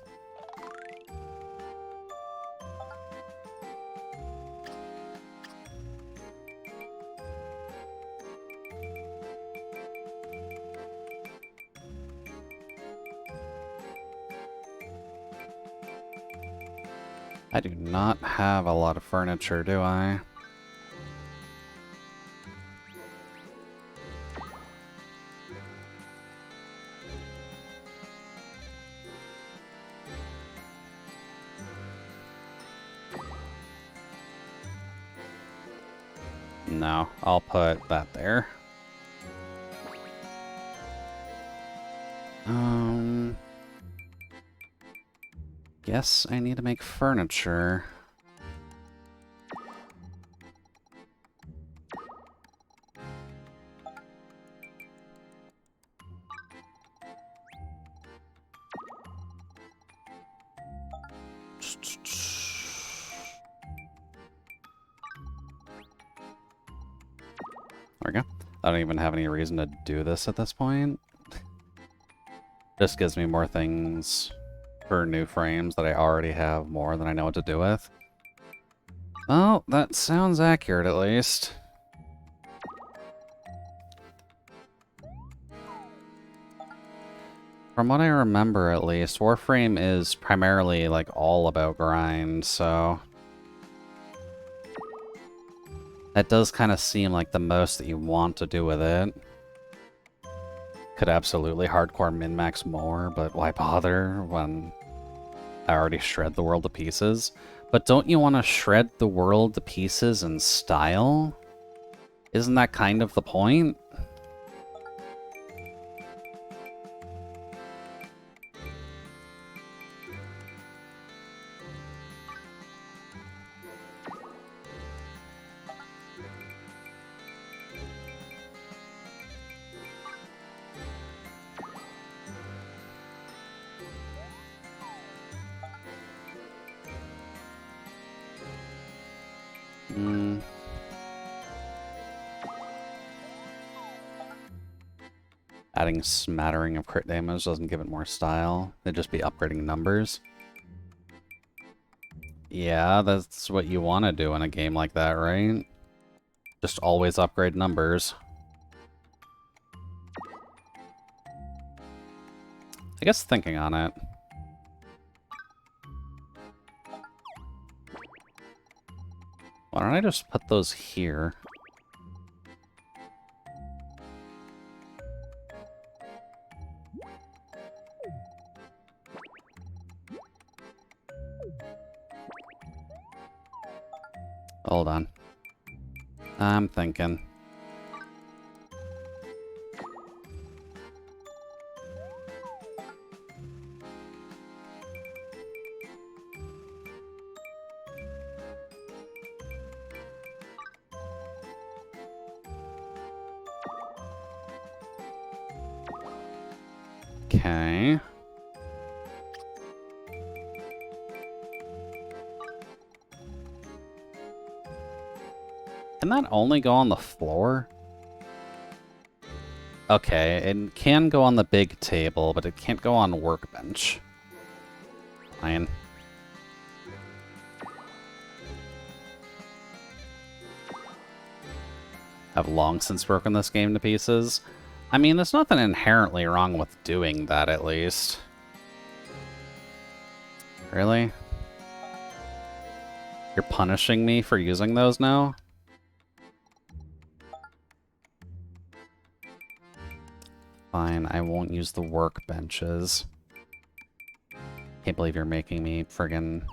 I do not have a lot of furniture, do I? No, I'll put that there. Guess I need to make furniture. There we go. I don't even have any reason to do this at this point. Just gives me more things for new frames that I already have more than I know what to do with. Well, that sounds accurate at least. From what I remember at least, Warframe is primarily like all about grind, so that does kind of seem like the most that you want to do with it. Could absolutely hardcore min-max more, but why bother when I already shred the world to pieces? But don't you want to shred the world to pieces in style? Isn't that kind of the point? Adding smattering of crit damage doesn't give it more style. They'd just be upgrading numbers. Yeah, that's what you want to do in a game like that, right? Just always upgrade numbers. I guess thinking on it. Why don't I just put those here? Hold on. I'm thinking. Okay. Can that only go on the floor? Okay, it can go on the big table, but it can't go on workbench. Fine. I've long since broken this game to pieces. I mean, there's nothing inherently wrong with doing that, at least. Really? You're punishing me for using those now? Fine, I won't use the workbenches. Can't believe you're making me friggin'...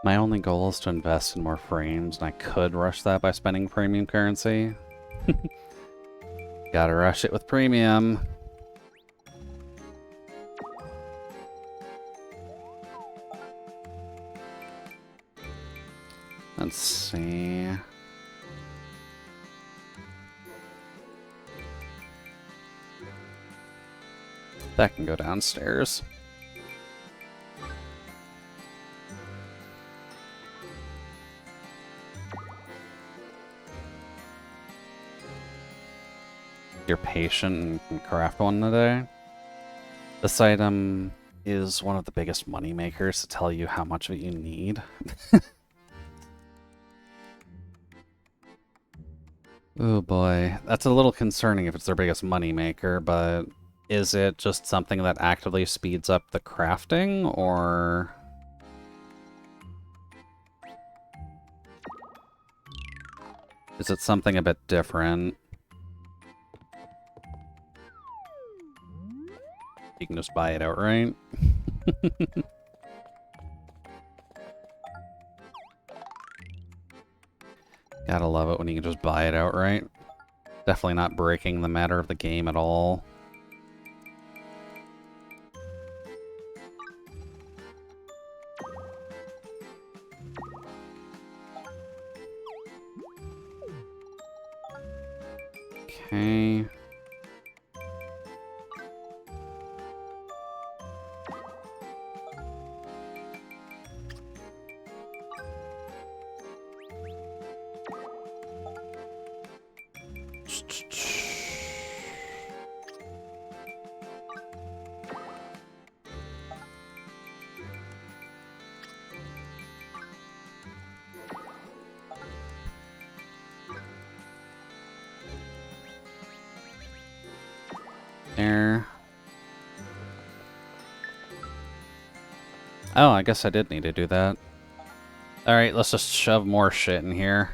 My only goal is to invest in more frames, and I could rush that by spending premium currency. Gotta rush it with premium. Let's see. That can go downstairs. You're patient and can craft one a day. This item is one of the biggest money makers to tell you how much of it you need. Oh boy, that's a little concerning if it's their biggest money maker, but is it just something that actively speeds up the crafting, or... is it something a bit different? You can just buy it outright. Gotta love it when you can just buy it outright. Definitely not breaking the matter of the game at all. Okay. There. Oh, I guess I did need to do that. Alright, let's just shove more shit in here.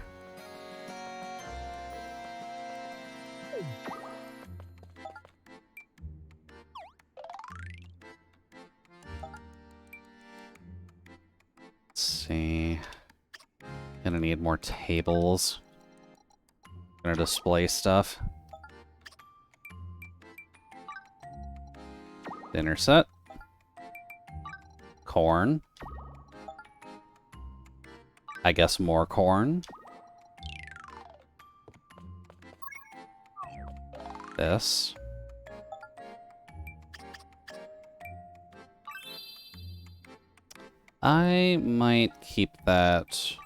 Let's see. Gonna need more tables. Gonna display stuff. Dinner set. Corn. I guess more corn. This. I might keep that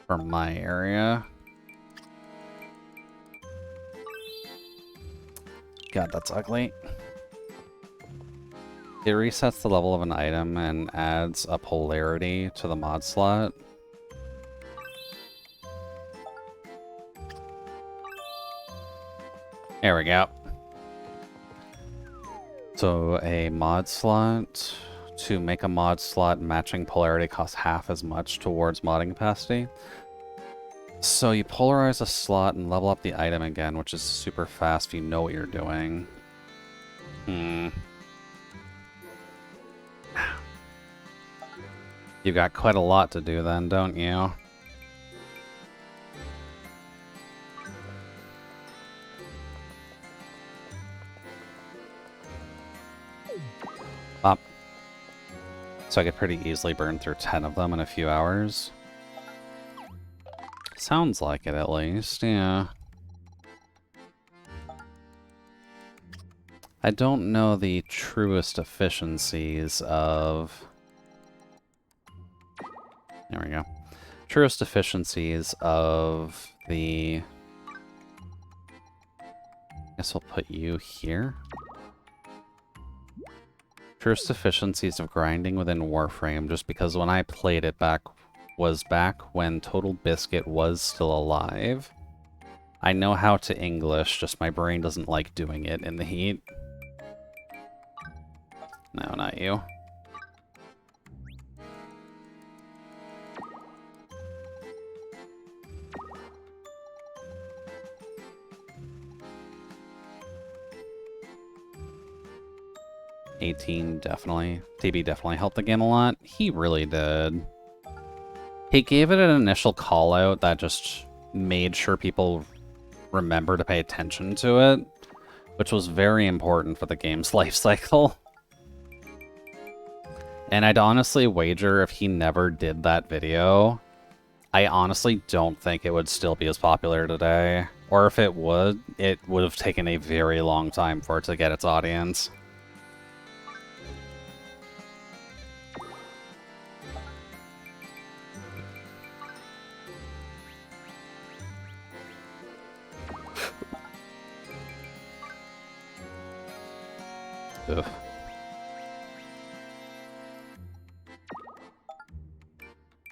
for my area. God, that's ugly. It resets the level of an item and adds a polarity to the mod slot. There we go. So a mod slot, to make a mod slot matching polarity costs half as much towards modding capacity. So you polarize a slot and level up the item again, which is super fast if you know what you're doing. You got quite a lot to do then, don't you? Up. So I could pretty easily burn through 10 of them in a few hours. Sounds like it, at least, yeah. I don't know the truest efficiencies of... There we go. Truest efficiencies of the... I guess we'll put you here. Truest efficiencies of grinding within Warframe, just because when I played it back when Total Biscuit was still alive. I know how to English, just my brain doesn't like doing it in the heat. No, not you. $18, definitely. TB definitely helped the game a lot. He really did. He gave it an initial call out that just made sure people remember to pay attention to it, which was very important for the game's life cycle. And I'd honestly wager if he never did that video, I honestly don't think it would still be as popular today. Or if it would have taken a very long time for it to get its audience. Ugh.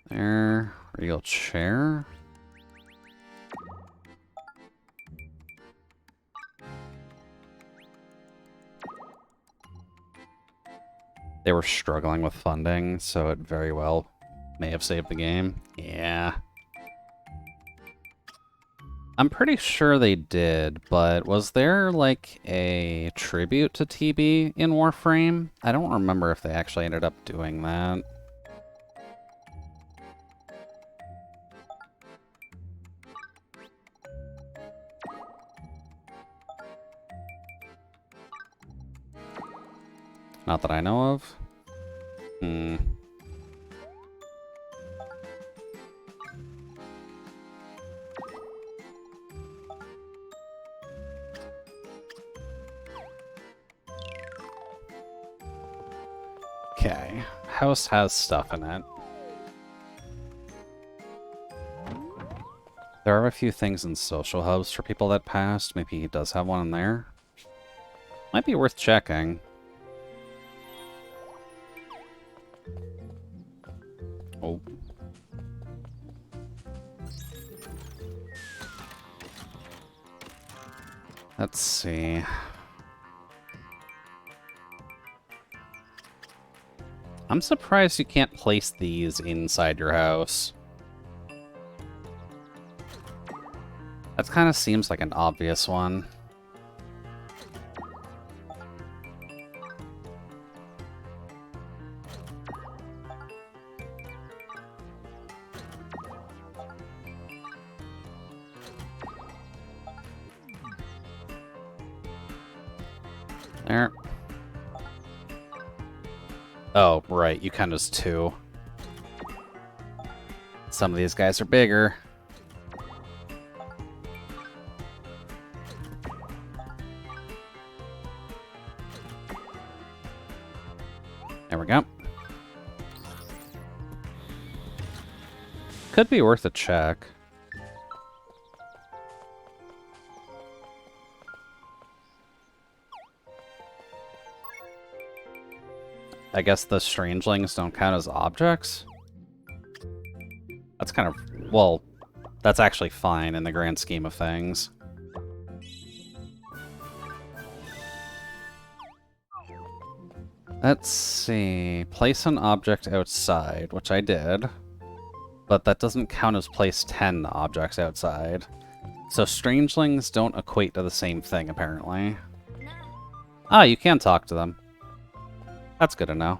There, real chair. They were struggling with funding, so it very well may have saved the game. Yeah. I'm pretty sure they did, but was there, like, a tribute to TB in Warframe? I don't remember if they actually ended up doing that. Not that I know of. Okay. House has stuff in it. There are a few things in social hubs for people that passed. Maybe he does have one in there. Might be worth checking. Oh. Let's see. I'm surprised you can't place these inside your house. That kind of seems like an obvious one. There. Oh, right, you count as 2. Some of these guys are bigger. There we go. Could be worth a check. I guess the strangelings don't count as objects? That's kind of... well, that's actually fine in the grand scheme of things. Let's see. Place an object outside, which I did. But that doesn't count as place 10 objects outside. So strangelings don't equate to the same thing, apparently. Ah, you can talk to them. That's good to know.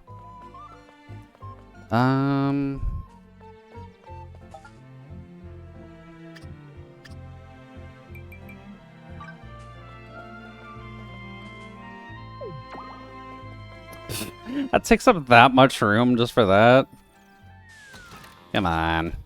That takes up that much room just for that? Come on.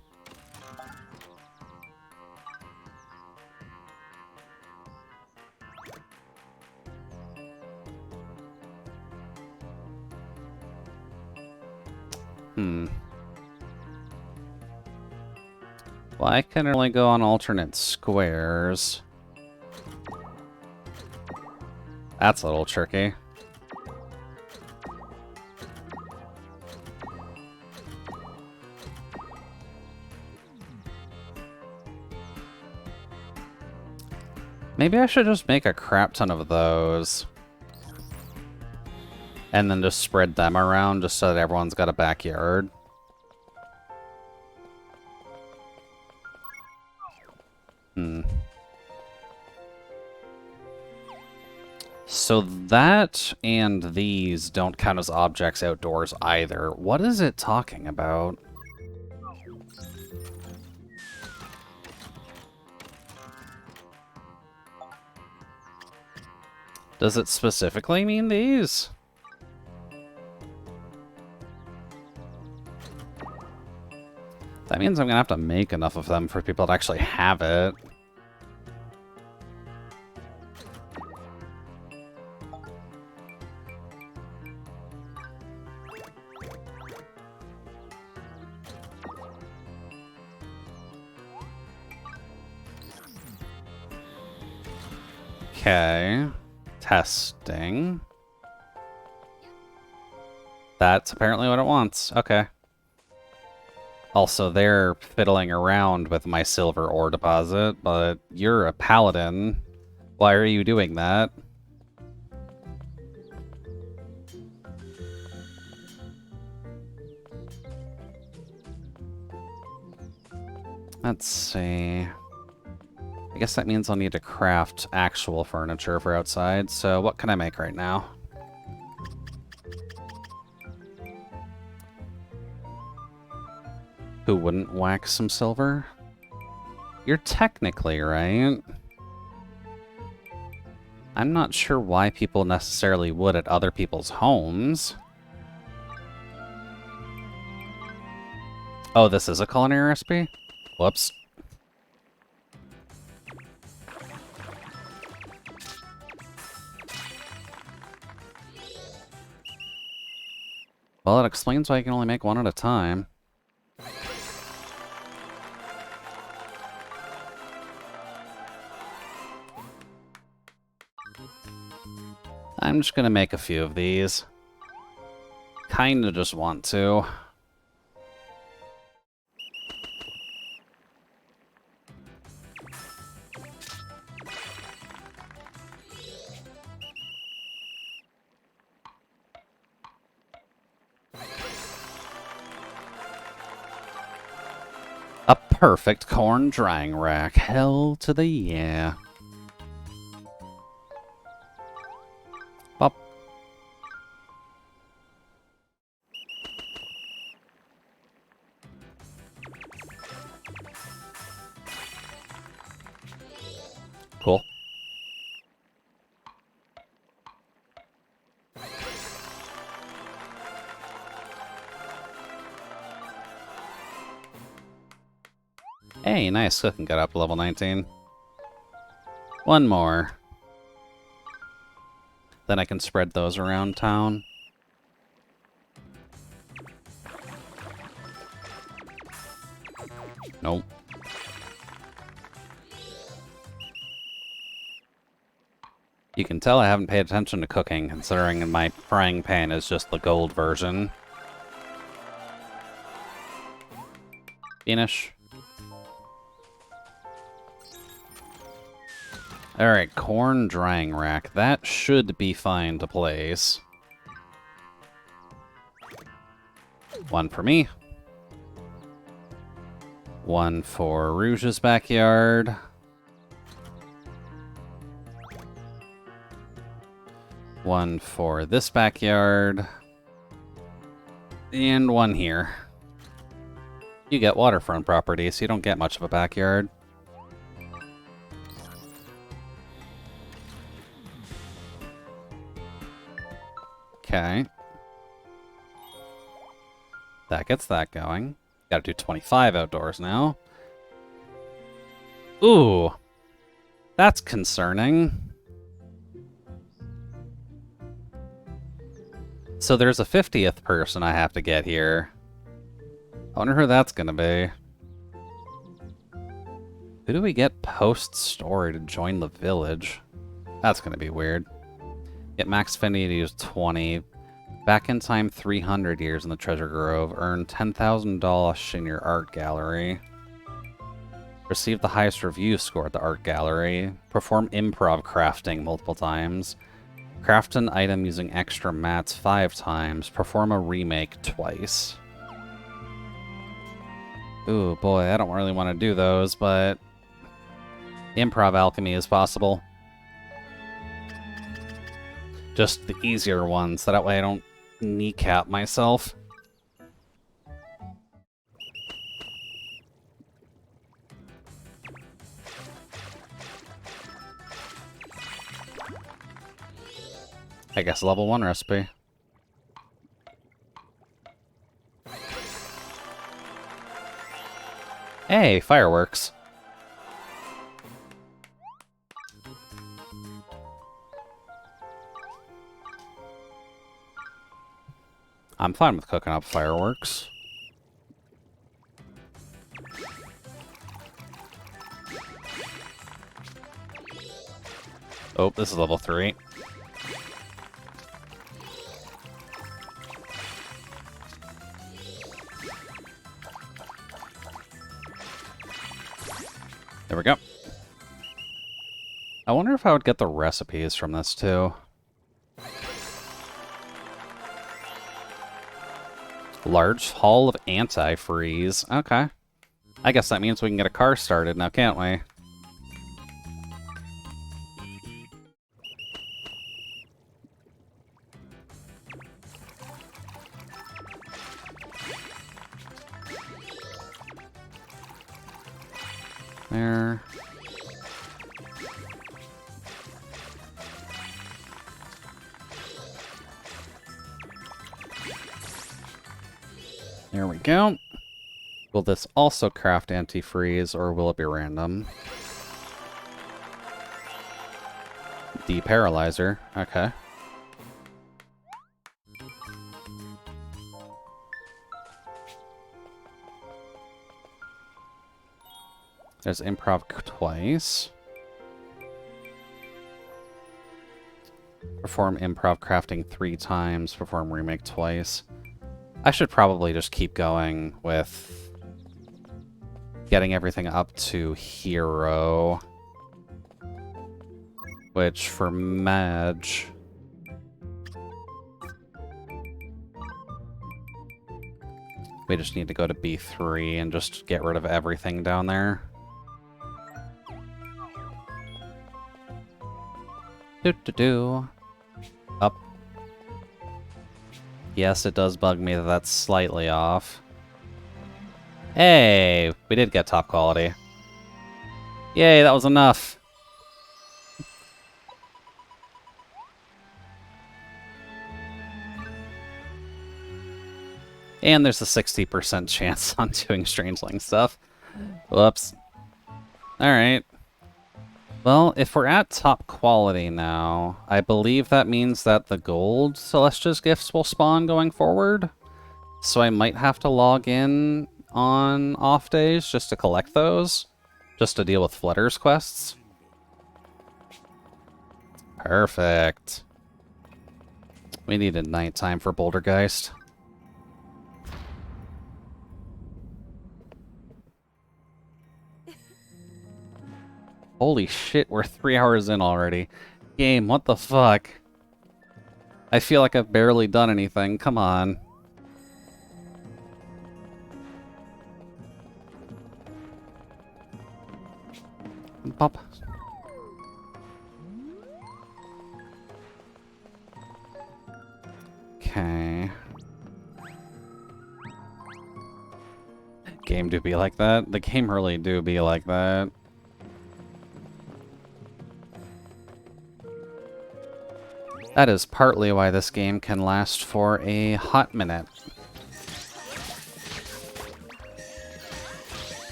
Well, I can only go on alternate squares. That's a little tricky. Maybe I should just make a crap ton of those. And then just spread them around just so that everyone's got a backyard. So that and these don't count as objects outdoors either. What is it talking about? Does it specifically mean these? That means I'm gonna have to make enough of them for people to actually have it. Okay. Testing. That's apparently what it wants. Okay. Also, they're fiddling around with my silver ore deposit, but you're a paladin. Why are you doing that? Let's see. I guess that means I'll need to craft actual furniture for outside, so what can I make right now? Who wouldn't wax some silver? You're technically right. I'm not sure why people necessarily would at other people's homes. Oh, this is a culinary recipe? Whoops. Well, it explains why you can only make one at a time. I'm just gonna make a few of these. Kinda just want to. A perfect corn drying rack. Hell to the yeah. Bop. Cool. Hey, nice. Cook and get up to level 19. One more. Then I can spread those around town. Nope. You can tell I haven't paid attention to cooking, considering my frying pan is just the gold version. Finish. Alright, corn drying rack. That should be fine to place. One for me. One for Rouge's backyard. One for this backyard. And one here. You get waterfront property, so you don't get much of a backyard. Okay. That gets that going. Gotta do 25 outdoors now. Ooh. That's concerning. So there's a 50th person I have to get here. I wonder who that's gonna be. Who do we get post-story to join the village? That's gonna be weird. Get max affinity to use 20. Back in time 300 years in the Treasure Grove. Earn $10,000 in your art gallery. Receive the highest review score at the art gallery. Perform improv crafting multiple times. Craft an item using extra mats 5 times. Perform a remake twice. Ooh, boy, I don't really want to do those, but improv alchemy is possible. Just the easier ones, so that way I don't kneecap myself. I guess level 1 recipe. Hey, fireworks. I'm fine with cooking up fireworks. Oh, this is level 3. There we go. I wonder if I would get the recipes from this too. Large Hall of Antifreeze. Okay. I guess that means we can get a car started now, can't we? There. There we go. Will this also craft antifreeze, or will it be random? Deparalyzer. Okay. There's improv twice. Perform improv crafting 3 times. Perform remake twice. I should probably just keep going with getting everything up to hero. Which, for Madge... we just need to go to B3 and just get rid of everything down there. Do-do-do. Up. Yes, it does bug me that that's slightly off. Hey! We did get top quality. Yay, that was enough! And there's a 60% chance on doing Strangeling stuff. Whoops. Alright. Well, if we're at top quality now, I believe that means that the gold Celestia's gifts will spawn going forward. So I might have to log in on off days just to collect those, just to deal with Flutter's quests. Perfect. We needed nighttime for Bouldergeist. Holy shit, we're 3 hours in already. Game, what the fuck? I feel like I've barely done anything. Come on. Pop. Okay. Game do be like that? The game really do be like that. That is partly why this game can last for a hot minute.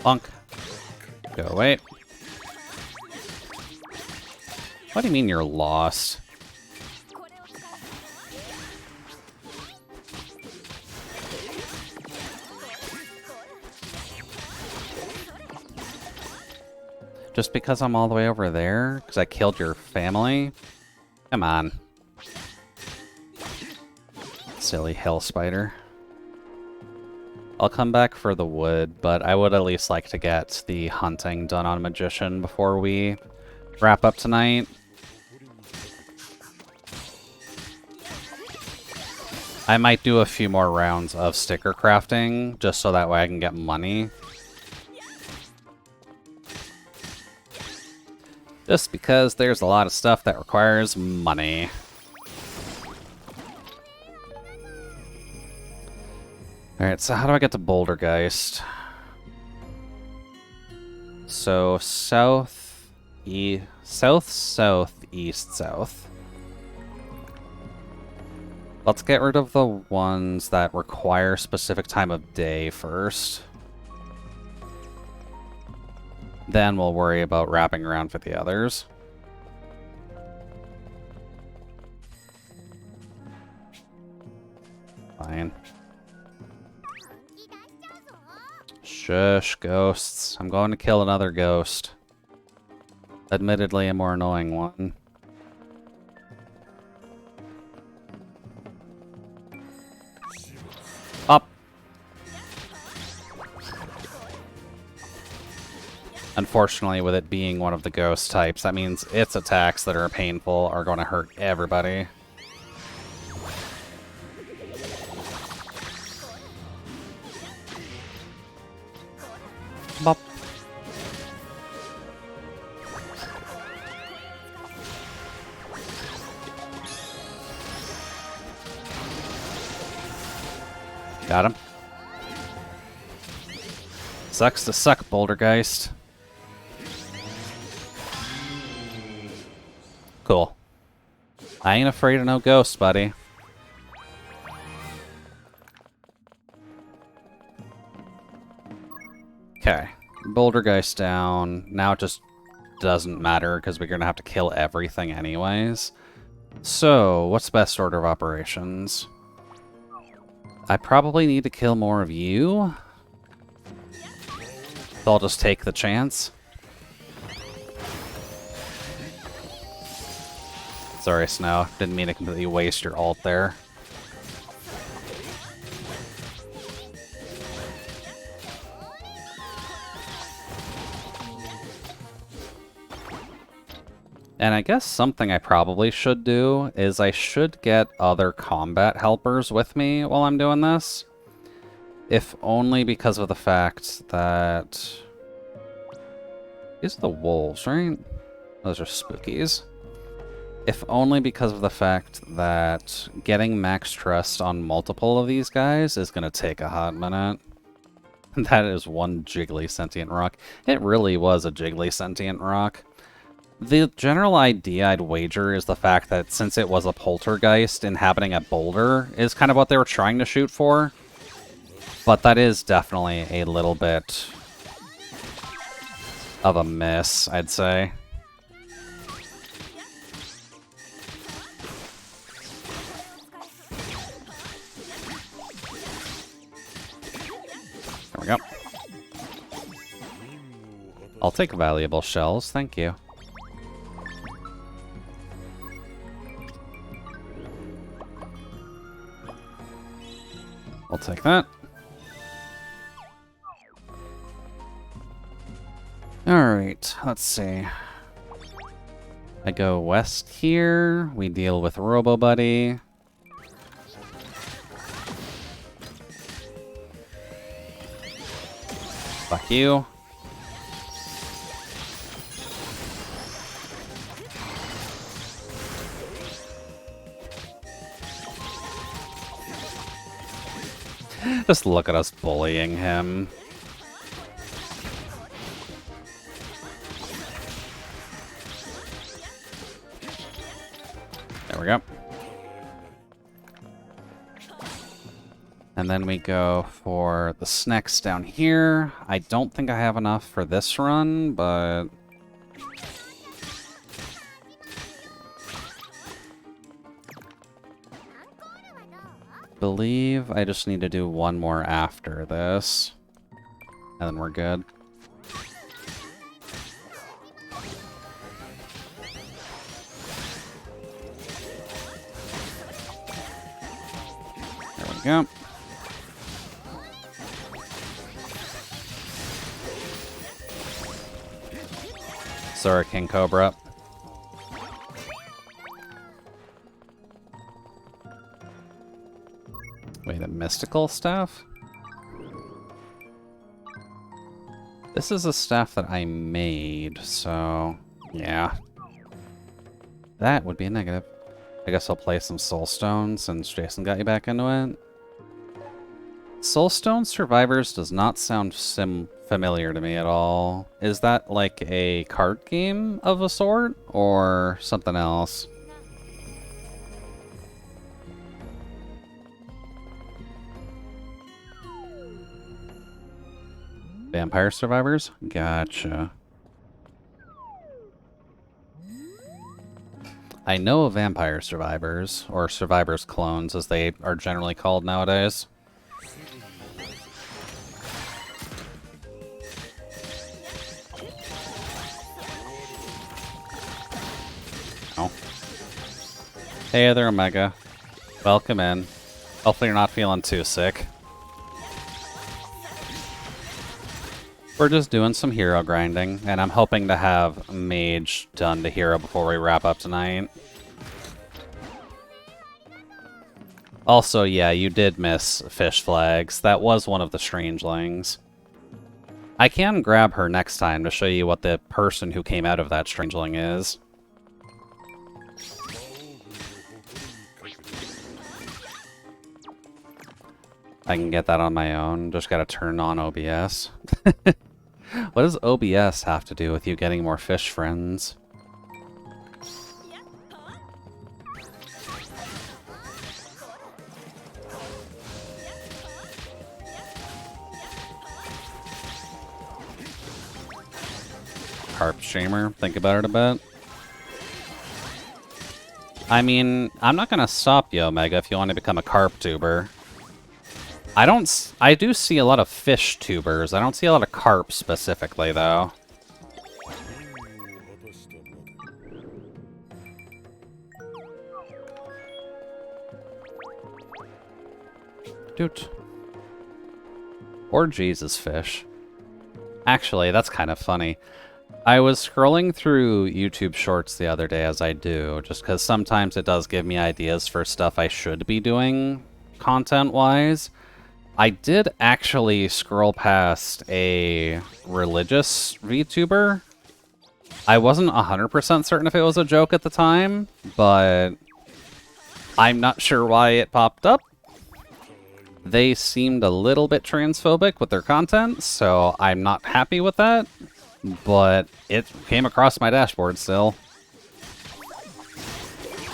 Bonk. Go away. What do you mean you're lost? Just because I'm all the way over there? Because I killed your family? Come on. Silly hell spider. I'll come back for the wood, but I would at least like to get the hunting done on Magician before we wrap up tonight. I might do a few more rounds of sticker crafting, just so that way I can get money. Just because there's a lot of stuff that requires money. Alright, so how do I get to Bouldergeist? So, south, east, south. Let's get rid of the ones that require specific time of day first. Then we'll worry about wrapping around for the others. Fine. Shush, ghosts. I'm going to kill another ghost. Admittedly, a more annoying one. Up. Unfortunately, with it being one of the ghost types, that means its attacks that are painful are going to hurt everybody. Bop. Got him. Sucks to suck, Bouldergeist. Cool. I ain't afraid of no ghosts, buddy. Okay. Bouldergeist down. Now it just doesn't matter because we're going to have to kill everything anyways. So, what's the best order of operations? I probably need to kill more of you. So I'll just take the chance. Sorry, Snow. Didn't mean to completely waste your ult there. And I guess something I probably should do is I should get other combat helpers with me while I'm doing this. If only because of the fact that... These are the wolves, right? Those are spookies. If only because of the fact that getting max trust on multiple of these guys is going to take a hot minute. That is one jiggly sentient rock. It really was a jiggly sentient rock. The general idea, I'd wager, is the fact that since it was a poltergeist inhabiting a boulder is kind of what they were trying to shoot for. But that is definitely a little bit of a miss, I'd say. I'll take valuable shells, thank you. I'll take that. Alright, let's see. I go west here. We deal with Robo Buddy. Fuck you. Just look at us bullying him. There we go. And then we go for the snacks down here. I don't think I have enough for this run, but... believe I just need to do one more after this. And then we're good. There we go. Sorry, King Cobra. Wait, a mystical staff? This is a staff that I made, so yeah. That would be a negative. I guess I'll play some Soulstone since Jason got you back into it. Soulstone Survivors does not sound familiar to me at all. Is that like a card game of a sort, or something else? Vampire Survivors? Gotcha. I know of Vampire Survivors, or Survivors clones as they are generally called nowadays. Oh. Hey there, Omega. Welcome in. Hopefully you're not feeling too sick. We're just doing some hero grinding, and I'm hoping to have Mage done to hero before we wrap up tonight. Also, yeah, you did miss Fish Flags. That was one of the Strangelings. I can grab her next time to show you what the person who came out of that Strangeling is. I can get that on my own, just gotta turn on OBS. What does OBS have to do with you getting more fish friends? Carp streamer, think about it a bit. I mean, I'm not gonna stop you, Omega, if you want to become a carp tuber. I do see a lot of fish tubers. I don't see a lot of carp specifically, though. Doot. Or Jesus fish. Actually, that's kind of funny. I was scrolling through YouTube Shorts the other day, as I do, just because sometimes it does give me ideas for stuff I should be doing content-wise. I did actually scroll past a religious VTuber. I wasn't 100% certain if it was a joke at the time, but I'm not sure why it popped up. They seemed a little bit transphobic with their content, so I'm not happy with that, but it came across my dashboard still.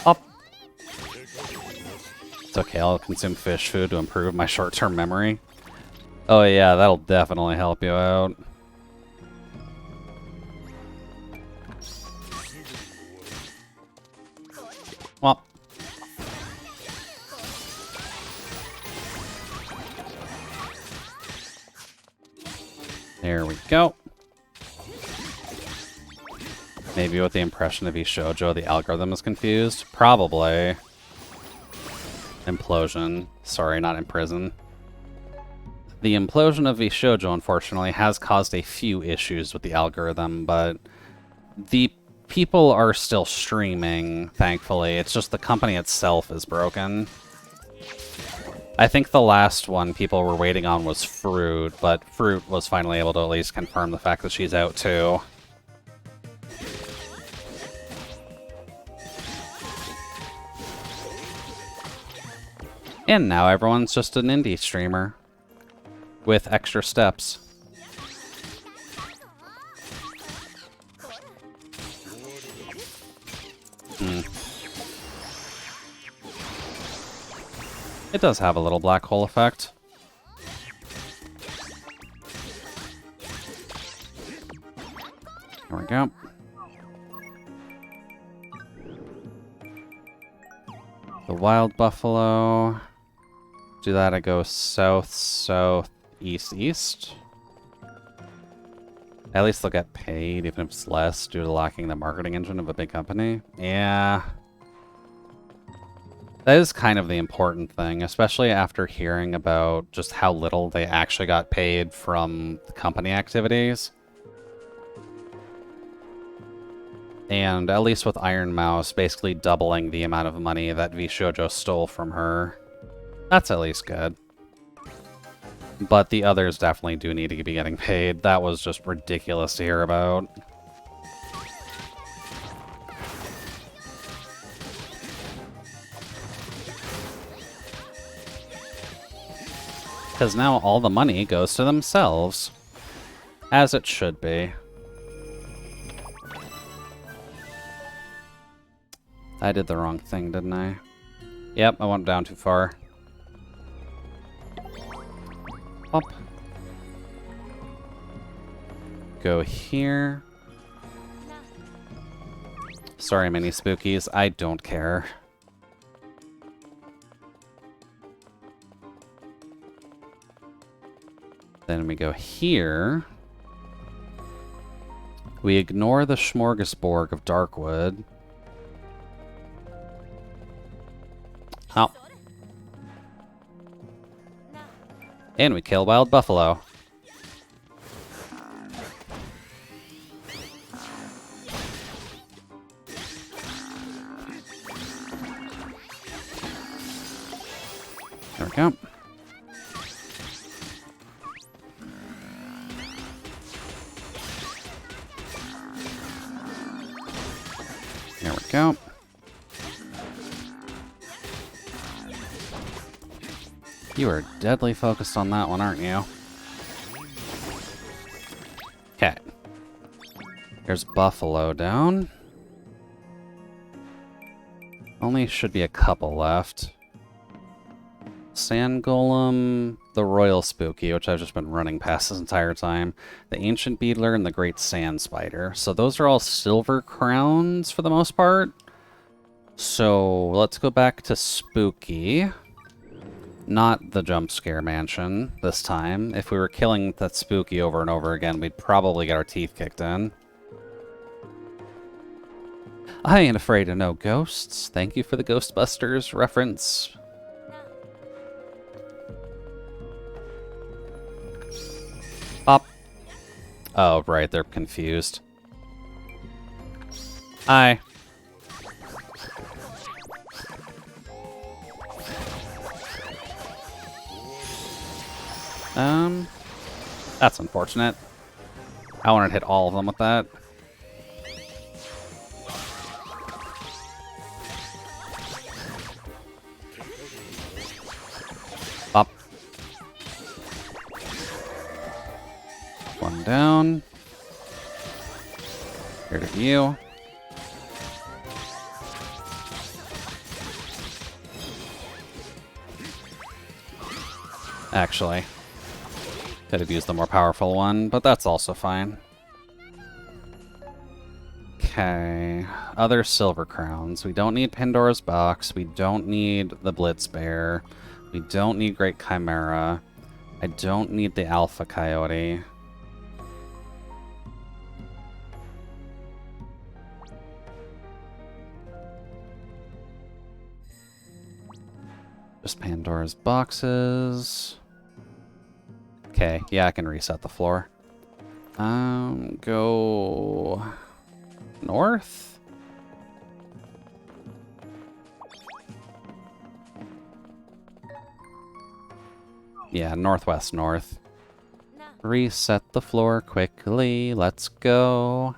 Up. It's okay, I'll consume fish food to improve my short-term memory. Oh yeah, that'll definitely help you out. Well. There we go. Maybe with the impression of Ishoujo, the algorithm is confused? Probably. Implosion. Sorry, not imprison. The implosion of Ishoujo, unfortunately, has caused a few issues with the algorithm, but the people are still streaming, thankfully. It's just the company itself is broken. I think the last one people were waiting on was Fruit, but Fruit was finally able to at least confirm the fact that she's out too. And now everyone's just an indie streamer with extra steps. It does have a little black hole effect. There we go. The wild buffalo. Do that, I go south, south, east, east. At least they'll get paid, even if it's less, due to lacking the marketing engine of a big company. Yeah. That is kind of the important thing, especially after hearing about just how little they actually got paid from the company activities. And at least with Iron Mouse, basically doubling the amount of money that VShojo stole from her. That's at least good. But the others definitely do need to be getting paid. That was just ridiculous to hear about. Because now all the money goes to themselves. As it should be. I did the wrong thing, didn't I? Yep, I went down too far. Up. Go here. Sorry, mini spookies. I don't care. Then we go here. We ignore the smorgasbord of Darkwood. Oh. And we kill Wild Buffalo. There we go. There we go. You are deadly focused on that one, aren't you? Okay. There's Buffalo down. Only should be a couple left. Sand Golem, the Royal Spooky, which I've just been running past this entire time, the Ancient Beetler, and the Great Sand Spider. So those are all silver crowns for the most part. So let's go back to Spooky. Not the jump scare mansion this time. If we were killing that Spooky over and over again, we'd probably get our teeth kicked in. I ain't afraid of no ghosts. Thank you for the Ghostbusters reference. Pop. Oh, right, they're confused. Hi. That's unfortunate. I wanted to hit all of them with that. Pop. One down. Here to you. Actually, could have used the more powerful one, but that's also fine. Okay, other silver crowns. We don't need Pandora's Box. We don't need the Blitz Bear. We don't need Great Chimera. I don't need the Alpha Coyote. Just Pandora's boxes. Okay, yeah, I can reset the floor. Go north? Yeah, northwest north. Reset the floor quickly. Let's go.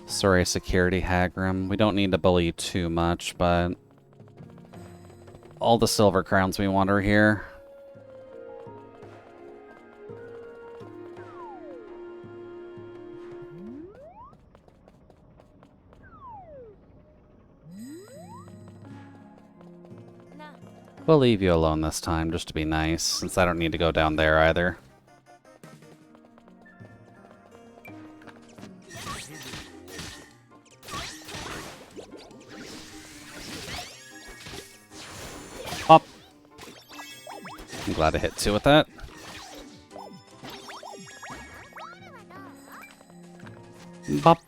Sorry, security Hagrim. We don't need to bully you too much, but all the silver crowns we want are here. We'll leave you alone this time, just to be nice, since I don't need to go down there either. Pop. I'm glad I hit 2 with that. Bop.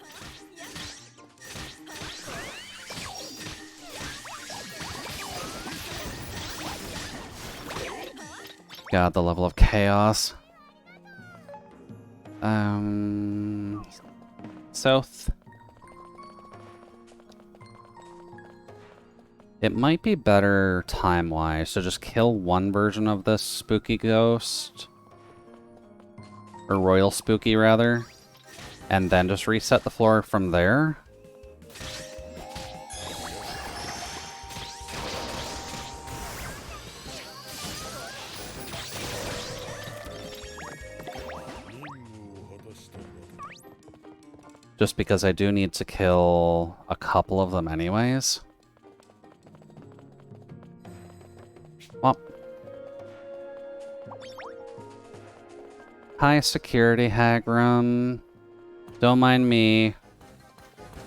God, the level of chaos. South. It might be better time-wise to just kill one version of this spooky ghost. Or royal spooky, rather. And then just reset the floor from there. Just because I do need to kill a couple of them anyways. Well. Hi, security Hagrim. Don't mind me.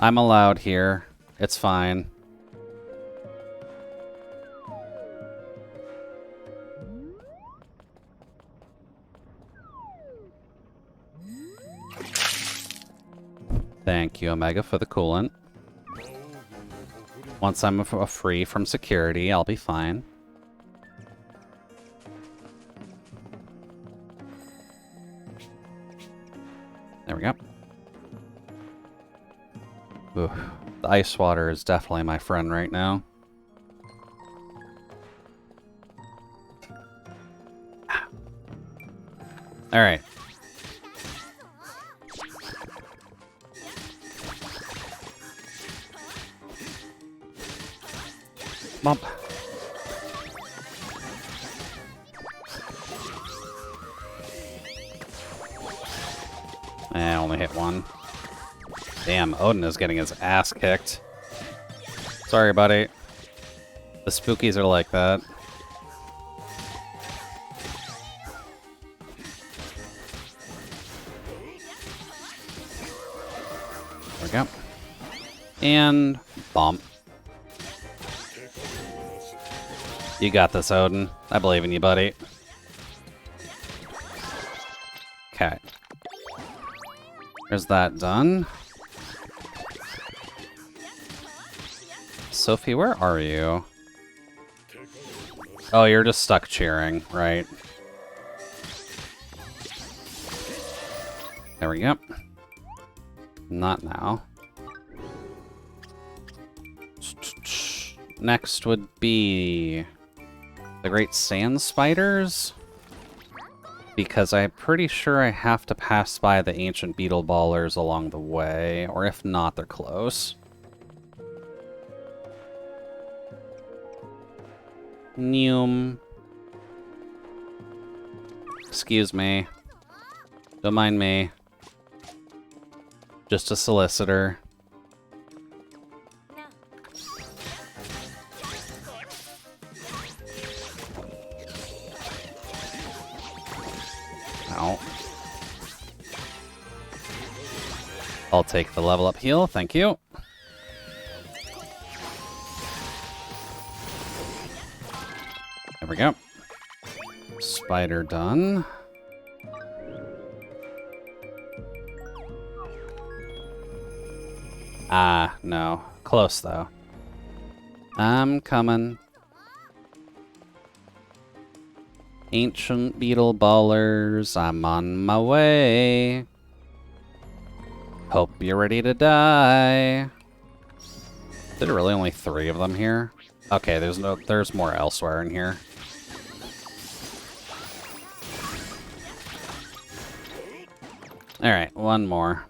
I'm allowed here. It's fine. Thank you, Omega, for the coolant. Once I'm free from security, I'll be fine. There we go. Ooh, the ice water is definitely my friend right now. All right. Bump. I only hit 1. Damn, Odin is getting his ass kicked. Sorry, buddy. The spookies are like that. There we go. And bump. You got this, Odin. I believe in you, buddy. Okay. There's that done. Sophie, where are you? Oh, you're just stuck cheering, right? There we go. Not now. Next would be the Great Sand Spiders, because I'm pretty sure I have to pass by the Ancient Beetle Ballers along the way, or if not, they're close. Neum. Excuse me. Don't mind me. Just a solicitor. Ow. I'll take the level up heal, thank you. There we go. Spider done. Ah, no. Close, though. I'm coming. Ancient beetle ballers, I'm on my way. Hope you're ready to die. There really only 3 of them here? Okay, there's more elsewhere in here. Alright, one more.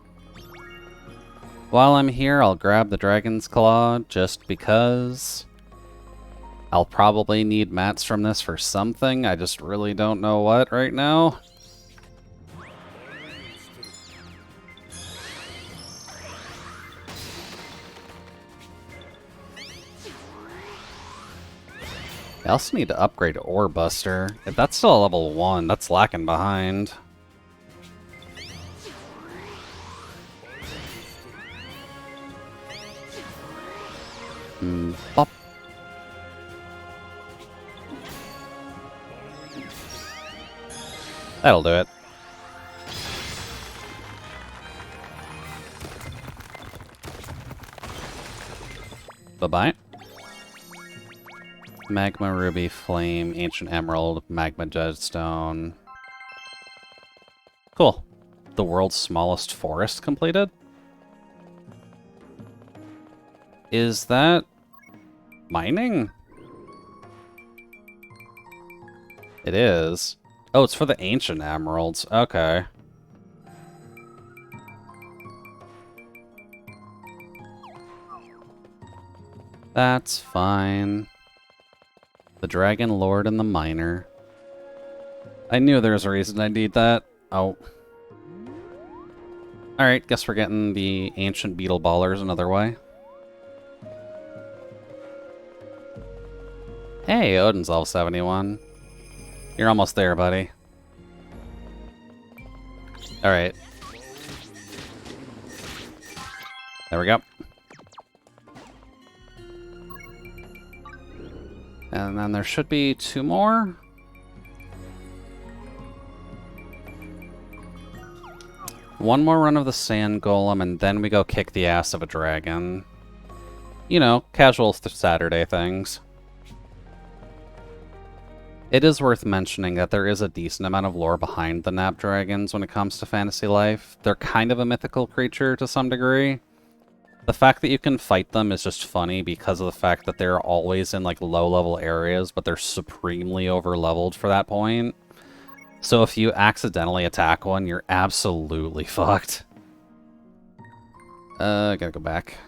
While I'm here, I'll grab the Dragon's Claw, just because. I'll probably need mats from this for something, I just really don't know what right now. I also need to upgrade Ore Buster. If that's still a level 1, that's lacking behind. Bop. That'll do it. Bye-bye. Magma Ruby, Flame, Ancient Emerald, Magma Jetstone. Cool. The world's smallest forest completed? Is that mining? It is. Oh, it's for the Ancient Emeralds. Okay. That's fine. The Dragon Lord and the Miner. I knew there was a reason I need that. Oh. Alright, guess we're getting the Ancient Beetle Ballers another way. Hey, Odin's level 71. You're almost there, buddy. Alright. There we go. And then there should be 2 more. One more run of the Sand Golem, and then we go kick the ass of a dragon. You know, casual Saturday things. It is worth mentioning that there is a decent amount of lore behind the Nap Dragons when it comes to Fantasy Life. They're kind of a mythical creature to some degree. The fact that you can fight them is just funny because of the fact that they're always in like low-level areas, but they're supremely over-leveled for that point. So if you accidentally attack one, you're absolutely fucked. Gotta go back.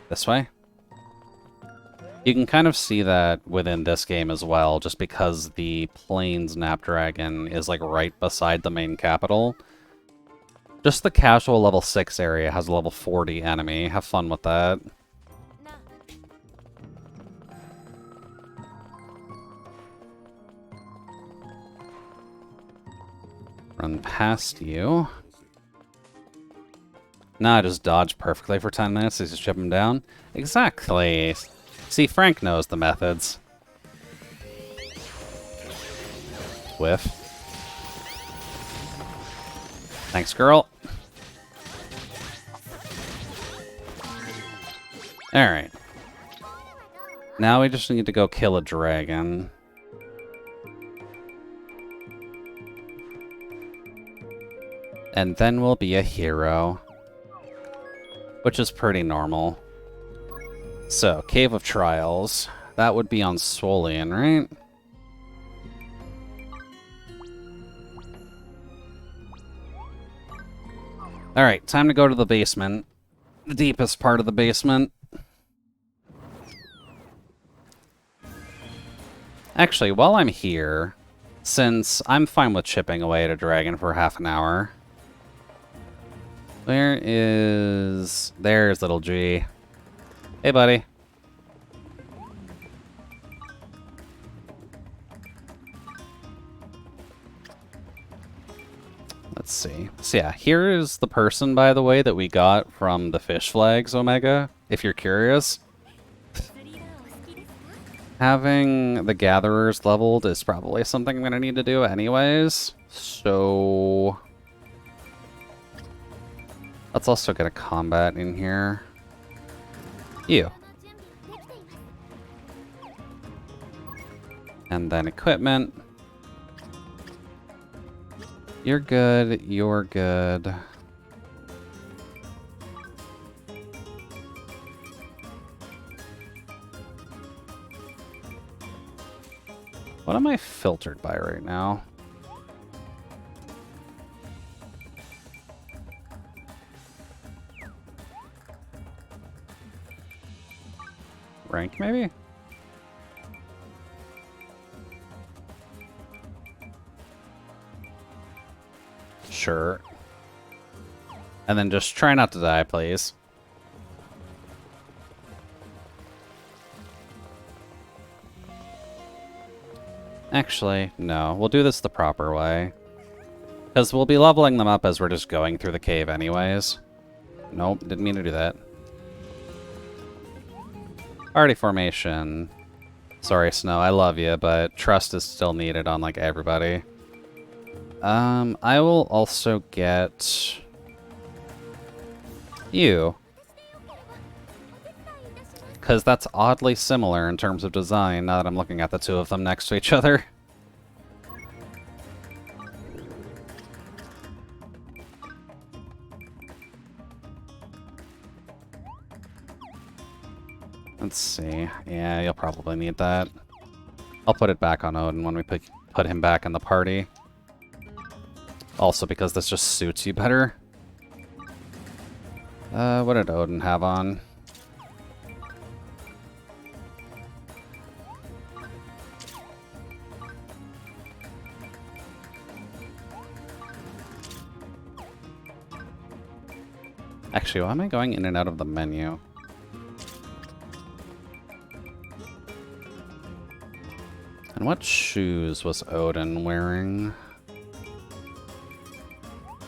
This way? You can kind of see that within this game as well, just because the Plains Napdragon is like right beside the main capital. Just the casual level 6 area has a level 40 enemy. Have fun with that. Run past you. Nah, just dodge perfectly for 10 minutes as you chip him down. Exactly. See, Frank knows the methods. Whiff. Thanks, girl. Alright. Now we just need to go kill a dragon. And then we'll be a hero. Which is pretty normal. So, Cave of Trials. That would be on Swolian, right? Alright, time to go to the basement. The deepest part of the basement. Actually, while I'm here, since I'm fine with chipping away at a dragon for half an hour... There's little G. Hey, buddy. Let's see. So yeah, here is the person, by the way, that we got from the Fish Flags Omega, if you're curious. Having the Gatherers leveled is probably something I'm going to need to do anyways. So... let's also get a combat in here. You. And then equipment. You're good, you're good. What am I filtered by right now? Rank, maybe? Sure. And then just try not to die, please. Actually, no. We'll do this the proper way. Because we'll be leveling them up as we're just going through the cave anyways. Nope, didn't mean to do that. Party formation. Sorry, Snow, I love you, but trust is still needed on, like, everybody. I will also get you. Because that's oddly similar in terms of design, now that I'm looking at the two of them next to each other. Let's see. Yeah, you'll probably need that. I'll put it back on Odin when we put him back in the party. Also because this just suits you better. What did Odin have on? Actually, why am I going in and out of the menu? And what shoes was Odin wearing?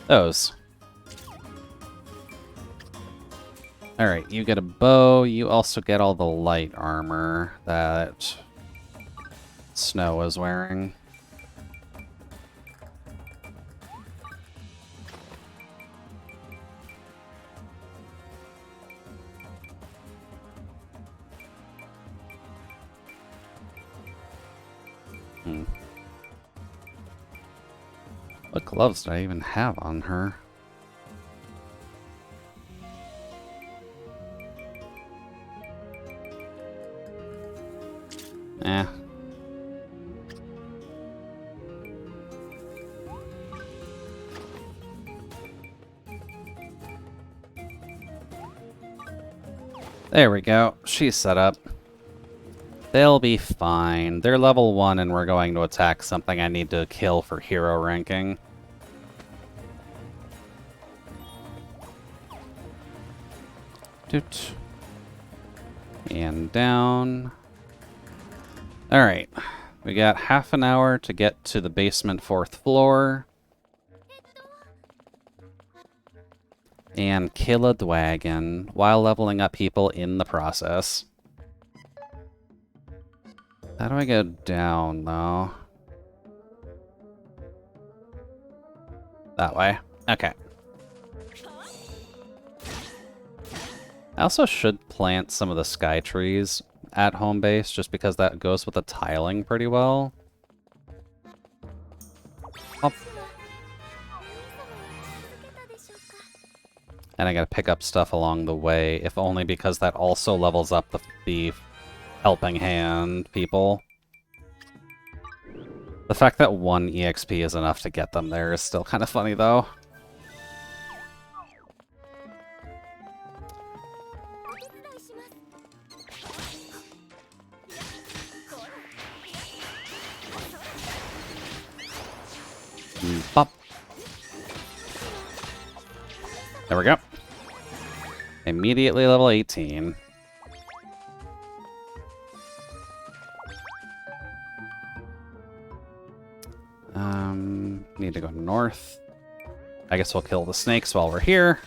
Those. Alright, you get a bow. You also get all the light armor that Snow was wearing. What gloves did I even have on her? Eh. There we go. She's set up. They'll be fine. They're level 1 and we're going to attack something I need to kill for hero ranking. Doot. And down. Alright. We got half an hour to get to the basement 4th floor. And kill a dragon while leveling up people in the process. How do I go down, though? That way. Okay. I also should plant some of the sky trees at home base, just because that goes with the tiling pretty well. Oh. And I gotta pick up stuff along the way, if only because that also levels up the helping hand people. The fact that 1 EXP is enough to get them there is still kind of funny, though. Pop. There we go. Immediately level 18. Need to go north. I guess we'll kill the snakes while we're here.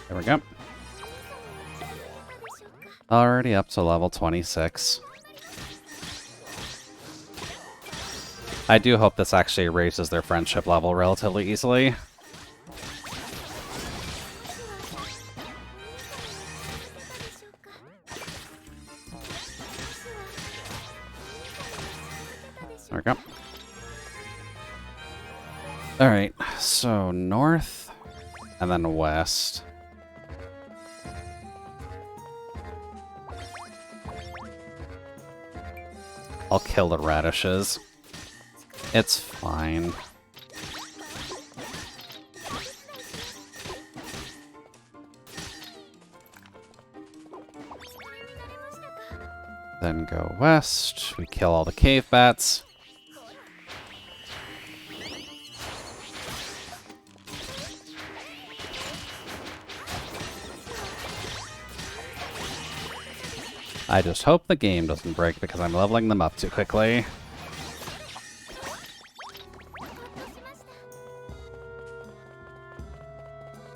There we go. Already up to level 26. I do hope this actually raises their friendship level relatively easily. There we go. Alright, so north and then west. I'll kill the radishes. It's fine. Then go west. We kill all the cave bats. I just hope the game doesn't break because I'm leveling them up too quickly.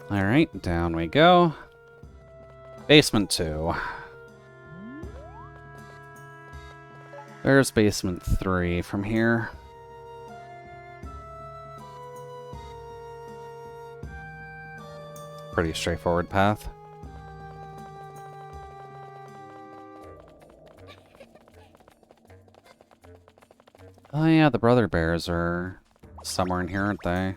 Alright, down we go. Basement 2. There's basement 3 from here. Pretty straightforward path. Oh yeah, the brother bears are somewhere in here, aren't they?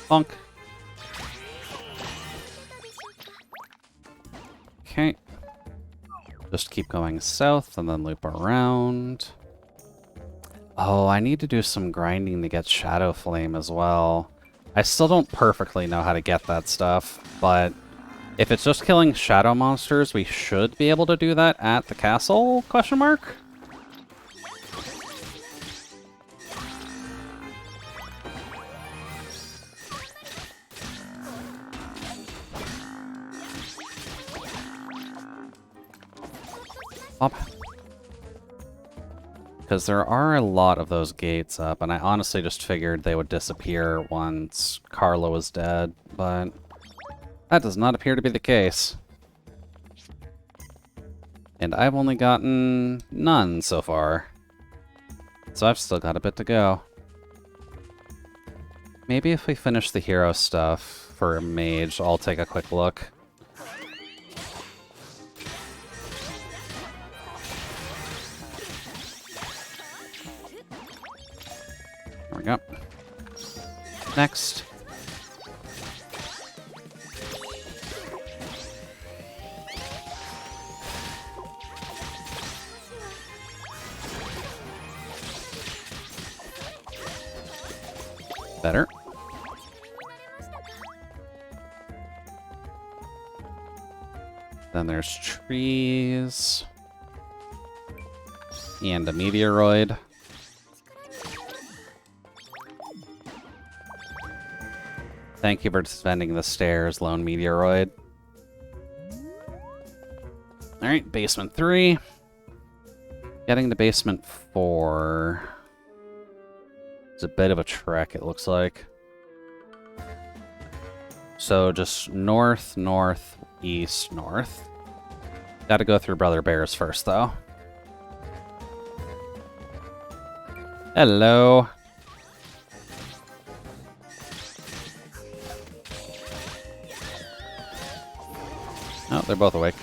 Bonk. Okay. Just keep going south and then loop around. Oh, I need to do some grinding to get Shadow Flame as well. I still don't perfectly know how to get that stuff, but if it's just killing shadow monsters, we should be able to do that at the castle, question mark? Up. Because there are a lot of those gates up, and I honestly just figured they would disappear once Carla was dead, but that does not appear to be the case. And I've only gotten none so far. So I've still got a bit to go. Maybe if we finish the hero stuff for a mage, I'll take a quick look. There we go. Next. Better. Then there's trees. And a meteoroid. Thank you for defending the stairs, lone meteoroid. Alright, basement 3. Getting to basement 4. It's a bit of a trek, it looks like. So just north, north, east, north. Gotta go through Brother Bears first, though. Hello. Oh, they're both awake.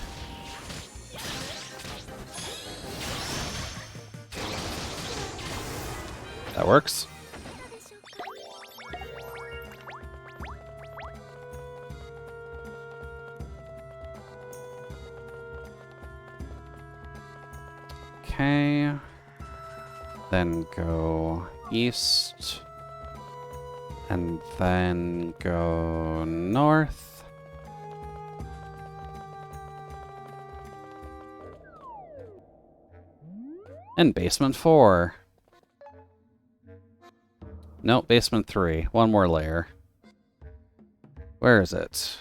That works. Okay. Then go east. And then go north. And basement 4. Nope, basement 3. One more layer. Where is it?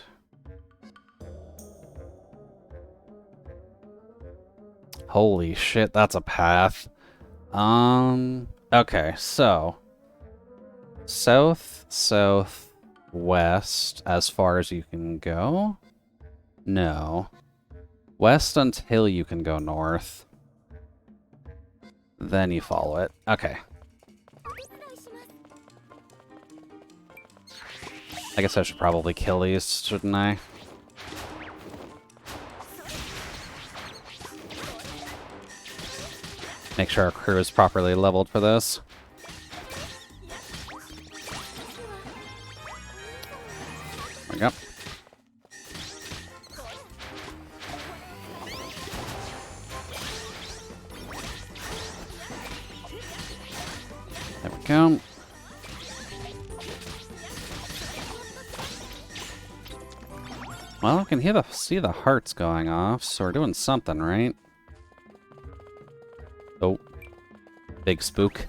Holy shit, that's a path. Okay, so south, south, west, as far as you can go? No. West until you can go north. Then you follow it. Okay. I guess I should probably kill these, shouldn't I? Make sure our crew is properly leveled for this. There we go. There we go. Well, I can see the hearts going off, so we're doing something, right? Oh. Big spook.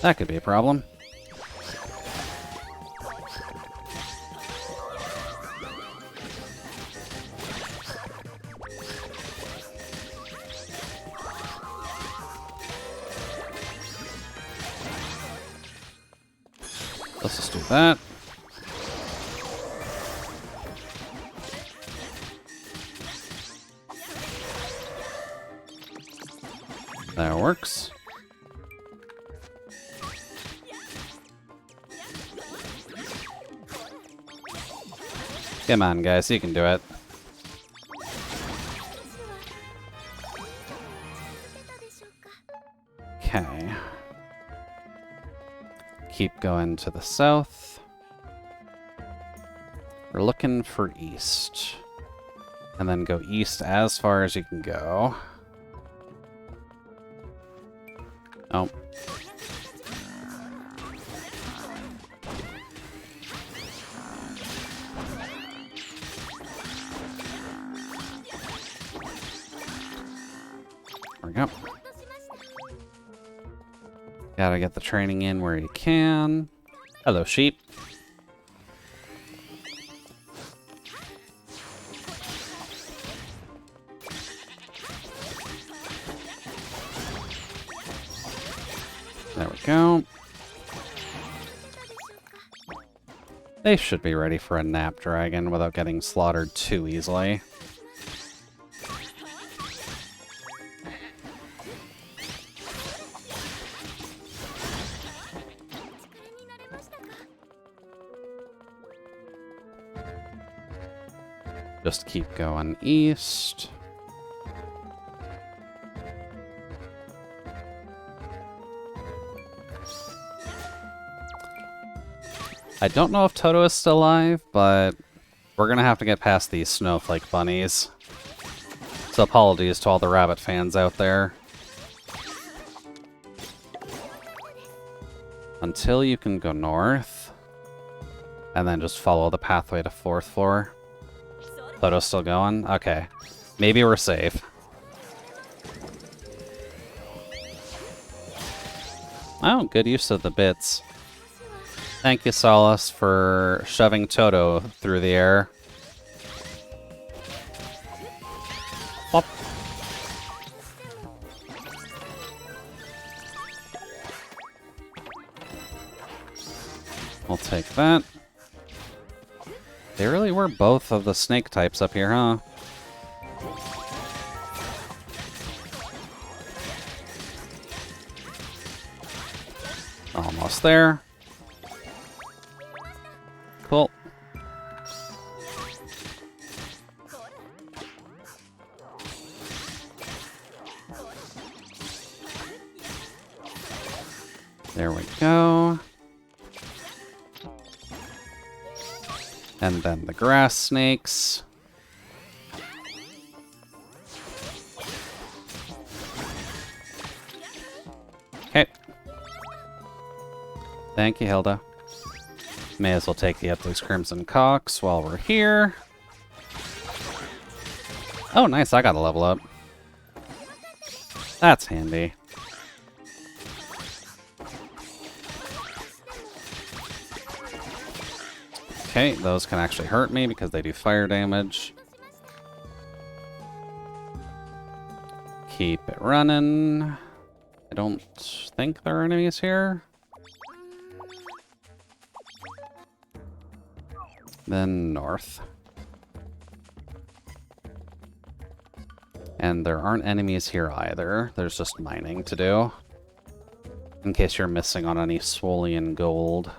That could be a problem. Let's just do that. That works. Come on, guys, you can do it. Okay. Keep going to the south. We're looking for east. And then go east as far as you can go. Oh. There we go. Gotta get the training in where you can. Hello, sheep. There we go. They should be ready for a nap dragon without getting slaughtered too easily. Just keep going east. I don't know if Toto is still alive, but we're gonna have to get past these snowflake bunnies. So apologies to all the rabbit fans out there. Until you can go north, and then just follow the pathway to 4th floor. Toto's still going? Okay. Maybe we're safe. Oh, good use of the bits. Thank you, Solace, for shoving Toto through the air. Plop. We'll take that. They really were both of the snake types up here, huh? Almost there. Cool. There we go. And then the grass snakes. Okay. Thank you, Hilda. May as well take the Epley's Crimson Cox while we're here. Oh, nice, I got a level up. That's handy. Okay, those can actually hurt me because they do fire damage. Keep it running. I don't think there are enemies here. Then north. And there aren't enemies here either. There's just mining to do. In case you're missing on any Swolian gold.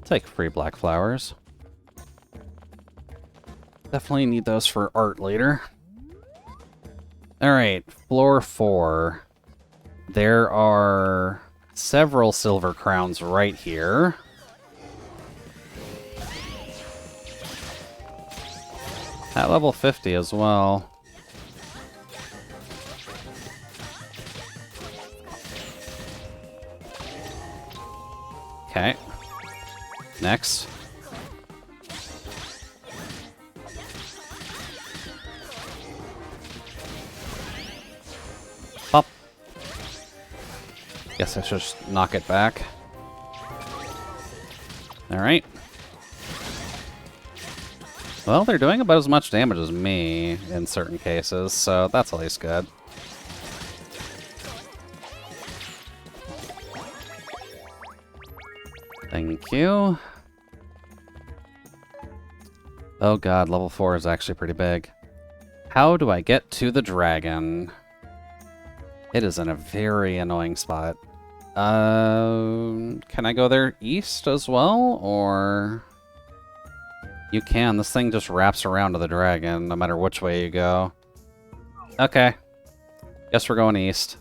Take free black flowers. Definitely need those for art later. Alright, floor 4. There are several silver crowns right here. At level 50 as well. Okay. Next. Pop. Guess I should just knock it back. Alright. Well, they're doing about as much damage as me in certain cases, so that's at least good. Thank you. Oh god, level 4 is actually pretty big. How do I get to the dragon? It is in a very annoying spot. Can I go there east as well, or... You can. This thing just wraps around to the dragon, no matter which way you go. Okay. Guess we're going east.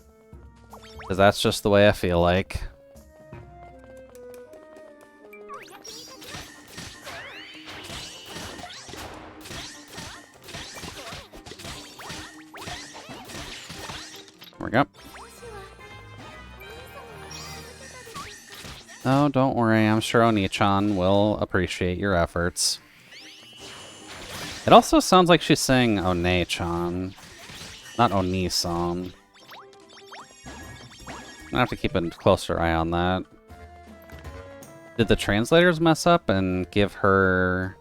Because that's just the way I feel like. There we go. Oh, don't worry. I'm sure Oni-chan will appreciate your efforts. It also sounds like she's saying One-chan, not Oni-san. I'm gonna have to keep a closer eye on that. Did the translators mess up and give her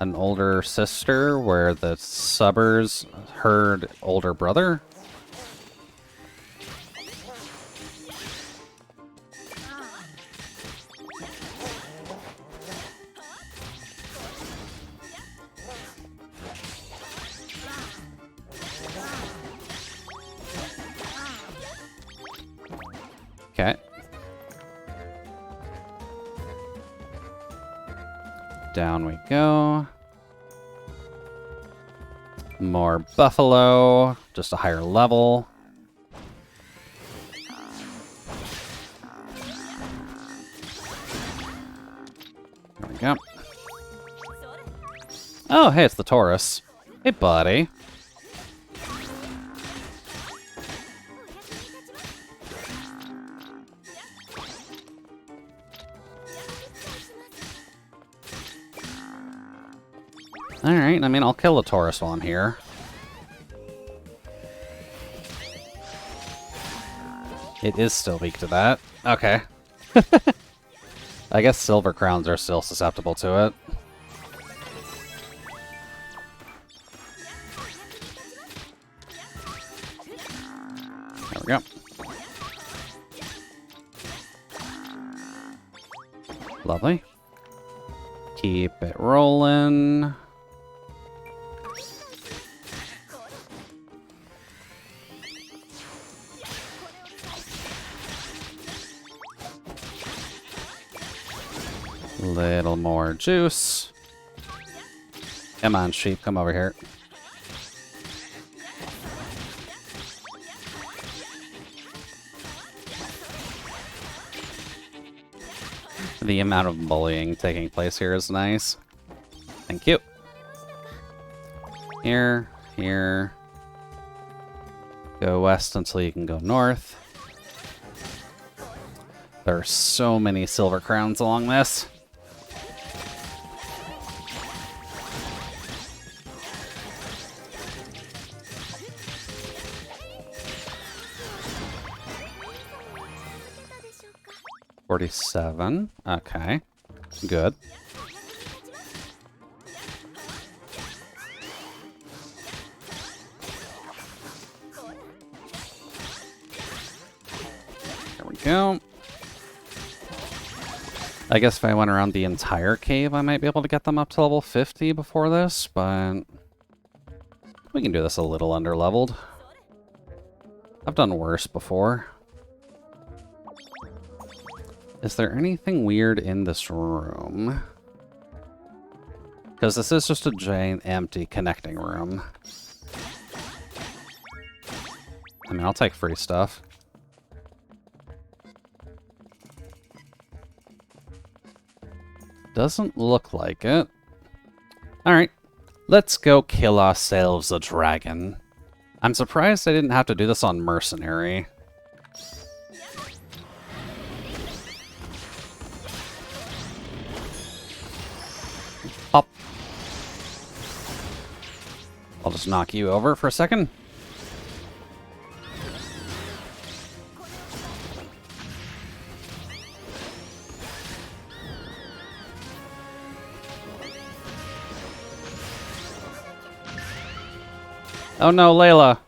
an older sister where the subbers heard older brother? Okay. Down we go. More buffalo, just a higher level. There we go. Oh, hey, it's the Taurus. Hey, buddy. Alright, I mean, I'll kill the Taurus while I'm here. It is still weak to that. Okay. I guess silver crowns are still susceptible to it. There we go. Lovely. Keep it rolling. Little more juice. Come on, sheep, come over here. The amount of bullying taking place here is nice. Thank you. Here, here. Go west until you can go north. There are so many silver crowns along this. $47. Okay. Good. go. I guess if I went around the entire cave, I might be able to get them up to level 50 before this, but we can do this a little under-leveled. I've done worse before. Is there anything weird in this room? Because this is just a giant empty connecting room. I mean, I'll take free stuff. Doesn't look like it. Alright, let's go kill ourselves a dragon. I'm surprised I didn't have to do this on Mercenary. Pop. I'll just knock you over for a second. Oh no, Layla.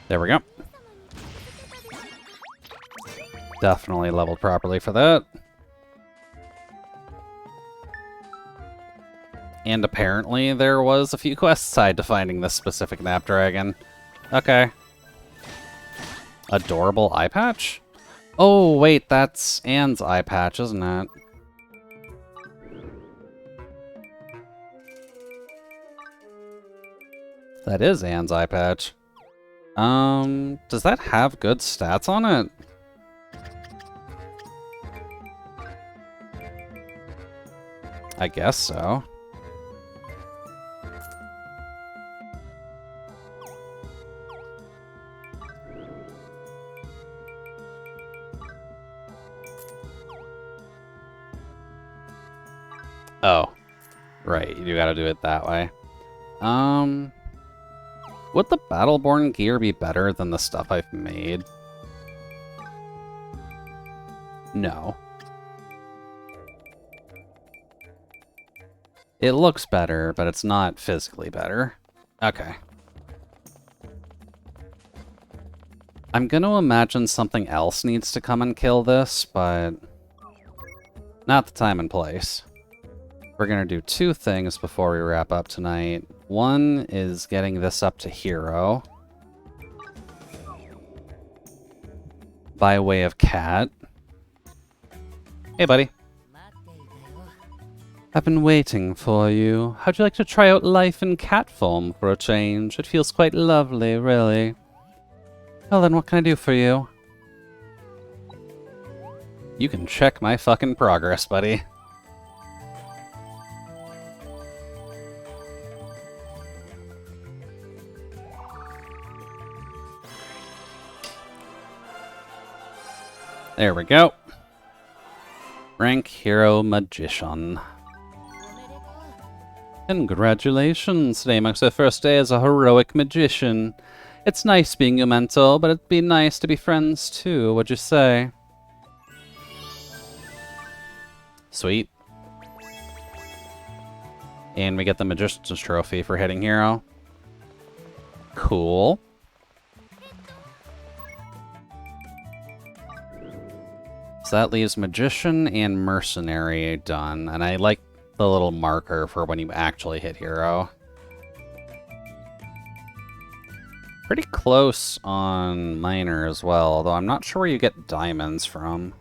There we go. Definitely leveled properly for that. And apparently there was a few quests tied to finding this specific Snapdragon. Okay. Adorable eye patch? Oh, wait, that's Anne's eye patch, isn't it? That is Anne's eye patch. Does that have good stats on it? I guess so. Oh, right, you gotta do it that way. Would the Battleborn gear be better than the stuff I've made? No. It looks better, but it's not physically better. Okay. I'm gonna imagine something else needs to come and kill this, but not the time and place. We're gonna do two things before we wrap up tonight. One is getting this up to hero by way of cat. Hey, buddy. I've been waiting for you. How'd you like to try out life in cat form for a change? It feels quite lovely, really. Well then, what can I do for you? You can check my fucking progress, buddy. There we go. Rank Hero Magician. Congratulations! Today marks your first day as a heroic magician. It's nice being your mentor, but it'd be nice to be friends too, what'd you say? Sweet. And we get the Magician's Trophy for hitting hero. Cool. So that leaves Magician and Mercenary done, and I like the little marker for when you actually hit hero. Pretty close on Minor as well, although I'm not sure where you get diamonds from.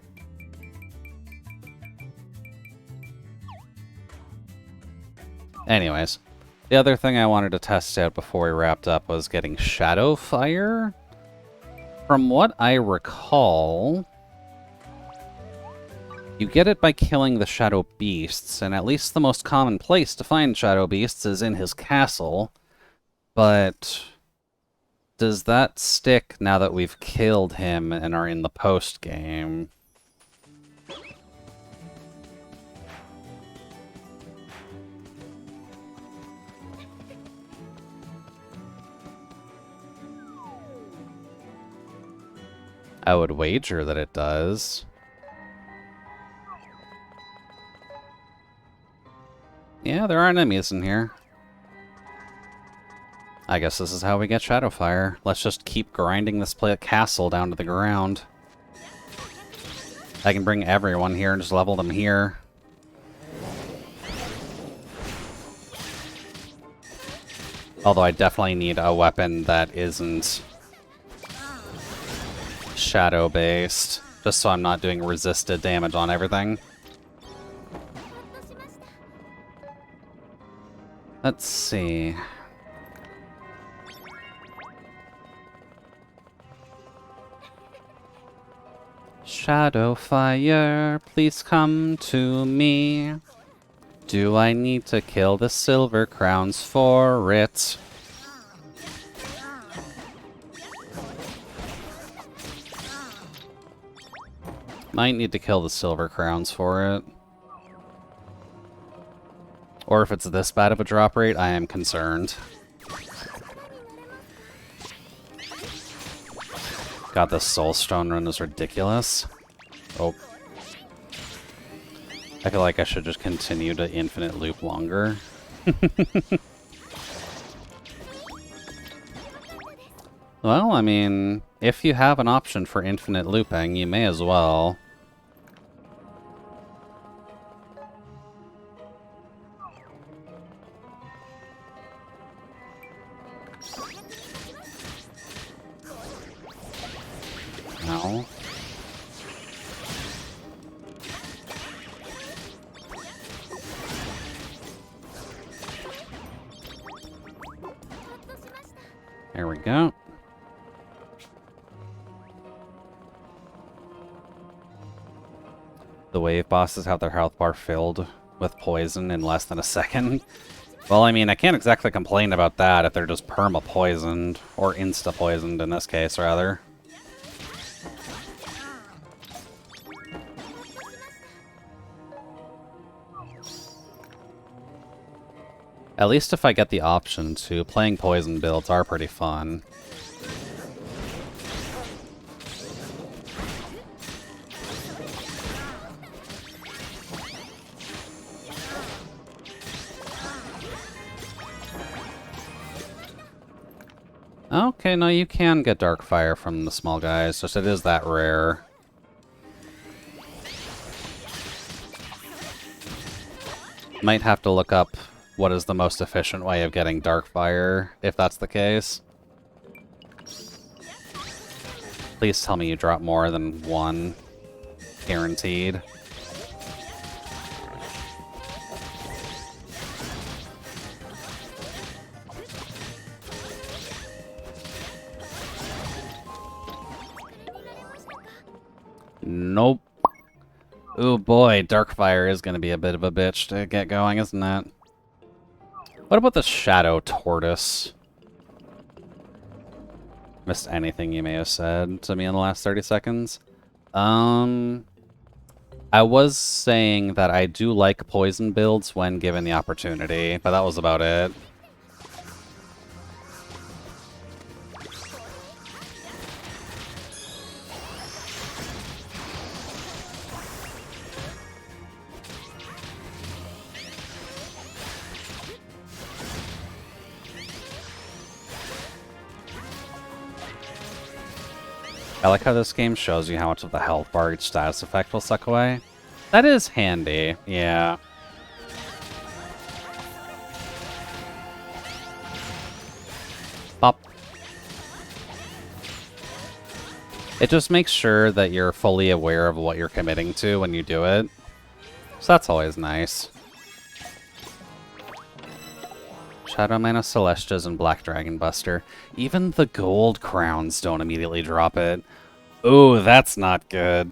Anyways, the other thing I wanted to test out before we wrapped up was getting Shadow Fire. From what I recall, you get it by killing the Shadow Beasts, and at least the most common place to find Shadow Beasts is in his castle. But does that stick now that we've killed him and are in the post-game? I would wager that it does. Yeah, there are enemies in here. I guess this is how we get Shadowfire. Let's just keep grinding this castle down to the ground. I can bring everyone here and just level them here. Although I definitely need a weapon that isn't shadow-based, just so I'm not doing resisted damage on everything. Let's see. Shadowfire, please come to me. Do I need to kill the silver crowns for it? Might need to kill the silver crowns for it. Or if it's this bad of a drop rate, I am concerned. God, this Soulstone run is ridiculous. Oh. I feel like I should just continue to infinite loop longer. Well, I mean, if you have an option for infinite looping, you may as well. No. There we go. The wave bosses have their health bar filled with poison in less than a second. Well, I mean, I can't exactly complain about that if they're just perma-poisoned, or insta-poisoned in this case, rather. At least if I get the option to, playing poison builds are pretty fun. Okay, no, you can get Darkfire from the small guys, just it is that rare. Might have to look up what is the most efficient way of getting Darkfire, if that's the case. Please tell me you drop more than one. Guaranteed. Nope. Oh boy, Darkfire is going to be a bit of a bitch to get going, isn't it? What about the Shadow Tortoise? Missed anything you may have said to me in the last 30 seconds? I was saying that I do like poison builds when given the opportunity, but that was about it. I like how this game shows you how much of the health bar each status effect will suck away. That is handy, yeah. Pop. It just makes sure that you're fully aware of what you're committing to when you do it. So that's always nice. Shadow Mana Celestias and Black Dragon Buster. Even the gold crowns don't immediately drop it. Ooh, that's not good.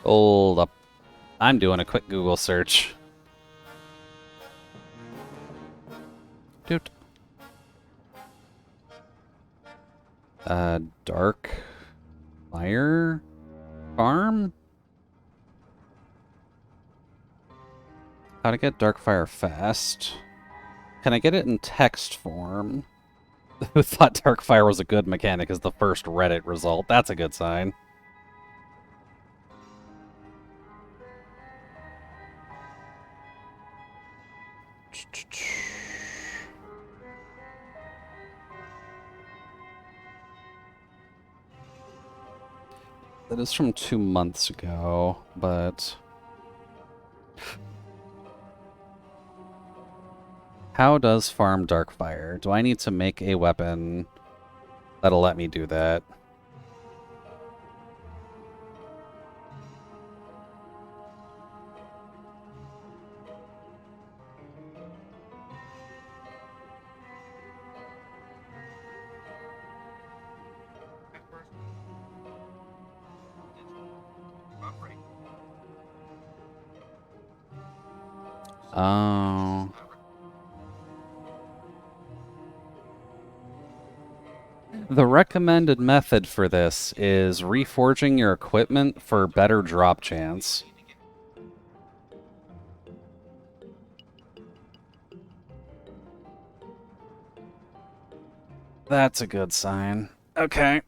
Hold up. I'm doing a quick Google search. Dude. Dark Fire Farm? How to get Darkfire fast. Can I get it in text form? Who thought Darkfire was a good mechanic is the first Reddit result. That's a good sign. That is from 2 months ago, but... How does farm Darkfire? Do I need to make a weapon that'll let me do that? Oh... The recommended method for this is reforging your equipment for better drop chance. That's a good sign. Okay.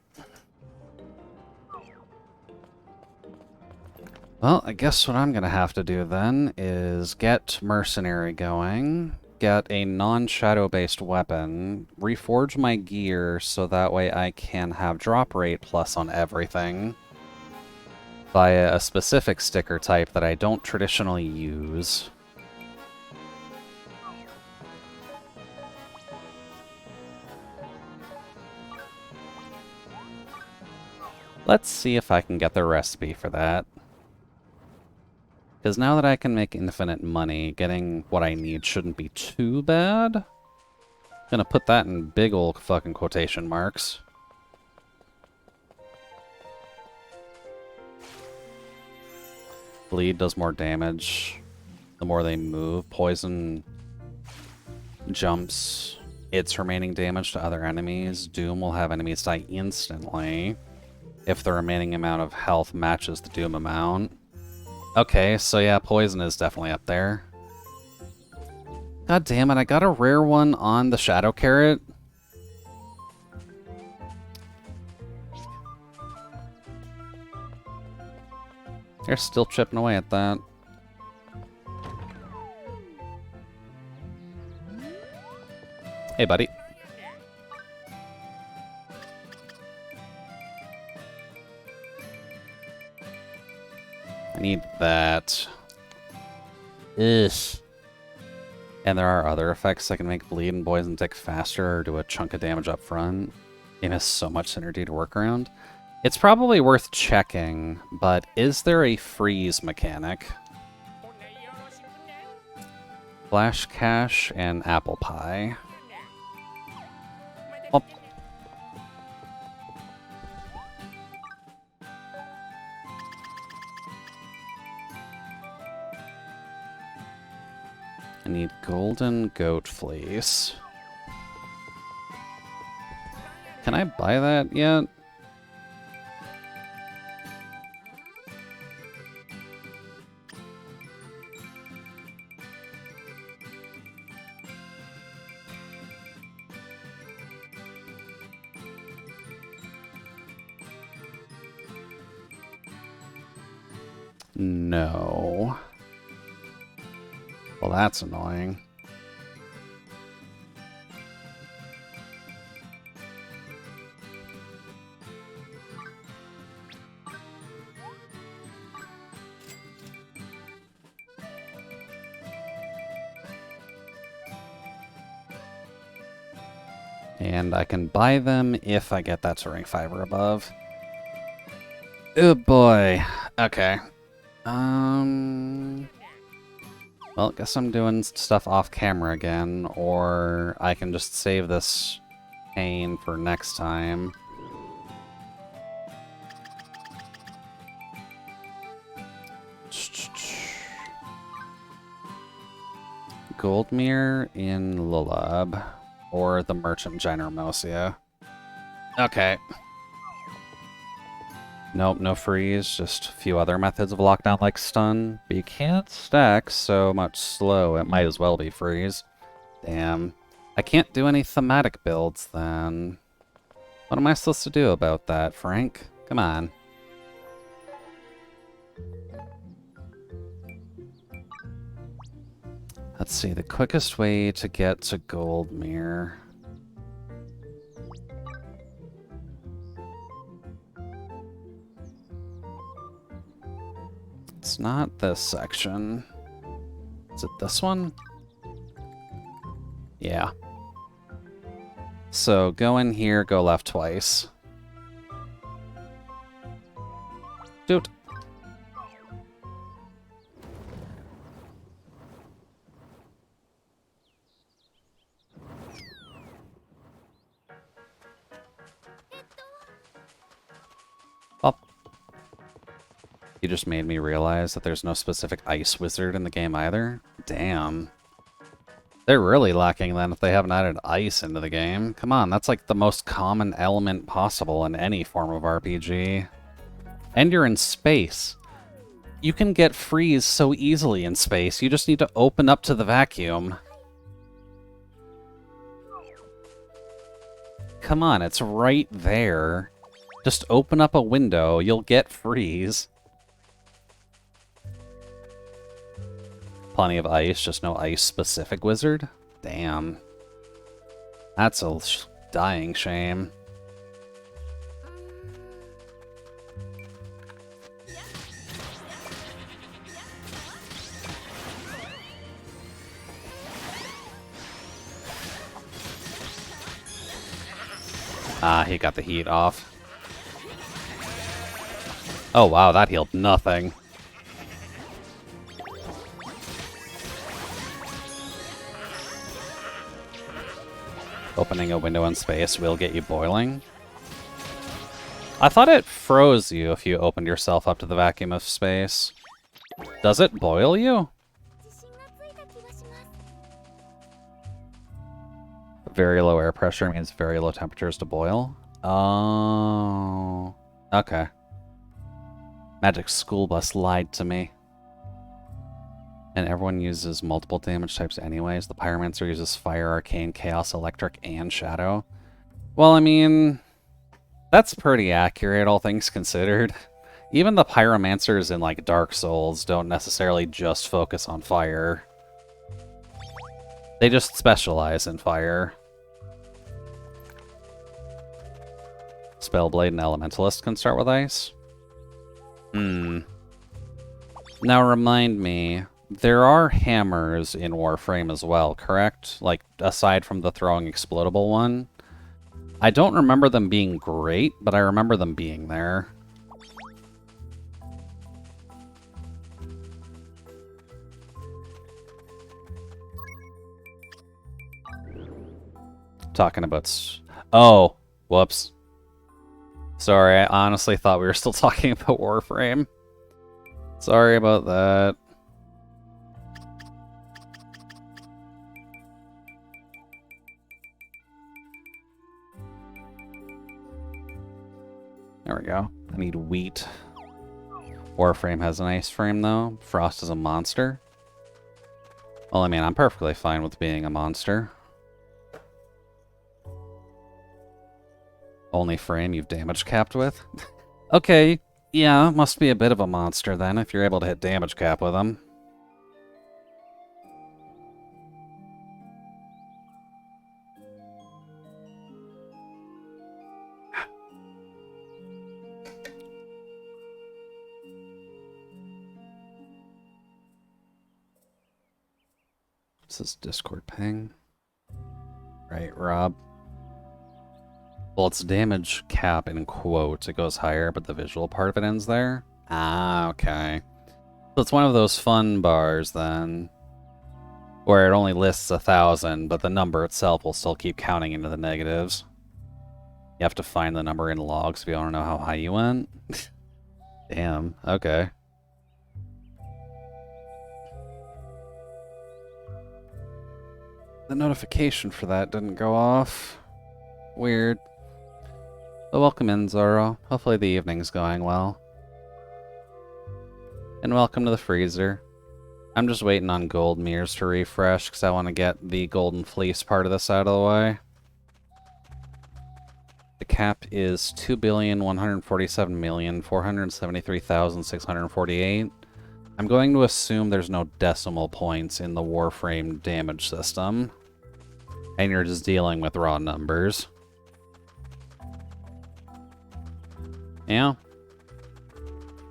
Well, I guess what I'm gonna have to do then is get Mercenary going, get a non-shadow-based weapon, reforge my gear so that way I can have drop rate plus on everything via a specific sticker type that I don't traditionally use. Let's see if I can get the recipe for that. Because now that I can make infinite money, getting what I need shouldn't be too bad. Gonna put that in big ol' fucking quotation marks. Bleed does more damage the more they move. Poison jumps its remaining damage to other enemies. Doom will have enemies die instantly if the remaining amount of health matches the Doom amount. Okay, so yeah, poison is definitely up there. God damn it, I got a rare one on the Shadow Carrot. They're still chipping away at that. Hey, buddy. I need that. Ugh. And there are other effects that can make bleed and poison tick faster or do a chunk of damage up front. Game has so much synergy to work around. It's probably worth checking, but is there a freeze mechanic? Flash Cash and Apple Pie. Oh. I need golden goat fleece. Can I buy that yet? No. Well, that's annoying. And I can buy them if I get that to rank 5 or above. Oh boy. Okay. Well, I guess I'm doing stuff off camera again, or I can just save this pain for next time. Goldmere in Lullab, or the Merchant Gynermosia. Okay. Nope, no freeze, just a few other methods of lockdown like stun. But you can't stack so much slow, it might as well be freeze. Damn. I can't do any thematic builds then. What am I supposed to do about that, Frank? Come on. Let's see, the quickest way to get to Goldmere. It's not this section. Is it this one? Yeah. So go in here, go left twice. Dude. Up. You just made me realize that there's no specific ice wizard in the game either. Damn. They're really lacking then if they haven't added ice into the game. Come on, that's like the most common element possible in any form of RPG. And you're in space. You can get freeze so easily in space. You just need to open up to the vacuum. Come on, it's right there. Just open up a window, you'll get freeze. Plenty of ice, just no ice-specific wizard? Damn. That's a dying shame. Ah, he got the heat off. Oh wow, that healed nothing. Opening a window in space will get you boiling. I thought it froze you if you opened yourself up to the vacuum of space. Does it boil you? Very low air pressure means very low temperatures to boil. Oh. Okay. Magic School Bus lied to me. And everyone uses multiple damage types anyways. The Pyromancer uses Fire, Arcane, Chaos, Electric, and Shadow. Well, I mean, that's pretty accurate, all things considered. Even the Pyromancers in, like, Dark Souls don't necessarily just focus on fire. They just specialize in fire. Spellblade and Elementalist can start with ice. Now remind me, there are hammers in Warframe as well, correct? Like, aside from the throwing explodable one. I don't remember them being great, but I remember them being there. Talking about... Oh, whoops. Sorry, I honestly thought we were still talking about Warframe. Sorry about that. There we go. I need wheat. Warframe has an ice frame, though. Frost is a monster. Well, I mean, I'm perfectly fine with being a monster. Only frame you've damage capped with? Okay, yeah, must be a bit of a monster then, if you're able to hit damage cap with them. This is Discord ping. Right, Rob? Well, it's damage cap in quotes. It goes higher, but the visual part of it ends there. Ah, okay. So it's one of those fun bars, then, where it only lists 1,000, but the number itself will still keep counting into the negatives. You have to find the number in logs if you want to know how high you went. Damn, okay. The notification for that didn't go off. Weird. But welcome in, Zoro. Hopefully the evening's going well. And welcome to the freezer. I'm just waiting on Goldmere's to refresh because I want to get the Golden Fleece part of this out of the way. The cap is 2,147,473,648. I'm going to assume there's no decimal points in the Warframe damage system. And you're just dealing with raw numbers. Yeah.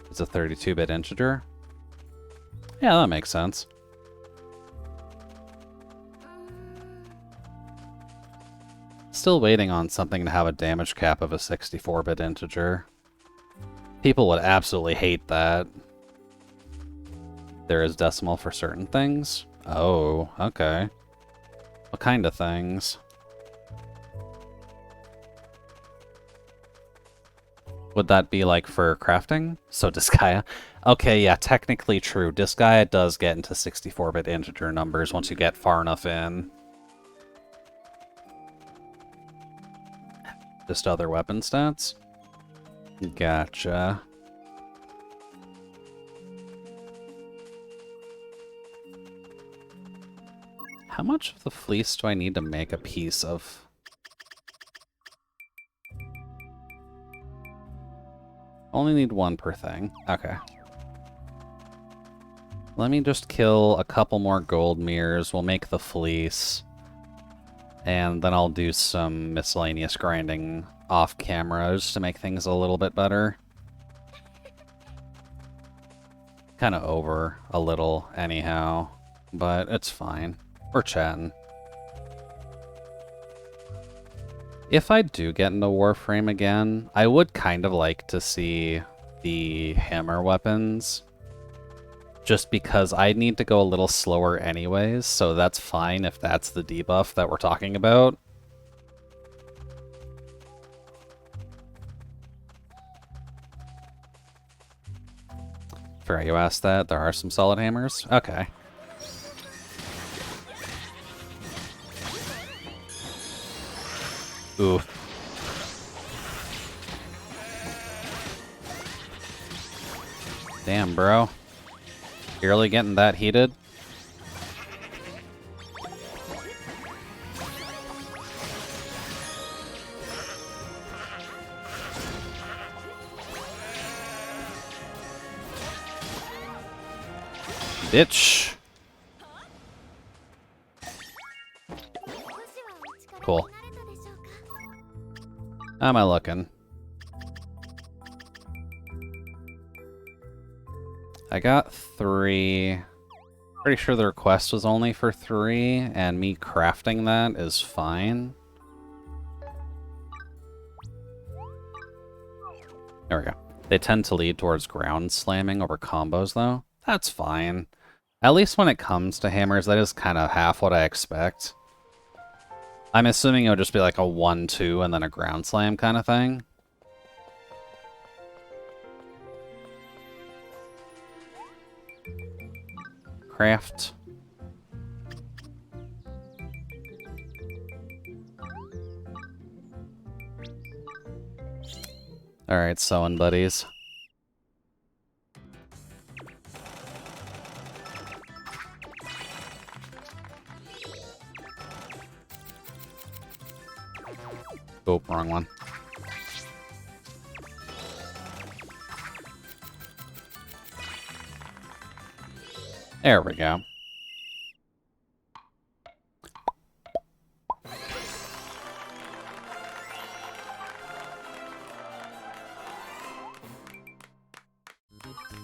It's a 32-bit integer. Yeah, that makes sense. Still waiting on something to have a damage cap of a 64-bit integer. People would absolutely hate that. There is decimal for certain things? Oh, okay. What kind of things? Would that be like for crafting? So Disgaea? Okay, yeah, technically true. Disgaea does get into 64-bit integer numbers once you get far enough in. Just other weapon stats? Gotcha. How much of the fleece do I need to make a piece of? Only need one per thing. Okay. Let me just kill a couple more gold mirrors. We'll make the fleece. And then I'll do some miscellaneous grinding off camera just to make things a little bit better. Kind of over a little anyhow, but it's fine. We're chatting. If I do get into Warframe again, I would kind of like to see the hammer weapons. Just because I need to go a little slower anyways, so that's fine if that's the debuff that we're talking about. Forgot you asked that. There are some solid hammers? Okay. Ooh. Damn, bro. You really getting that heated? Bitch. Cool. How am I looking? I got 3. Pretty sure the request was only for 3, and me crafting that is fine. There we go. They tend to lead towards ground slamming over combos, though. That's fine. At least when it comes to hammers, that is kind of half what I expect. I'm assuming it would just be like a 1-2 and then a ground slam kind of thing. Craft. Alright, sewing buddies. Oh, wrong one. There we go.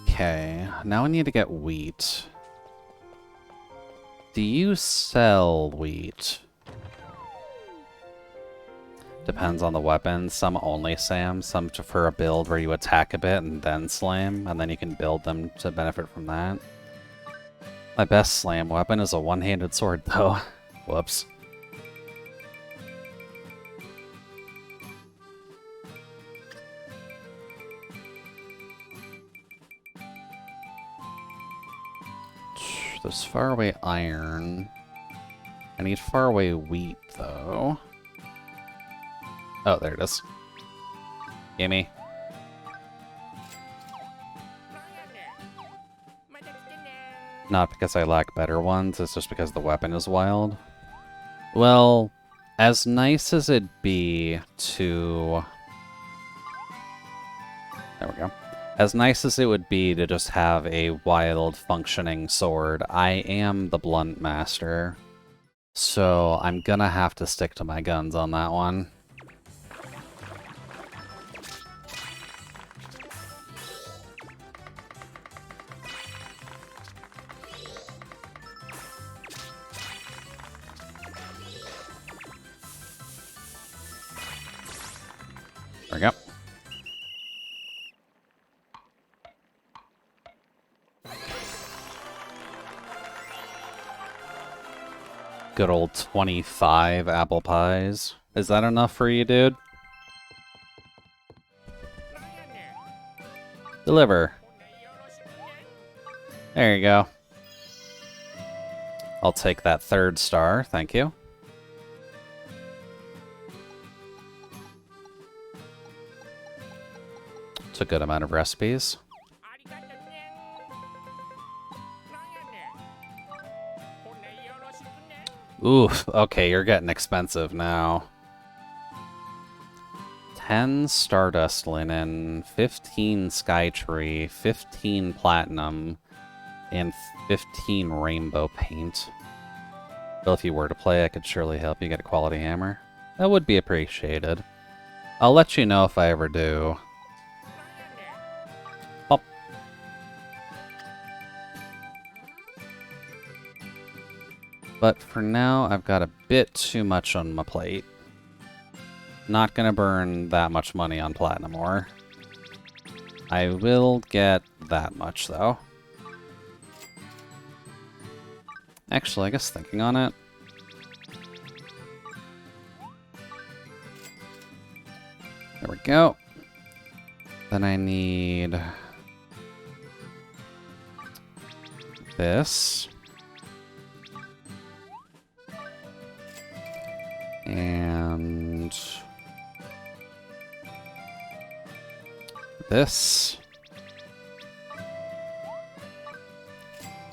Okay, now I need to get wheat. Do you sell wheat? Depends on the weapon. Some only slam, some for a build where you attack a bit and then slam, and then you can build them to benefit from that. My best slam weapon is a one-handed sword, though. Whoops. There's faraway iron. I need faraway wheat, though. Oh, there it is. Gimme. Not because I lack better ones, it's just because the weapon is wild. Well, as nice as it'd be to... There we go. As nice as it would be to just have a wild, functioning sword, I am the blunt master. So I'm gonna have to stick to my guns on that one. There we go. Good old 25 apple pies. Is that enough for you, dude? Deliver. There you go. I'll take that 3rd star, thank you. It's a good amount of recipes. Oof, okay, you're getting expensive now. 10 Stardust Linen, 15 Skytree, 15 Platinum, and 15 Rainbow Paint. Well, if you were to play, I could surely help you get a quality hammer. That would be appreciated. I'll let you know if I ever do. Pop. But for now, I've got a bit too much on my plate. Not gonna burn that much money on platinum ore. I will get that much, though. Actually, I guess thinking on it... There we go. Then I need... this. And... this.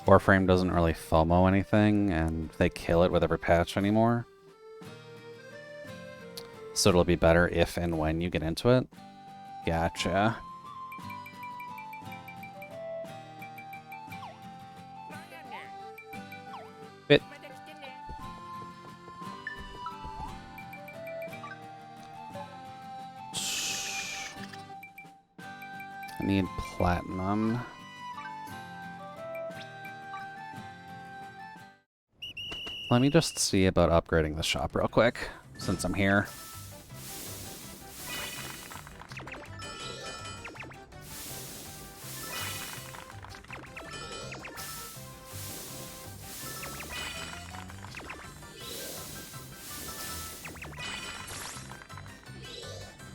Warframe doesn't really FOMO anything, and they kill it with every patch anymore. So it'll be better if and when you get into it. Gotcha. Bit. I need platinum. Let me just see about upgrading the shop real quick, since I'm here.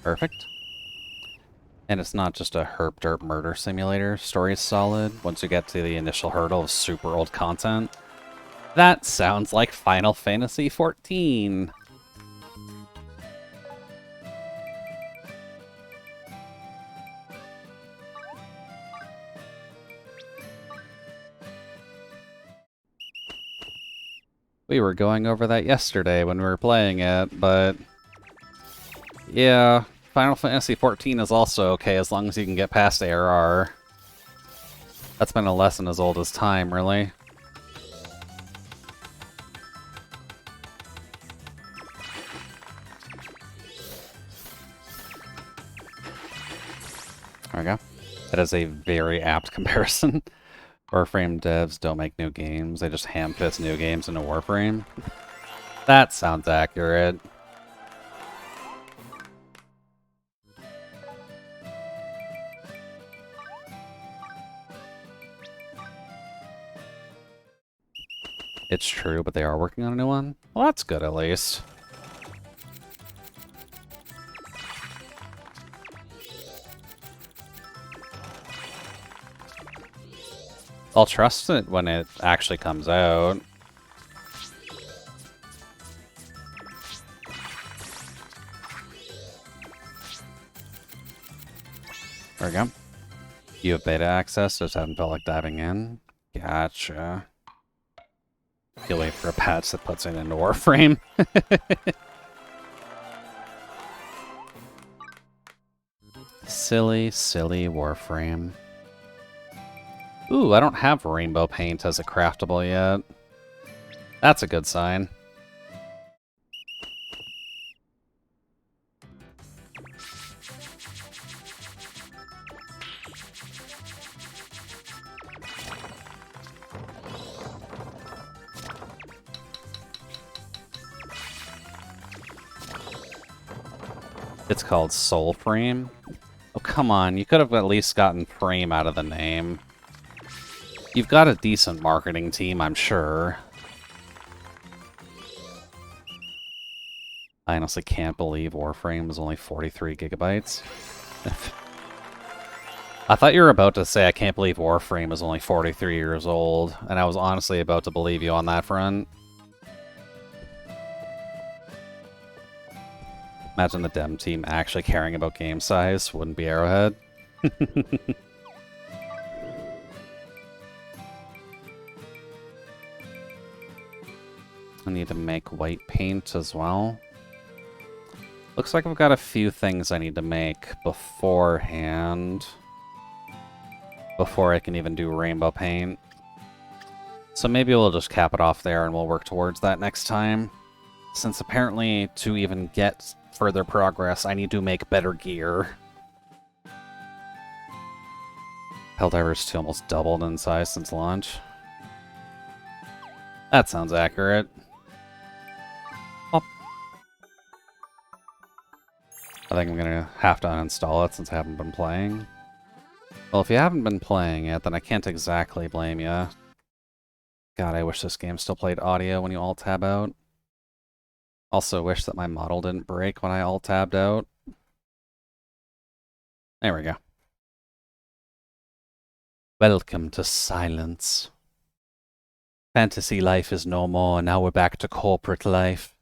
Perfect. And it's not just a herp-derp murder simulator. Story is solid. Once you get to the initial hurdle of super old content, that sounds like Final Fantasy XIV. We were going over that yesterday when we were playing it, but... yeah, Final Fantasy XIV is also okay as long as you can get past ARR. That's been a lesson as old as time, really. There we go. That is a very apt comparison. Warframe devs don't make new games, they just ham-fist new games into Warframe. That sounds accurate. It's true, but they are working on a new one? Well, that's good at least. I'll trust it when it actually comes out. There we go. You have beta access, just haven't felt like diving in. Gotcha. You'll wait for a patch that puts it into Warframe. Silly, silly Warframe. Ooh, I don't have rainbow paint as a craftable yet. That's a good sign. It's called Soul Frame. Oh, come on. You could have at least gotten Frame out of the name. You've got a decent marketing team, I'm sure. I honestly can't believe Warframe is only 43 gigabytes. I thought you were about to say I can't believe Warframe is only 43 years old, and I was honestly about to believe you on that front. Imagine the Dem team actually caring about game size. Wouldn't be Arrowhead. I need to make white paint as well. Looks like I've got a few things I need to make beforehand. Before I can even do rainbow paint. So maybe we'll just cap it off there and we'll work towards that next time. Since apparently to even get further progress, I need to make better gear. Helldivers 2 almost doubled in size since launch. That sounds accurate. I think I'm gonna have to uninstall it since I haven't been playing. Well, if you haven't been playing it, then I can't exactly blame you. God, I wish this game still played audio when you alt-tab out. Also wish that my model didn't break when I alt-tabbed out. There we go. Welcome to silence. Fantasy life is no more, now we're back to corporate life.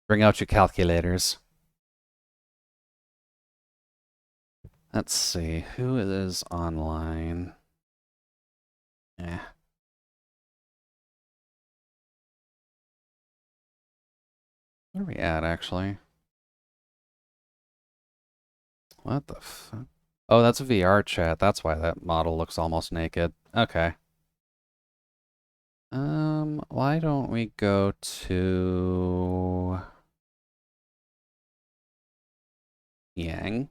Bring out your calculators. Let's see, who is online? Eh. Where are we at, actually? What the fuck? Oh, that's a VR chat. That's why that model looks almost naked. Okay. Why don't we go to Yang?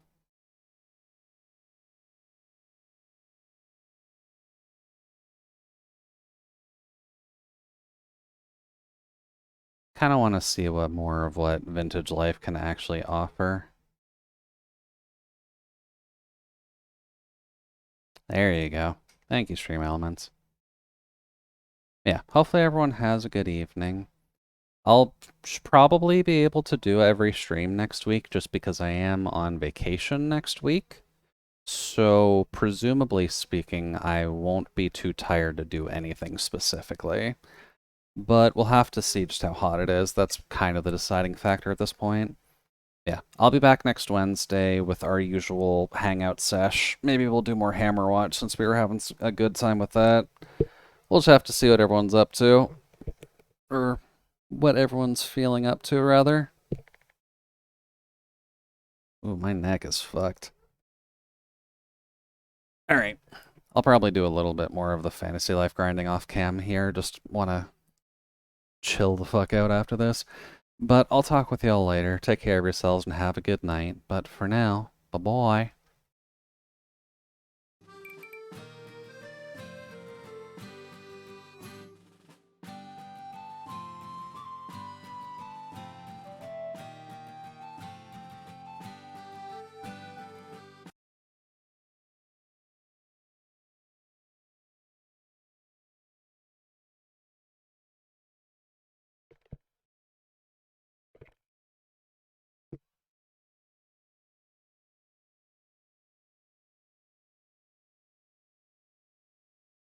Kind of want to see what more of what Vintage Life can actually offer. There you go. Thank you, Stream Elements. Yeah, hopefully everyone has a good evening. I'll probably be able to do every stream next week just because I am on vacation next week. So, presumably speaking, I won't be too tired to do anything specifically. But we'll have to see just how hot it is. That's kind of the deciding factor at this point. Yeah, I'll be back next Wednesday with our usual hangout sesh. Maybe we'll do more Hammerwatch since we were having a good time with that. We'll just have to see what everyone's up to. Or what everyone's feeling up to, rather. Ooh, my neck is fucked. Alright. I'll probably do a little bit more of the fantasy life grinding off cam here. Just want to chill the fuck out after this. But I'll talk with y'all later. Take care of yourselves and have a good night. But for now, bye-bye.